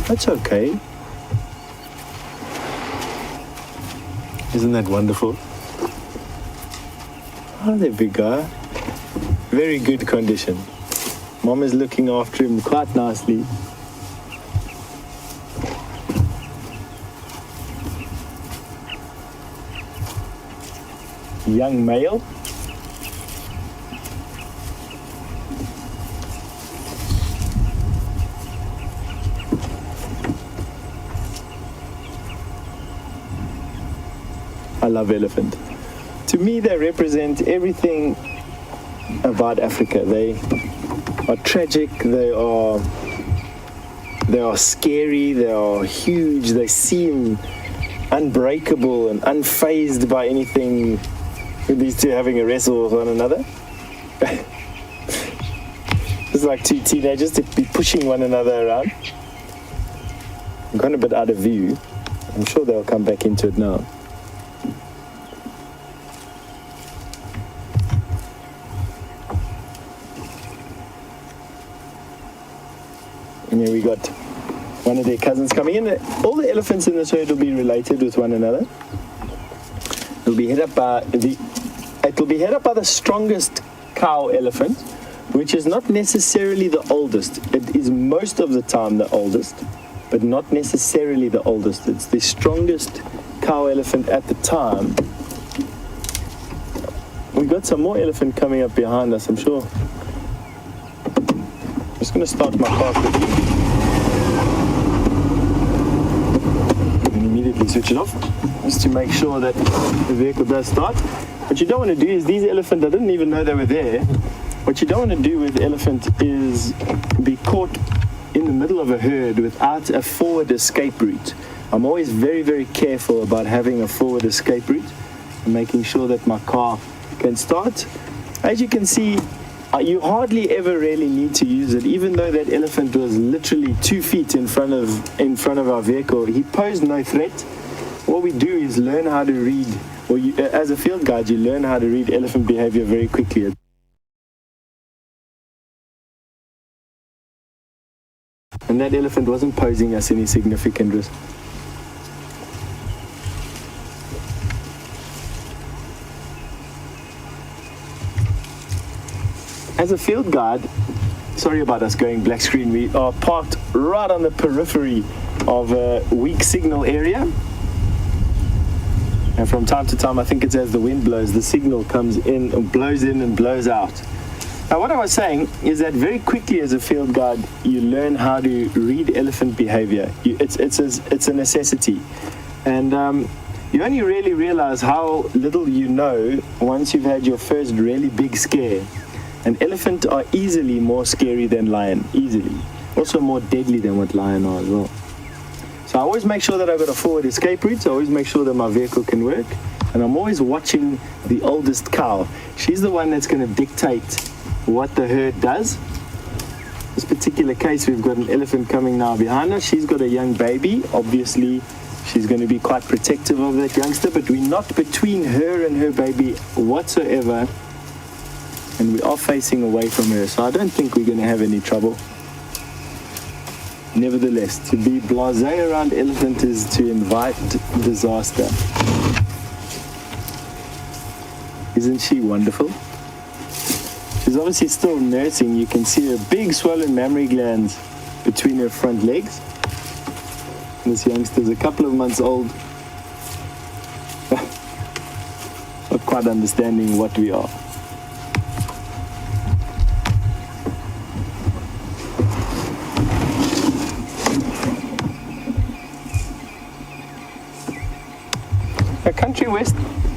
That's okay. Isn't that wonderful? Oh, there, big guy. Very good condition. Mom is looking after him quite nicely. Young male. I love elephant. To me, they represent everything about Africa. They are tragic, they are scary, they are huge, they seem unbreakable and unfazed by anything. With these two having a wrestle with one another. It's like two teenagers to be pushing one another around. I've gone a bit out of view. I'm sure they'll come back into it now. And here we got one of their cousins coming in. All the elephants in this herd will be related with one another. It'll be headed up by the strongest cow elephant, which is not necessarily the oldest. It is most of the time the oldest, but not necessarily the oldest. It's the strongest cow elephant at the time. We've got some more elephant coming up behind us, I'm sure. I'm just going to start my car quickly. quickly switch it off, just to make sure that the vehicle does start. What you don't want to do is these elephants, I didn't even know they were there. What you don't want to do with elephant is be caught in the middle of a herd without a forward escape route. I'm always very, very careful about having a forward escape route and making sure that my car can start. As you can see, you hardly ever really need to use it, even though that elephant was literally 2 feet in front of our vehicle. He posed no threat. What we do is learn how to read, or as a field guide, you learn how to read elephant behavior very quickly. And that elephant wasn't posing us any significant risk. As a field guide, sorry about us going black screen, we are parked right on the periphery of a weak signal area. And from time to time, I think it's as the wind blows, the signal comes in, and blows in and blows out. Now, what I was saying is that very quickly as a field guide, you learn how to read elephant behavior. It's a necessity. And you only really realize how little you know once you've had your first really big scare. And elephant are easily more scary than lion, easily. Also more deadly than what lion are as well. So I always make sure that I've got a forward escape route. So I always make sure that my vehicle can work. And I'm always watching the oldest cow. She's the one that's going to dictate what the herd does. This particular case, we've got an elephant coming now behind us. She's got a young baby. Obviously, she's going to be quite protective of that youngster, but we're not between her and her baby whatsoever. And we are facing away from her, so I don't think we're going to have any trouble. Nevertheless, to be blasé around elephant is to invite disaster. Isn't she wonderful? She's obviously still nursing. You can see her big swollen mammary glands between her front legs. This youngster's a couple of months old. Not quite understanding what we are.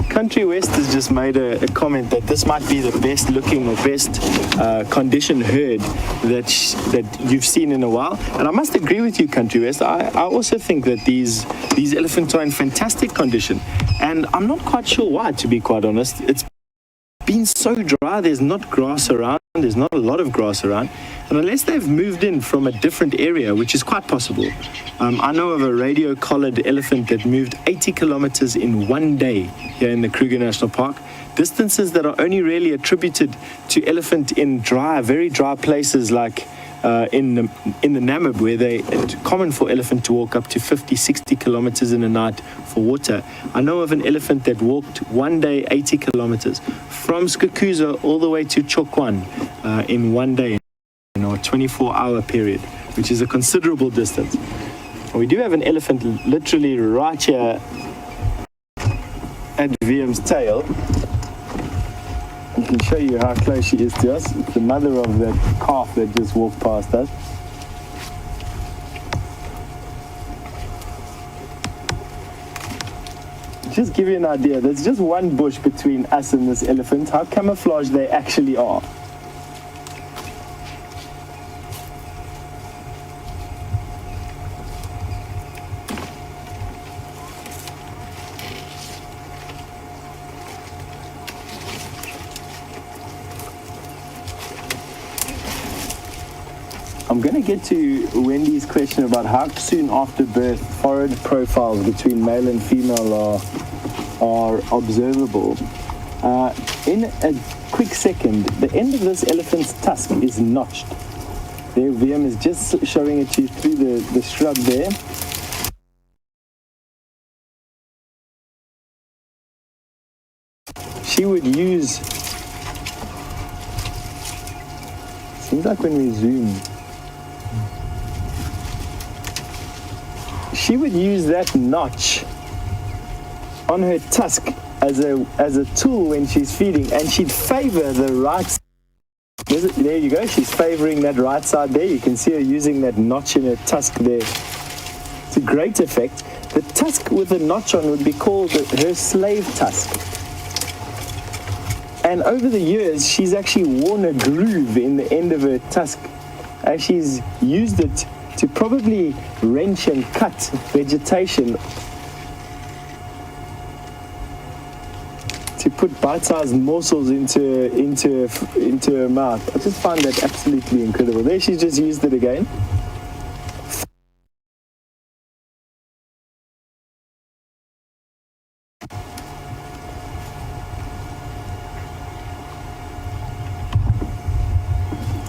Country West has just made a comment that this might be the best looking or best conditioned herd that you've seen in a while. And I must agree with you, Country West. I also think that these elephants are in fantastic condition. And I'm not quite sure why, to be quite honest. It's been so dry, there's not grass around, there's not a lot of grass around. And unless they've moved in from a different area, which is quite possible. I know of a radio-collared elephant that moved 80 kilometers in one day here in the Kruger National Park. Distances that are only really attributed to elephant in dry, very dry places like in the Namib, where it's common for elephant to walk up to 50, 60 kilometers in a night for water. I know of an elephant that walked one day 80 kilometers from Skukuza all the way to Chokwan in one day, a 24-hour period, which is a considerable distance. We do have an elephant literally right here at VM's tail. I can show you how close she is to us. It's the mother of that calf that just walked past us. Just give you an idea, there's just one bush between us and this elephant, how camouflaged they actually are. I'm going to get to Wendy's question about how soon after birth forehead profiles between male and female are observable. In a quick second, the end of this elephant's tusk is notched. There, VM is just showing it to you through the shrub there. She would use, seems like when we zoom, she would use that notch on her tusk as a tool when she's feeding, and she'd favor the right side. There you go, she's favoring that right side there. You can see her using that notch in her tusk there to great effect. The tusk with the notch on would be called her slave tusk. And over the years, she's actually worn a groove in the end of her tusk, as she's used it to probably wrench and cut vegetation, to put bite-sized morsels into her mouth. I just find that absolutely incredible. There, she's just used it again.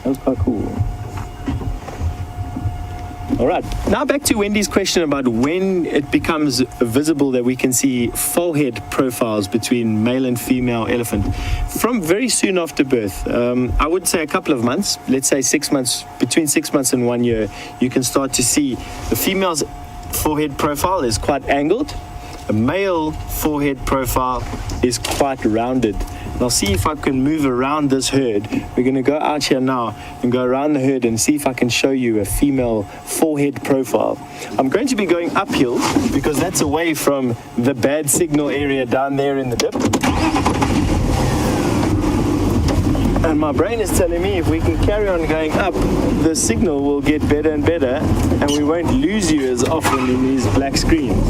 That was quite cool. All right, now back to Wendy's question about when it becomes visible that we can see forehead profiles between male and female elephant. From very soon after birth, I would say a couple of months, let's say 6 months, between 6 months and 1 year, you can start to see the female's forehead profile is quite angled. The male forehead profile is quite rounded. And I'll see if I can move around this herd. We're going to go out here now and go around the herd and see if I can show you a female forehead profile. I'm going to be going uphill because that's away from the bad signal area down there in the dip. And my brain is telling me if we can carry on going up, the signal will get better and better and we won't lose you as often in these black screens.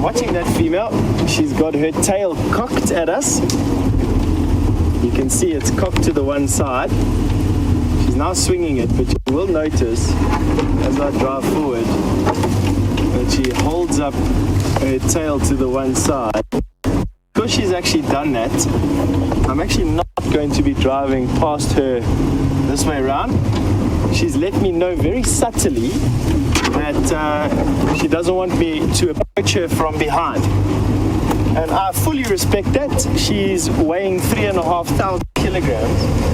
Watching that female, she's got her tail cocked at us. You can see it's cocked to the one side. She's now swinging it, but you will notice as I drive forward that she holds up her tail to the one side. Because she's actually done that, I'm actually not going to be driving past her this way around. She's let me know very subtly that she doesn't want me to approach her from behind. And I fully respect that. She's weighing 3,500 kilograms.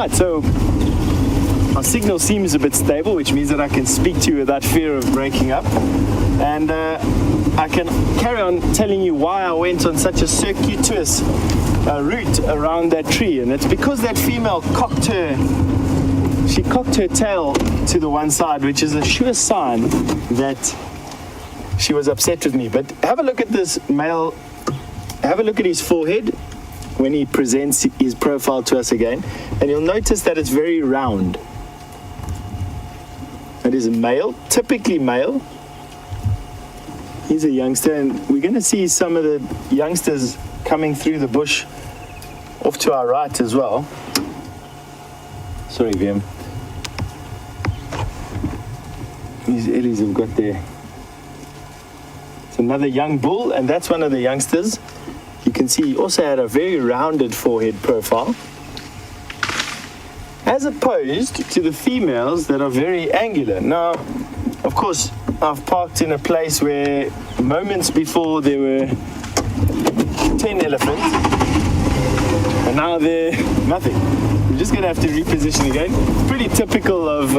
Alright, so our signal seems a bit stable, which means that I can speak to you without fear of breaking up. And I can carry on telling you why I went on such a circuitous route around that tree. And it's because that female cocked her tail to the one side, which is a sure sign that she was upset with me. But have a look at this male, have a look at his forehead when he presents his profile to us again, and you'll notice that it's very round. It is a male, typically male. He's a youngster, and we're going to see some of the youngsters coming through the bush off to our right as well. Sorry, VM. These Ellies have got there. It's another young bull, and that's one of the youngsters. You can see he also had a very rounded forehead profile, as opposed to the females that are very angular. Now, of course, I've parked in a place where moments before there were 10 elephants, and now they're nothing. We've just going to have to reposition again. Pretty typical of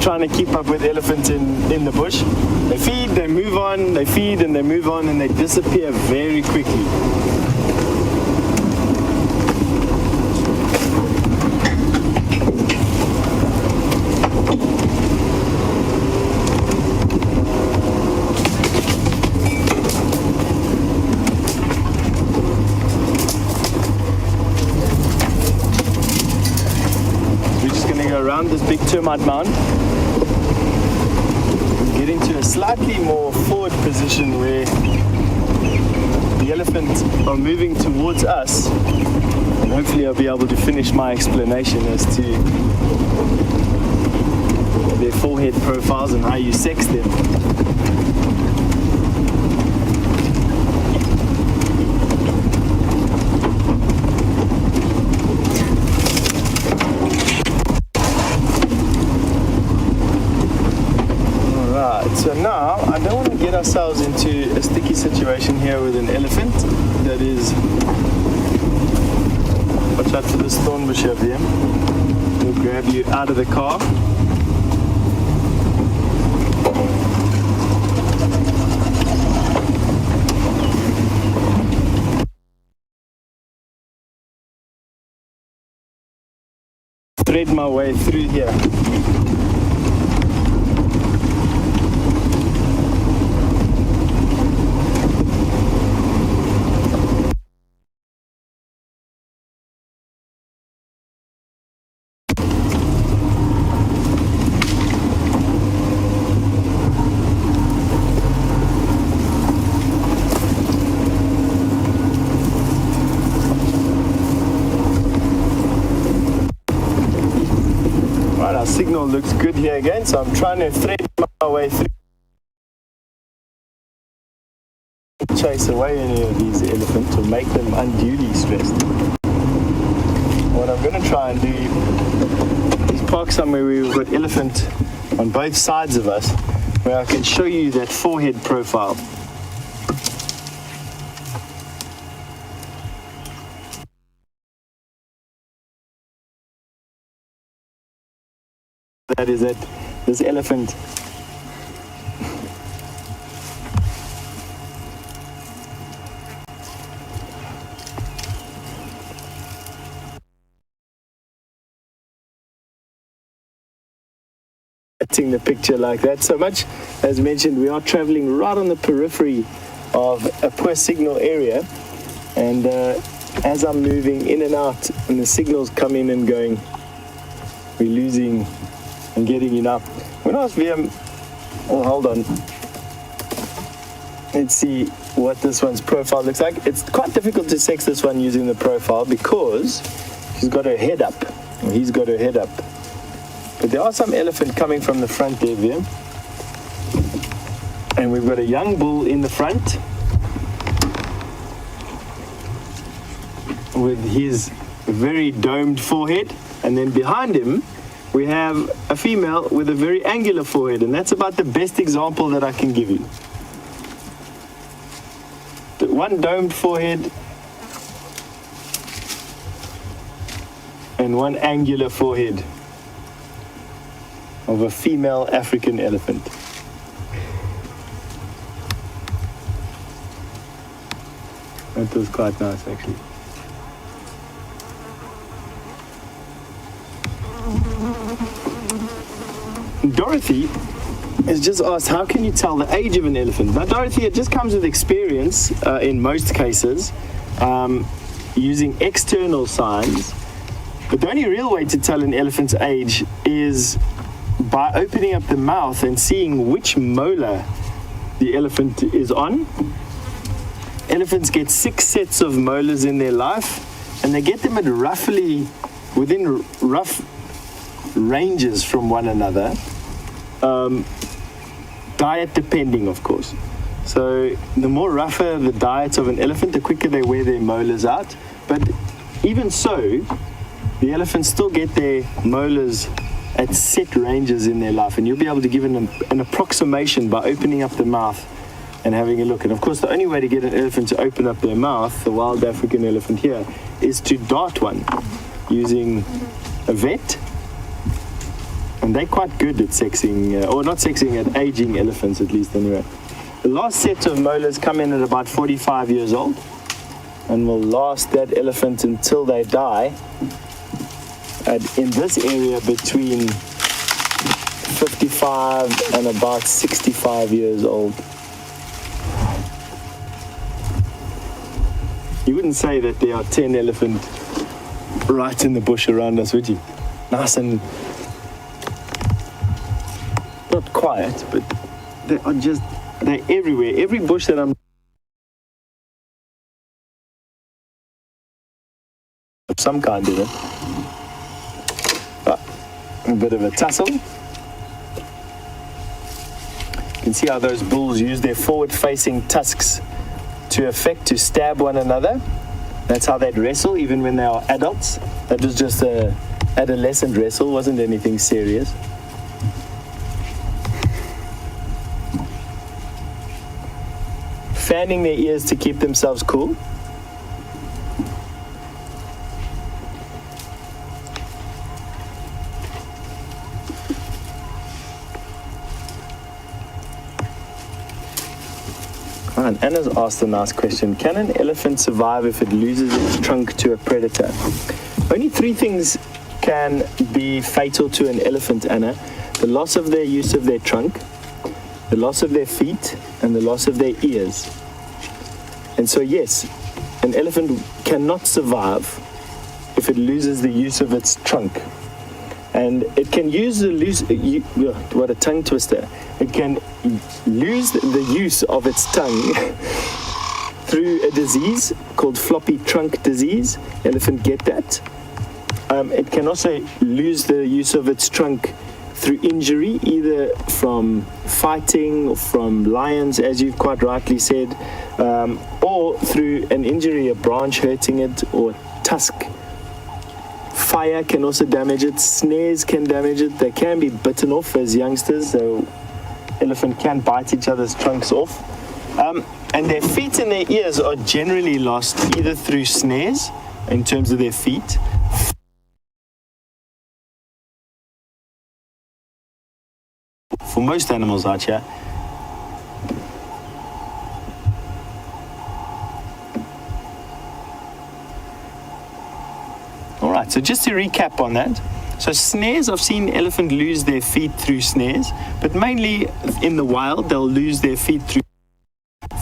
trying to keep up with elephants in the bush. They feed, they move on, they feed and they move on, and they disappear very quickly. Around this big termite mound, get into a slightly more forward position where the elephants are moving towards us, and hopefully I'll be able to finish my explanation as to their forehead profiles and how you sex them. So now, I don't want to get ourselves into a sticky situation here with an elephant. That is, watch out for this thorn bush over here. We'll grab you out of the car. Thread my way through here. Our signal looks good here again, so I'm trying to thread my way through, chase away any of these elephants or make them unduly stressed. What I'm going to try and do is park somewhere where we've got elephant on both sides of us, where I can show you that forehead profile. That is it. This elephant getting the picture like that. So much as mentioned, we are traveling right on the periphery of a poor signal area, and as I'm moving in and out and the signals come in and going, we're losing and getting enough. When I was VM, oh, hold on. Let's see what this one's profile looks like. It's quite difficult to sex this one using the profile because she's got her head up, or he's got her head up. But there are some elephant coming from the front there, VM. And we've got a young bull in the front with his very domed forehead, and then behind him we have a female with a very angular forehead, and that's about the best example that I can give you. The one domed forehead and one angular forehead of a female African elephant. That was quite nice, actually. Dorothy has just asked, how can you tell the age of an elephant? Now, Dorothy, it just comes with experience in most cases, using external signs. But the only real way to tell an elephant's age is by opening up the mouth and seeing which molar the elephant is on. Elephants get 6 sets of molars in their life, and they get them at roughly within rough ranges from one another, diet depending, of course. So the more rougher the diet of an elephant, the quicker they wear their molars out. But even so, the elephants still get their molars at set ranges in their life, and you'll be able to give an approximation by opening up the mouth and having a look. And of course, the only way to get an elephant to open up their mouth, the wild African elephant here, is to dart one using a vet, and they're quite good at sexing, or not sexing, at aging elephants at least anyway. The last set of molars come in at about 45 years old and will last that elephant until they die in this area between 55 and about 65 years old. You wouldn't say that there are 10 elephant right in the bush around us, would you? Nice and not quiet, but they're everywhere. Every bush that I'm of some kind in it. A bit of a tussle. You can see how those bulls use their forward-facing tusks to stab one another. That's how they'd wrestle, even when they are adults. That was just a adolescent wrestle, wasn't anything serious. Fanning their ears to keep themselves cool. And Anna's asked a nice question. Can an elephant survive if it loses its trunk to a predator? Only three things can be fatal to an elephant, Anna. The loss of their use of their trunk, the loss of their feet, and the loss of their ears. And so yes, an elephant cannot survive if it loses the use of its trunk. And it can what a tongue twister. It can lose the use of its tongue through a disease called floppy trunk disease. Elephant get that. It can also lose the use of its trunk through injury, either from fighting or from lions, as you've quite rightly said, or through an injury, a branch hurting it, or tusk. Fire can also damage it. Snares can damage it. They can be bitten off as youngsters, so elephant can bite each other's trunks off. And their feet and their ears are generally lost either through snares, in terms of their feet, for most animals out here. All right, so just to recap on that. So snares, I've seen elephant lose their feet through snares, but mainly in the wild, they'll lose their feet through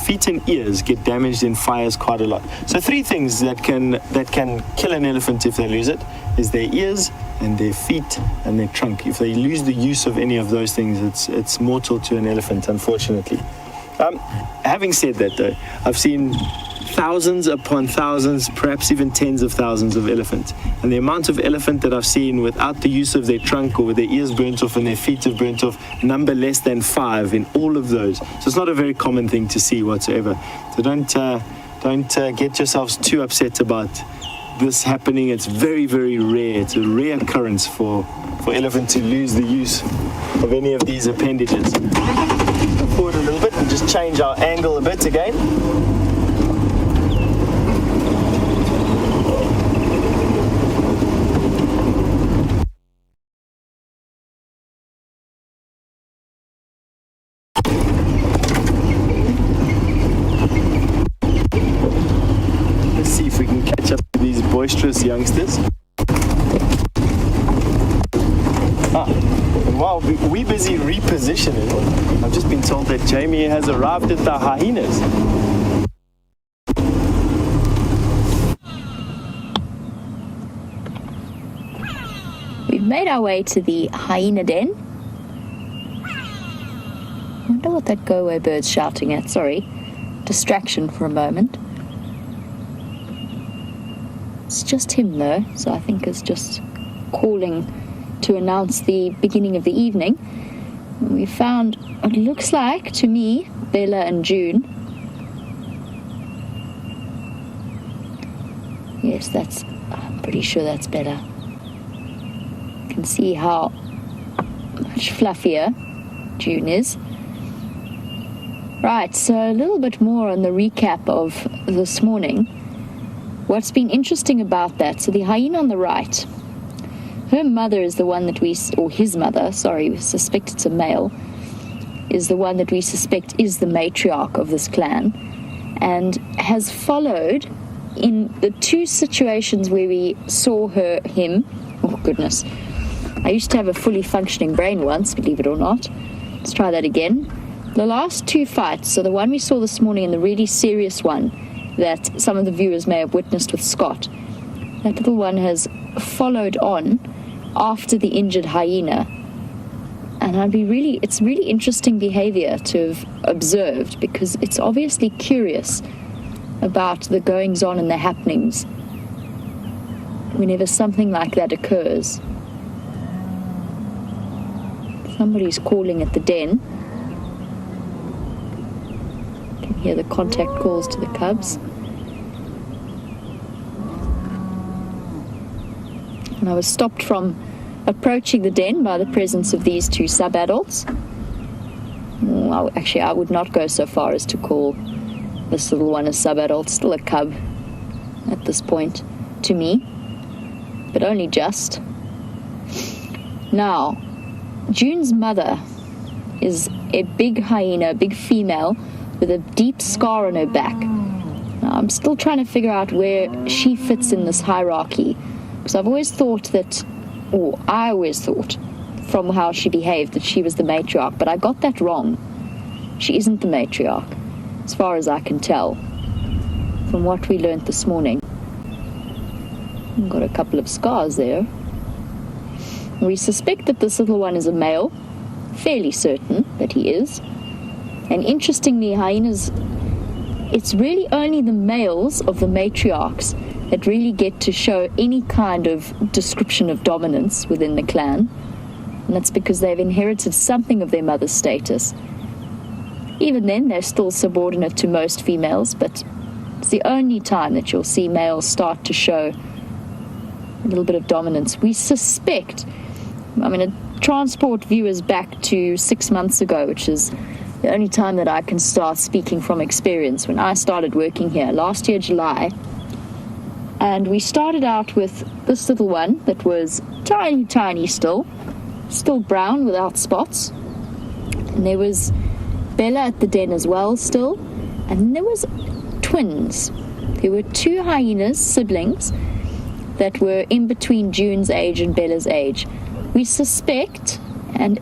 feet and ears get damaged in fires quite a lot. So three things that can kill an elephant if they lose it is their ears and their feet and their trunk. If they lose the use of any of those things, it's mortal to an elephant, unfortunately. Having said that, though, I've seen thousands upon thousands, perhaps even tens of thousands of elephants. And the amount of elephant that I've seen without the use of their trunk or with their ears burnt off and their feet have burnt off, number less than 5 in all of those. So it's not a very common thing to see whatsoever. So don't get yourselves too upset about this happening. It's very, very rare. It's a rare occurrence for elephant to lose the use of any of these appendages. Go forward a little bit and just change our angle a bit again. Boisterous youngsters. And while we're busy repositioning, I've just been told that Jamie has arrived at the hyenas. We've made our way to the hyena den. I wonder what that go-away bird's shouting at. Sorry, distraction for a moment. It's just him though, so I think it's just calling to announce the beginning of the evening. And we found what looks like, to me, Bella and June. Yes, I'm pretty sure that's Bella. You can see how much fluffier June is. Right, so a little bit more on the recap of this morning. What's been interesting about that, so the hyena on the right, Her mother is the one that or his mother, sorry, we suspect it's a male, is the one that we suspect is the matriarch of this clan, and has followed in the two situations where we saw him. Oh goodness, I used to have a fully functioning brain once, believe it or not. Let's try that again. The last two fights, so the one we saw this morning and the really serious one that some of the viewers may have witnessed with Scott, that little one has followed on after the injured hyena. And it's really interesting behavior to have observed, because it's obviously curious about the goings on and the happenings whenever something like that occurs. Somebody's calling at the den. You can hear the contact calls to the cubs. And I was stopped from approaching the den by the presence of these two sub-adults. Well, actually, I would not go so far as to call this little one a sub-adult, still a cub at this point to me, but only just. Now, June's mother is a big hyena, a big female with a deep scar on her back. Now, I'm still trying to figure out where she fits in this hierarchy, because I always thought from how she behaved that she was the matriarch, but I got that wrong. She isn't the matriarch, as far as I can tell, from what we learnt this morning. We've got a couple of scars there. We suspect that this little one is a male, fairly certain that he is. And interestingly, hyenas, it's really only the males of the matriarchs that really get to show any kind of description of dominance within the clan. And that's because they've inherited something of their mother's status. Even then, they're still subordinate to most females, but it's the only time that you'll see males start to show a little bit of dominance. We suspect, I'm going to transport viewers back to 6 months ago, which is the only time that I can start speaking from experience, when I started working here last year, July. And we started out with this little one that was tiny still brown without spots. And there was Bella at the den as well still. And then there was twins. There were two hyenas, siblings, that were in between June's age and Bella's age. We suspect, and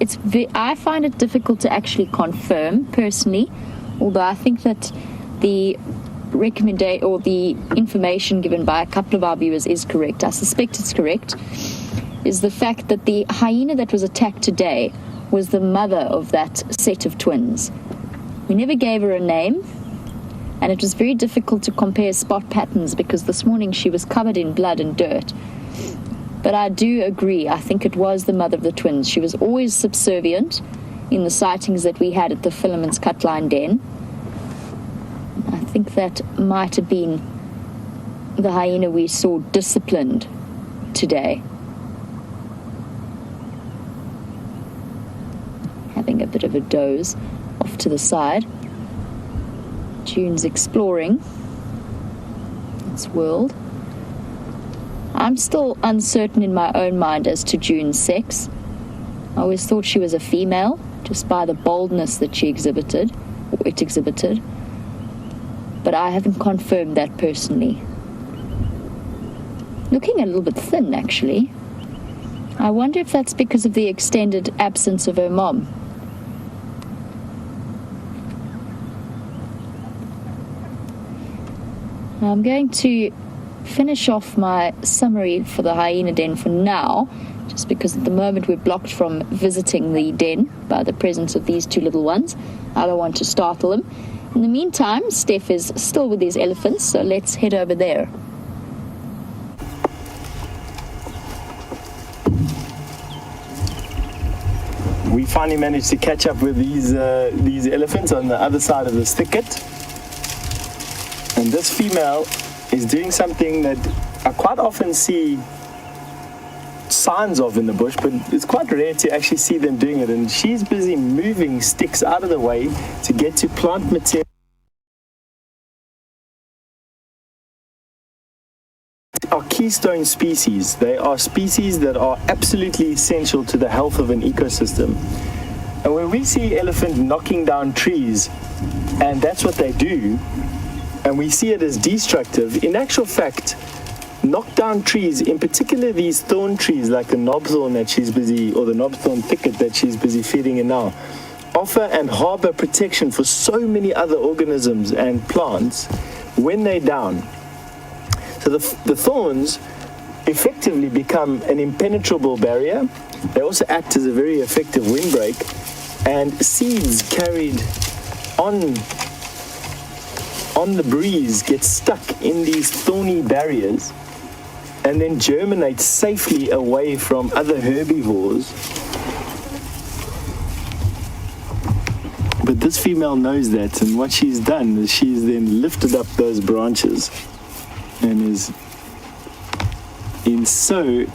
I find it difficult to actually confirm personally, although I think that the the information given by a couple of our viewers is correct. I suspect it's correct, is the fact that the hyena that was attacked today was the mother of that set of twins. We never gave her a name, and it was very difficult to compare spot patterns because this morning she was covered in blood and dirt. But I do agree, I think it was the mother of the twins. She was always subservient in the sightings that we had at the Filaments Cutline Den. I think that might have been the hyena we saw disciplined today. Having a bit of a doze off to the side. June's exploring its world. I'm still uncertain in my own mind as to June's sex. I always thought she was a female, just by the boldness that she exhibited, or it exhibited. But I haven't confirmed that personally. Looking a little bit thin, actually. I wonder if that's because of the extended absence of her mom. I'm going to finish off my summary for the hyena den for now, just because at the moment we're blocked from visiting the den by the presence of these two little ones. I don't want to startle them. In the meantime, Steph is still with his elephants, so let's head over there. We finally managed to catch up with these elephants on the other side of this thicket. And this female is doing something that I quite often see signs of in the bush, but it's quite rare to actually see them doing it. And she's busy moving sticks out of the way to get to plant material are keystone species. They are species that are absolutely essential to the health of an ecosystem. And when we see elephant knocking down trees, and that's what they do, and we see it as destructive, in actual fact, knock down trees, in particular these thorn trees like the knobthorn that she's busy, or the knobthorn thicket that she's busy feeding in now, offer and harbor protection for so many other organisms and plants when they're down. So the thorns effectively become an impenetrable barrier. They also act as a very effective windbreak, and seeds carried on the breeze get stuck in these thorny barriers and then germinate safely away from other herbivores. But this female knows that, and what she's done is she's then lifted up those branches and is in so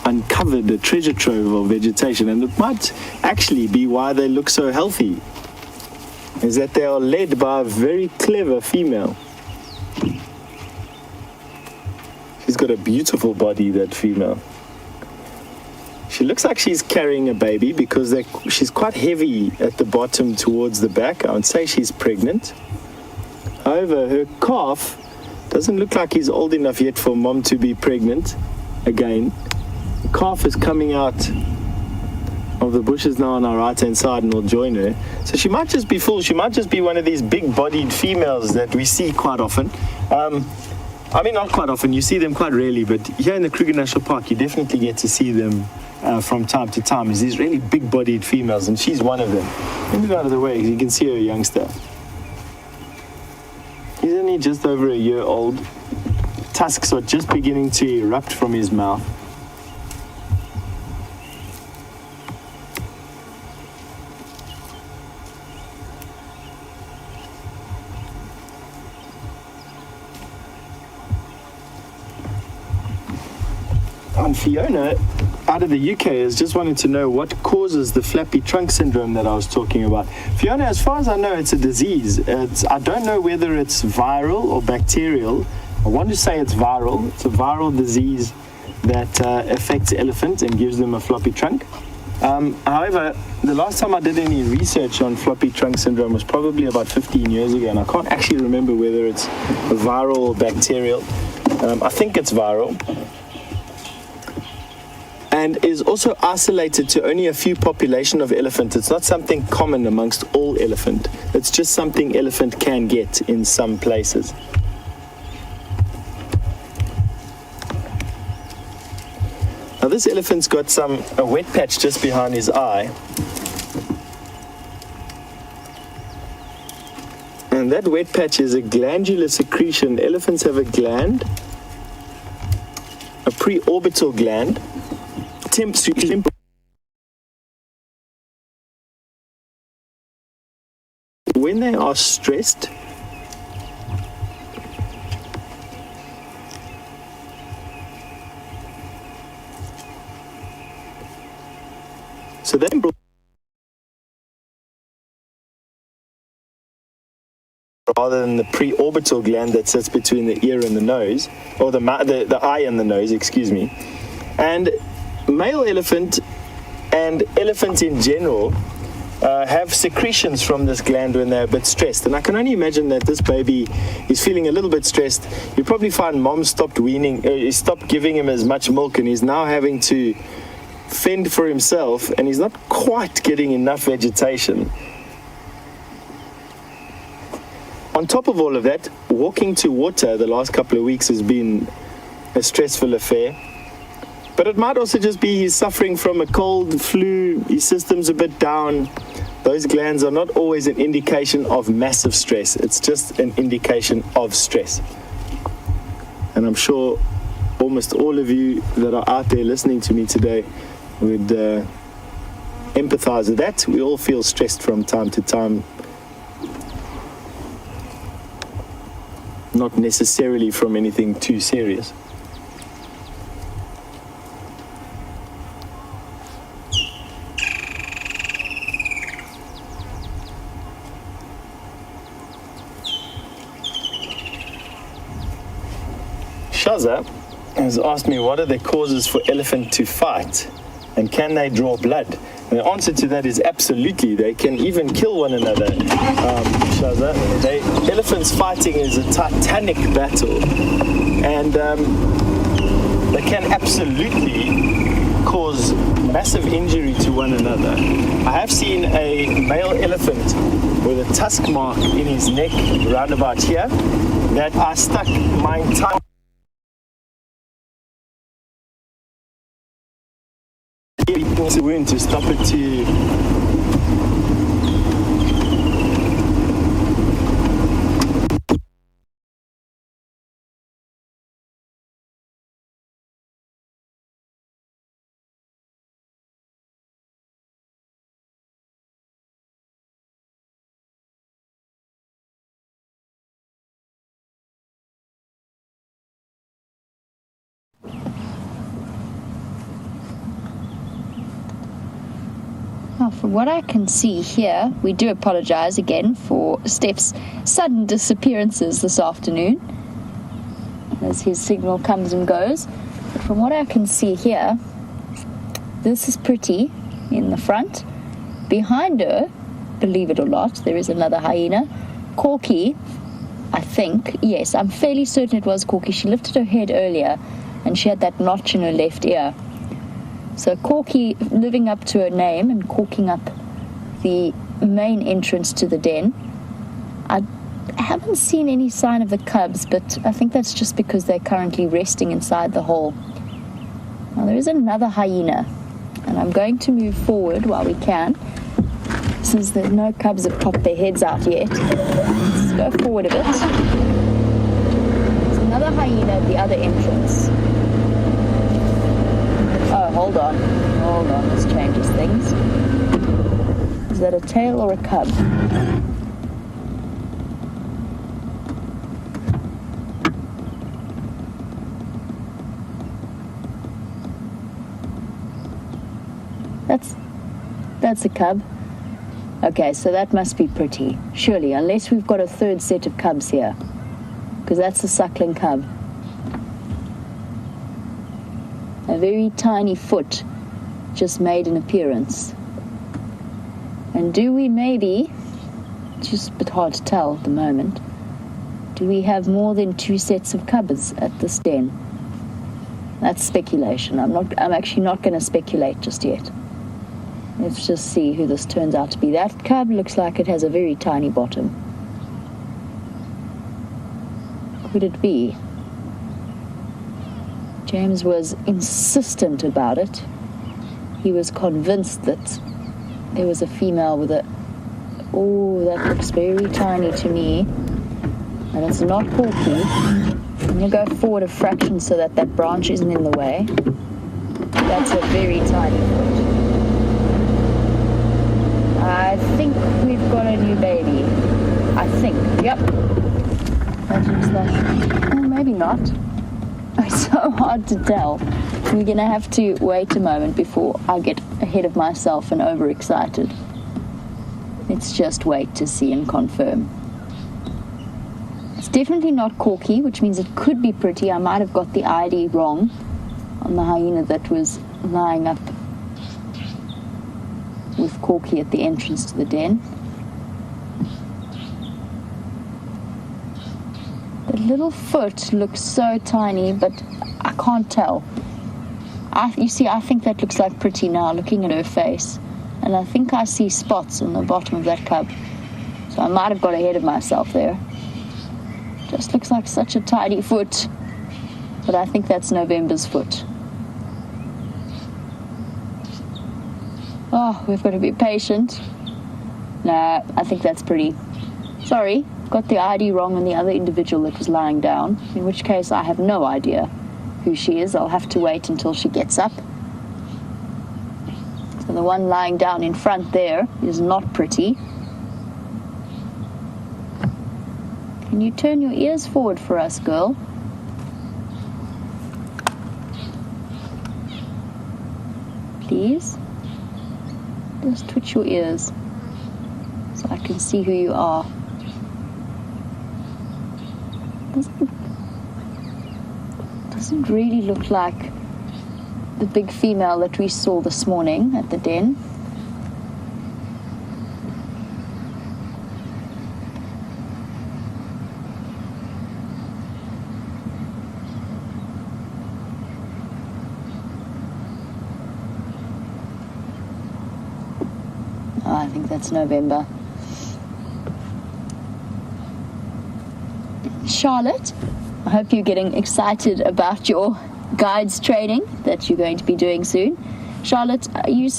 uncovered a treasure trove of vegetation. And it might actually be why they look so healthy, is that they are led by a very clever female. She's got a beautiful body, that female. She looks like she's carrying a baby because she's quite heavy at the bottom towards the back. I would say she's pregnant. However, her calf doesn't look like he's old enough yet for mom to be pregnant again. The calf is coming out of the bushes now on our right hand side and will join her. So she might just be full. She might just be one of these big bodied females that we see quite often. I mean, not quite often, you see them quite rarely, but here in the Kruger National Park, you definitely get to see them from time to time. Is these really big-bodied females, and she's one of them. Let me go out of the way, because you can see her youngster. He's only just over a year old. Tusks are just beginning to erupt from his mouth. And Fiona, out of the UK, has just wanted to know what causes the flappy trunk syndrome that I was talking about. Fiona, as far as I know, it's a disease. I don't know whether it's viral or bacterial. I want to say it's viral. It's a viral disease that affects elephants and gives them a floppy trunk. However, the last time I did any research on floppy trunk syndrome was probably about 15 years ago, and I can't actually remember whether it's viral or bacterial. I think it's viral. And is also isolated to only a few population of elephant. It's not something common amongst all elephant. It's just something elephant can get in some places. Now this elephant's got a wet patch just behind his eye. And that wet patch is a glandular secretion. Elephants have a gland, a preorbital gland. When they are stressed, so then rather than the preorbital gland that sits between the ear and the nose, or the eye and the nose, excuse me. And male elephant and elephants in general have secretions from this gland when they're a bit stressed. And I can only imagine that this baby is feeling a little bit stressed. You probably find mom stopped giving him as much milk, and he's now having to fend for himself, and he's not quite getting enough vegetation. On top of all of that, walking to water the last couple of weeks has been a stressful affair. But it might also just be he's suffering from a cold, flu, his system's a bit down. Those glands are not always an indication of massive stress. It's just an indication of stress. And I'm sure almost all of you that are out there listening to me today would empathize with that. We all feel stressed from time to time. Not necessarily from anything too serious. Shaza has asked me, what are the causes for elephant to fight? And can they draw blood? And the answer to that is absolutely. They can even kill one another, Shaza. Elephants fighting is a titanic battle. And they can absolutely cause massive injury to one another. I have seen a male elephant with a tusk mark in his neck round about here that I stuck my entire wound to stop it to Well, from what I can see here, we do apologize again for Steph's sudden disappearances this afternoon as his signal comes and goes. But from what I can see here, this is Pretty in the front. Behind her, believe it or not, there is another hyena. Corky, I think, yes, I'm fairly certain it was Corky. She lifted her head earlier and she had that notch in her left ear. So Corky living up to her name and corking up the main entrance to the den. I haven't seen any sign of the cubs, but I think that's just because they're currently resting inside the hole. Now there is another hyena, and I'm going to move forward while we can, since there no cubs have popped their heads out yet. Let's go forward a bit. There's another hyena at the other entrance. Oh, hold on, this changes things. Is that a tail or a cub? That's a cub. Okay, so that must be Pretty, surely, unless we've got a third set of cubs here, because that's a suckling cub. A very tiny foot just made an appearance. And do we maybe, it's just a bit hard to tell at the moment, do we have more than 2 sets of cubs at this den? That's speculation. I'm actually not going to speculate just yet. Let's just see who this turns out to be. That cub looks like it has a very tiny bottom. Could it be? James was insistent about it. He was convinced that there was a female with a... Oh, that looks very tiny to me. And it's not Corky. I'm going to go forward a fraction so that that branch isn't in the way. That's a very tiny foot. I think we've got a new baby. I think. Yep. That looks like... Oh, maybe not. It's so hard to tell. We're going to have to wait a moment before I get ahead of myself and overexcited. Let's just wait to see and confirm. It's definitely not Corky, which means it could be Pretty. I might have got the ID wrong on the hyena that was lying up with Corky at the entrance to the den. The little foot looks so tiny, but I can't tell. You see, I think that looks like Pretty now, looking at her face. And I think I see spots on the bottom of that cub. So I might have got ahead of myself there. Just looks like such a tiny foot. But I think that's November's foot. Oh, we've got to be patient. Nah, I think that's Pretty. Sorry, got the ID wrong on the other individual that was lying down, in which case I have no idea who she is. I'll have to wait until she gets up. So the one lying down in front there is not Pretty. Can you turn your ears forward for us, girl? Please? Just twitch your ears so I can see who you are. Doesn't really look like the big female that we saw this morning at the den. Oh, I think that's November. Charlotte, I hope you're getting excited about your guides training that you're going to be doing soon. Charlotte, you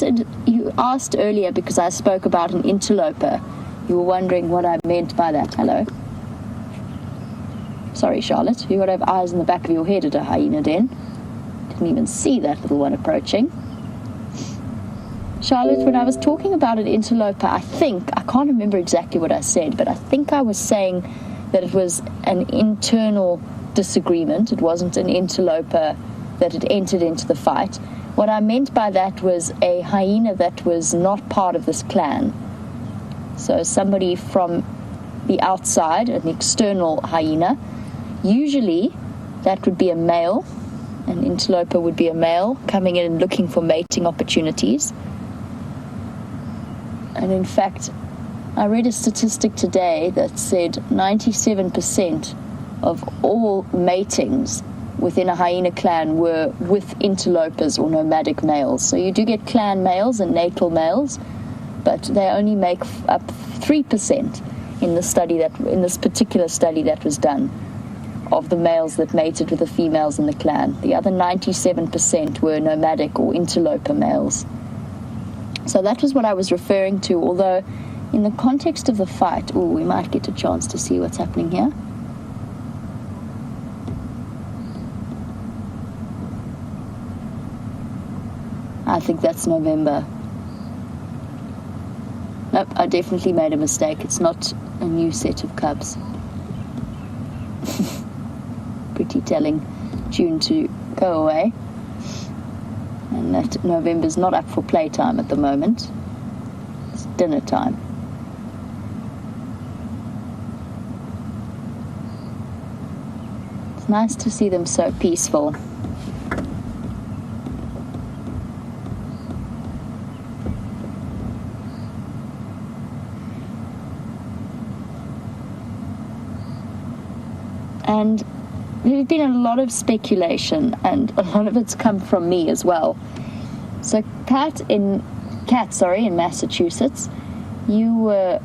asked earlier because I spoke about an interloper. You were wondering what I meant by that. Hello. Sorry, Charlotte. You got to have eyes in the back of your head at a hyena den. Didn't even see that little one approaching. Charlotte, when I was talking about an interloper, I can't remember exactly what I said, but I think I was saying that it was an internal disagreement. It wasn't an interloper that had entered into the fight. What I meant by that was a hyena that was not part of this clan. So somebody from the outside, an external hyena. Usually that would be a male. An interloper would be a male coming in and looking for mating opportunities. And in fact, I read a statistic today that said 97% of all matings within a hyena clan were with interlopers or nomadic males. So you do get clan males and natal males, but they only make up 3% in this particular study that was done of the males that mated with the females in the clan. The other 97% were nomadic or interloper males. So that was what I was referring to, although in the context of the fight, we might get a chance to see what's happening here. I think that's November. Nope, I definitely made a mistake. It's not a new set of cubs. Pretty telling tune to go away. And that November's not up for playtime at the moment. It's dinner time. It's nice to see them so peaceful. And there's been a lot of speculation, and a lot of it's come from me as well. So, Kat in Massachusetts, you were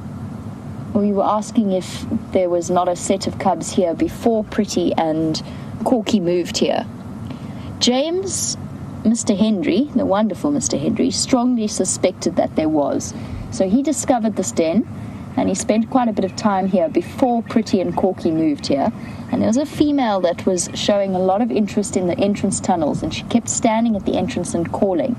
asking if there was not a set of cubs here before Pretty and Corky moved here. James, Mr. Hendry, the wonderful Mr. Hendry, strongly suspected that there was. So he discovered this den, and he spent quite a bit of time here before Pretty and Corky moved here. And there was a female that was showing a lot of interest in the entrance tunnels, and she kept standing at the entrance and calling.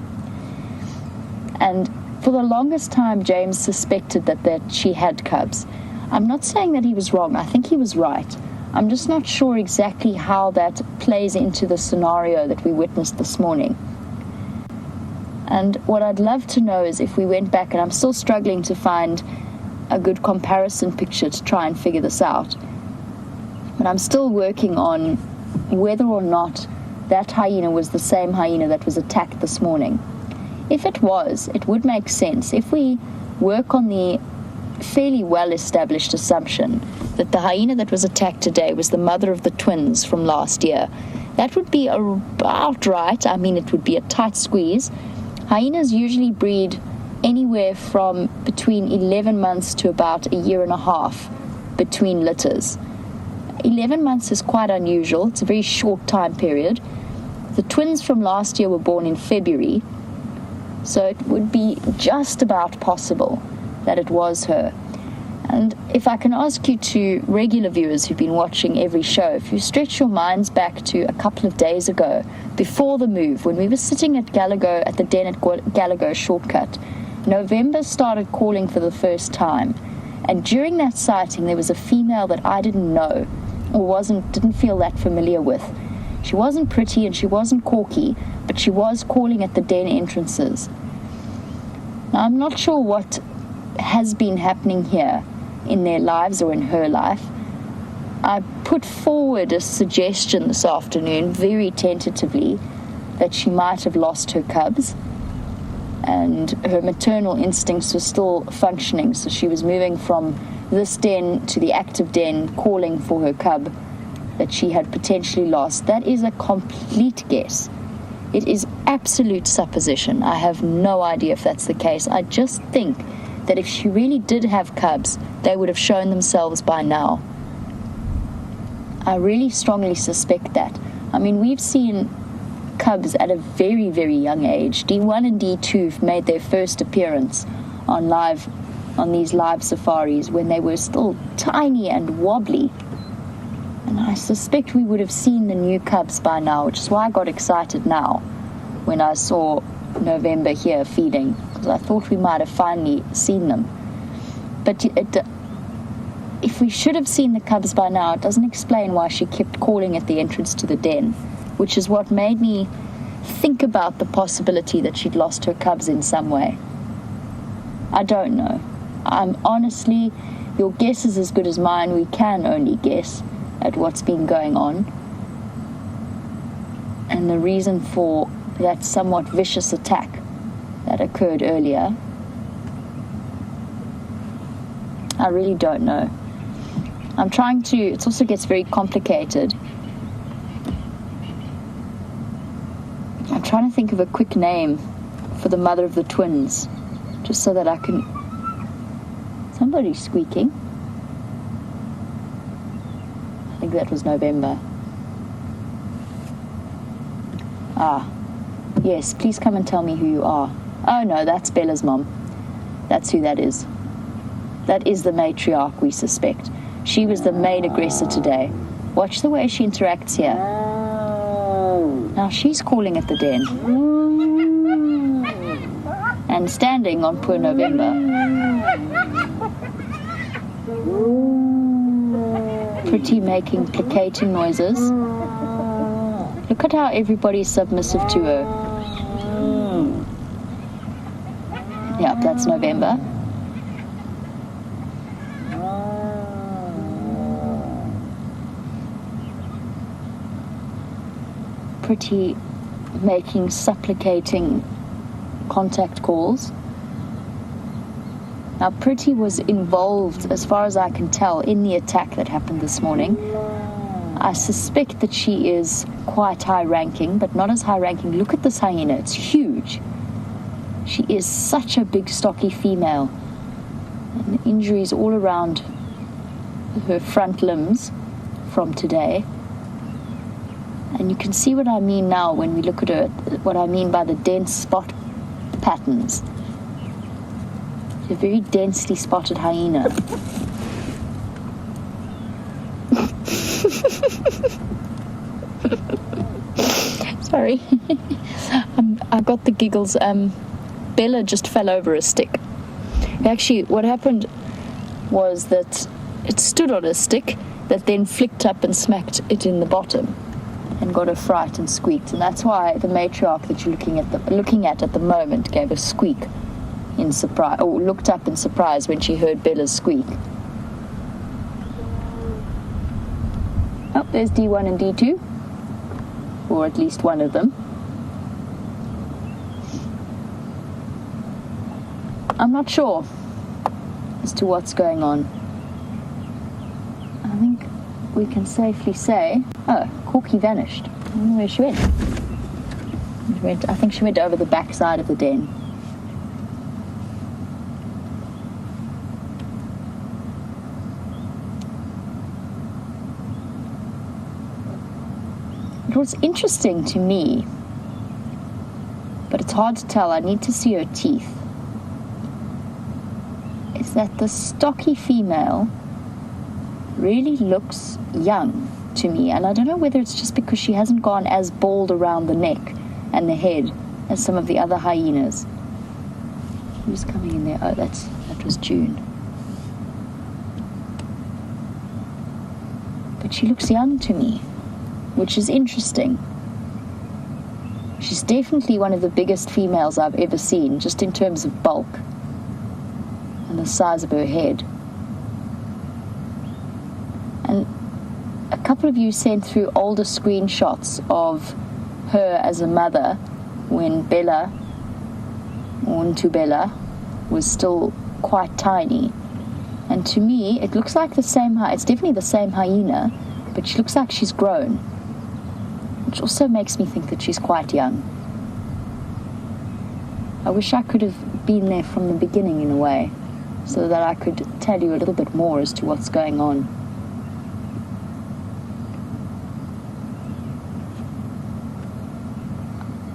And for the longest time, James suspected that she had cubs. I'm not saying that he was wrong. I think he was right. I'm just not sure exactly how that plays into the scenario that we witnessed this morning. And what I'd love to know is if we went back, and I'm still struggling to find a good comparison picture to try and figure this out. But I'm still working on whether or not that hyena was the same hyena that was attacked this morning. If it was, it would make sense. If we work on the fairly well-established assumption that the hyena that was attacked today was the mother of the twins from last year, that would be about right. I mean, it would be a tight squeeze. Hyenas usually breed anywhere from between 11 months to about a year and a half between litters. 11 months is quite unusual. It's a very short time period. The twins from last year were born in February, so it would be just about possible that it was her. And if I can ask you to, regular viewers who've been watching every show, if you stretch your minds back to a couple of days ago, before the move, when we were sitting at Gallagher, at the den at Gallagher Shortcut, November started calling for the first time. And during that sighting, there was a female that I didn't know or didn't feel that familiar with. She wasn't Pretty and she wasn't Corky, but she was calling at the den entrances. Now, I'm not sure what has been happening here in their lives or in her life. I put forward a suggestion this afternoon, very tentatively, that she might have lost her cubs and her maternal instincts were still functioning, so she was moving from this den to the active den, calling for her cub that she had potentially lost. That is a complete guess. It is absolute supposition. I have no idea if that's the case. I just think that if she really did have cubs, they would have shown themselves by now. I really strongly suspect that. I mean, we've seen cubs at a very, very young age. D1 and D2 have made their first appearance on these live safaris when they were still tiny and wobbly. And I suspect we would have seen the new cubs by now, which is why I got excited now when I saw November here feeding, because I thought we might have finally seen them. But if we should have seen the cubs by now, it doesn't explain why she kept calling at the entrance to the den, which is what made me think about the possibility that she'd lost her cubs in some way. I don't know. Honestly, your guess is as good as mine. We can only guess at what's been going on. And the reason for that somewhat vicious attack that occurred earlier, I really don't know. I'm trying to, it also gets very complicated. I'm trying to think of a quick name for the mother of the twins, just so that I can... Somebody's squeaking. I think that was November. Ah, yes, please come and tell me who you are. Oh no, that's Bella's mom. That's who that is. That is the matriarch, we suspect. She was the main aggressor today. Watch the way she interacts here. Now she's calling at the den. And standing on poor November. Pretty making placating noises. Look at how everybody's submissive to her. Yep, that's November. Pretty making supplicating contact calls. Now Pretty was involved, as far as I can tell, in the attack that happened this morning. I suspect that she is quite high-ranking, but not as high-ranking. Look at this hyena, it's huge. She is such a big, stocky female. And injuries all around her front limbs from today. And you can see what I mean now when we look at her, what I mean by the dense spot patterns. A very densely spotted hyena. Sorry. I got the giggles. Bella just fell over a stick. Actually, what happened was that it stood on a stick that then flicked up and smacked it in the bottom and got a fright and squeaked. And that's why the matriarch that you're looking at the moment gave a squeak in surprise, or looked up in surprise when she heard Bella's squeak. Oh, there's D1 and D2, or at least one of them. I'm not sure as to what's going on. I think we can safely say, oh, Corky vanished. I don't know where she went. I think she went over the back side of the den. What's interesting to me, but it's hard to tell, I need to see her teeth, is that the stocky female really looks young to me. And I don't know whether it's just because she hasn't gone as bald around the neck and the head as some of the other hyenas. Who's coming in there? Oh, that was June. But she looks young to me, which is interesting. She's definitely one of the biggest females I've ever seen, just in terms of bulk and the size of her head. And couple of you sent through older screenshots of her as a mother when Bella, or Ntubella, was still quite tiny. And to me, it looks like the same, it's definitely the same hyena, but she looks like she's grown, which also makes me think that she's quite young. I wish I could have been there from the beginning in a way, so that I could tell you a little bit more as to what's going on.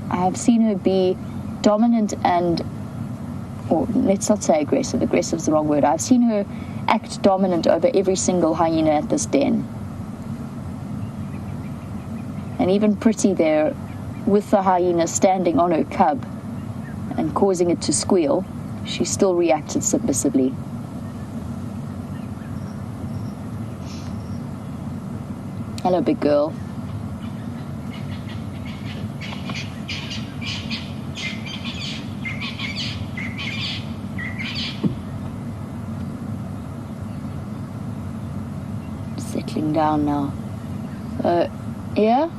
I have seen her be dominant and, or let's not say aggressive, aggressive is the wrong word. I've seen her act dominant over every single hyena at this den. And even Pretty there, with the hyena standing on her cub and causing it to squeal, she still reacted submissively. Hello, big girl. Settling down now. Yeah?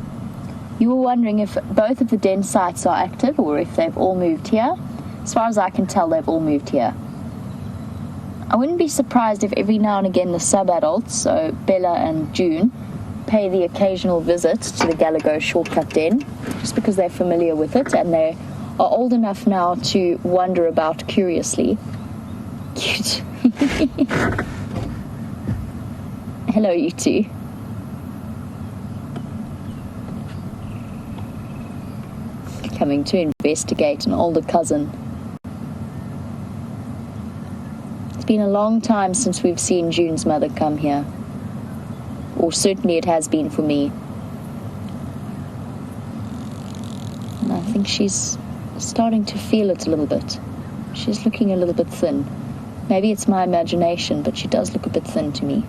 You were wondering if both of the den sites are active or if they've all moved here. As far as I can tell, they've all moved here. I wouldn't be surprised if every now and again the sub-adults, so Bella and June, pay the occasional visit to the Galago Shortcut Den, just because they're familiar with it and they are old enough now to wander about curiously. Cute. Hello, you two. Coming to investigate an older cousin. It's been a long time since we've seen June's mother come here. Or certainly it has been for me. And I think she's starting to feel it a little bit. She's looking a little bit thin. Maybe it's my imagination, but she does look a bit thin to me.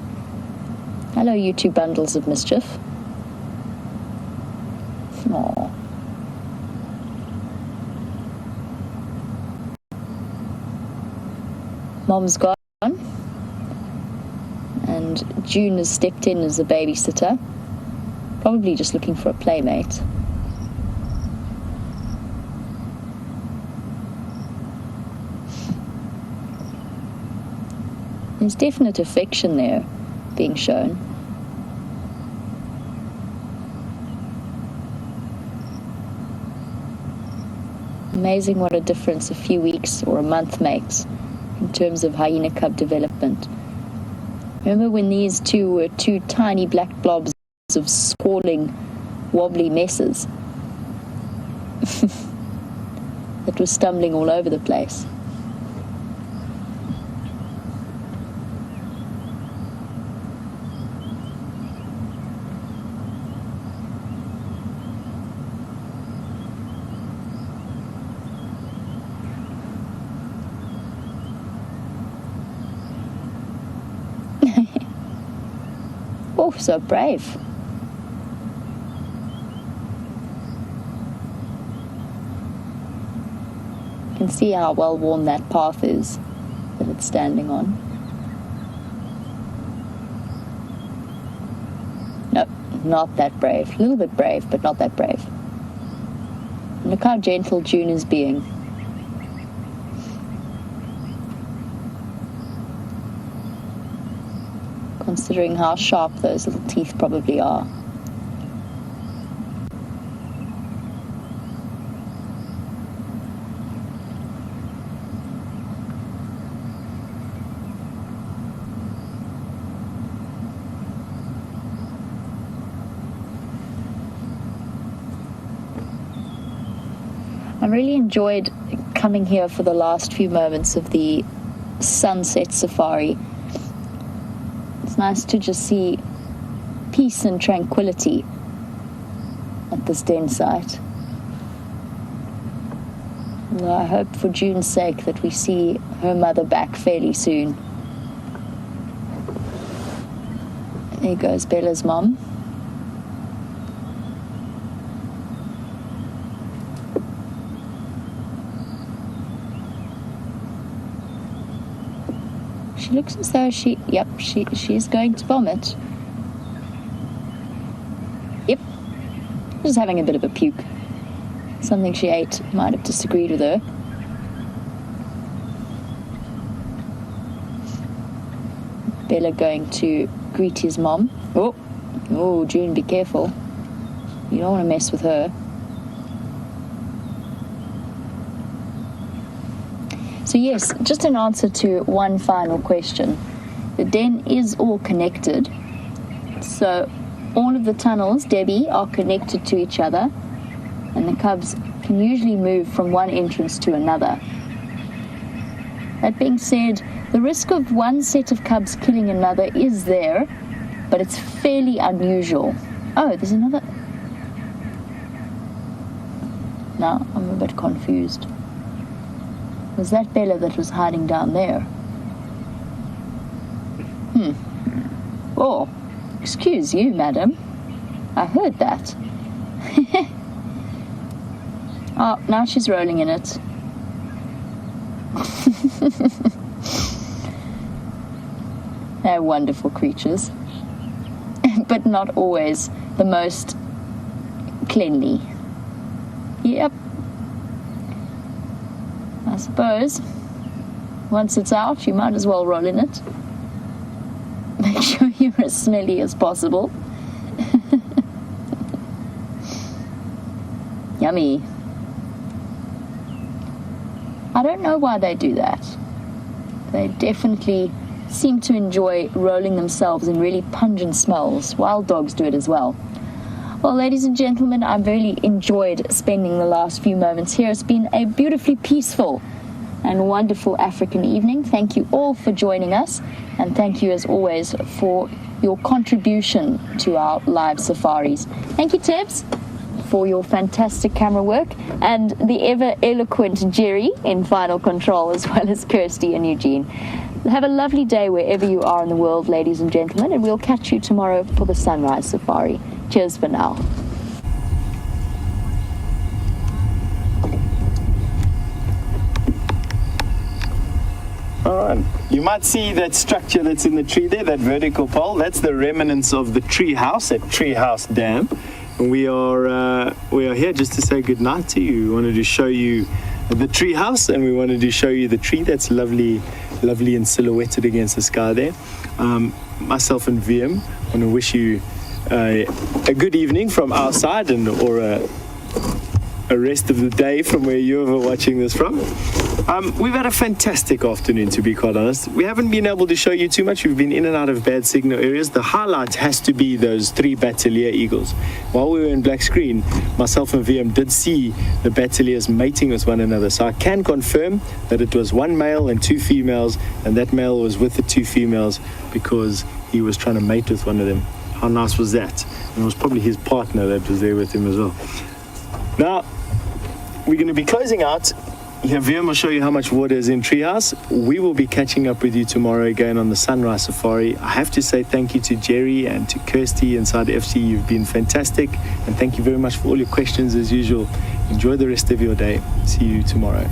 Hello, you two bundles of mischief. Aww. Mom's gone, and June has stepped in as a babysitter, probably just looking for a playmate. There's definite affection there being shown. Amazing what a difference a few weeks or a month makes in terms of hyena cub development. Remember when these two were two tiny black blobs of squalling, wobbly messes that were stumbling all over the place? Oh, so brave. You can see how well worn that path is that it's standing on. No, not that brave. A little bit brave, but not that brave. Look how gentle June is being. Considering how sharp those little teeth probably are. I really enjoyed coming here for the last few moments of the sunset safari. It's nice to just see peace and tranquility at this den site. Although I hope for June's sake that we see her mother back fairly soon. There goes Bella's mom. She looks as though she's going to vomit. Just having a bit of a puke. Something she ate might have disagreed with her. Bella going to greet his mom. Oh, June, be careful. You don't want to mess with her. So yes, just an answer to one final question. The den is all connected. So all of the tunnels, Debbie, are connected to each other, and the cubs can usually move from one entrance to another. That being said, the risk of one set of cubs killing another is there, but it's fairly unusual. Oh, there's another... No, I'm a bit confused. Was that Bella that was hiding down there? Oh, excuse you, madam. I heard that. Oh, now she's rolling in it. They're wonderful creatures. But not always the most cleanly. Yep. I suppose once it's out, you might as well roll in it. Make sure you're as smelly as possible. Yummy. I don't know why they do that. They definitely seem to enjoy rolling themselves in really pungent smells. Wild dogs do it as well. Well, ladies and gentlemen, I've really enjoyed spending the last few moments here. It's been a beautifully peaceful and wonderful African evening. Thank you all for joining us, and thank you as always for your contribution to our live safaris. Thank you, Tibbs, for your fantastic camera work, and the ever eloquent Jerry in final control, as well as Kirsty and Eugene. Have a lovely day wherever you are in the world, ladies and gentlemen, and we'll catch you tomorrow for the sunrise safari. Cheers for now. All right. You might see that structure that's in the tree there, that vertical pole. That's the remnants of the tree house at Treehouse Dam. And we are here just to say good night to you. We wanted to show you the tree house, and we wanted to show you the tree that's lovely and silhouetted against the sky there. Myself and VM want to wish you a good evening from our side, or a rest of the day from where you're watching this from. We've had a fantastic afternoon, to be quite honest. We haven't been able to show you too much. We've been in and out of bad signal areas. The highlight has to be those 3 Battalier eagles. While we were in black screen, myself and VM did see the Battaliers mating with one another. So I can confirm that it was 1 male and 2 females, and that male was with the 2 females because he was trying to mate with one of them. How nice was that? And it was probably his partner that was there with him as well. Now, we're going to be closing out. Here, VM will show you how much water is in Treehouse. We will be catching up with you tomorrow again on the Sunrise Safari. I have to say thank you to Jerry and to Kirsty inside FC. You've been fantastic. And thank you very much for all your questions as usual. Enjoy the rest of your day. See you tomorrow.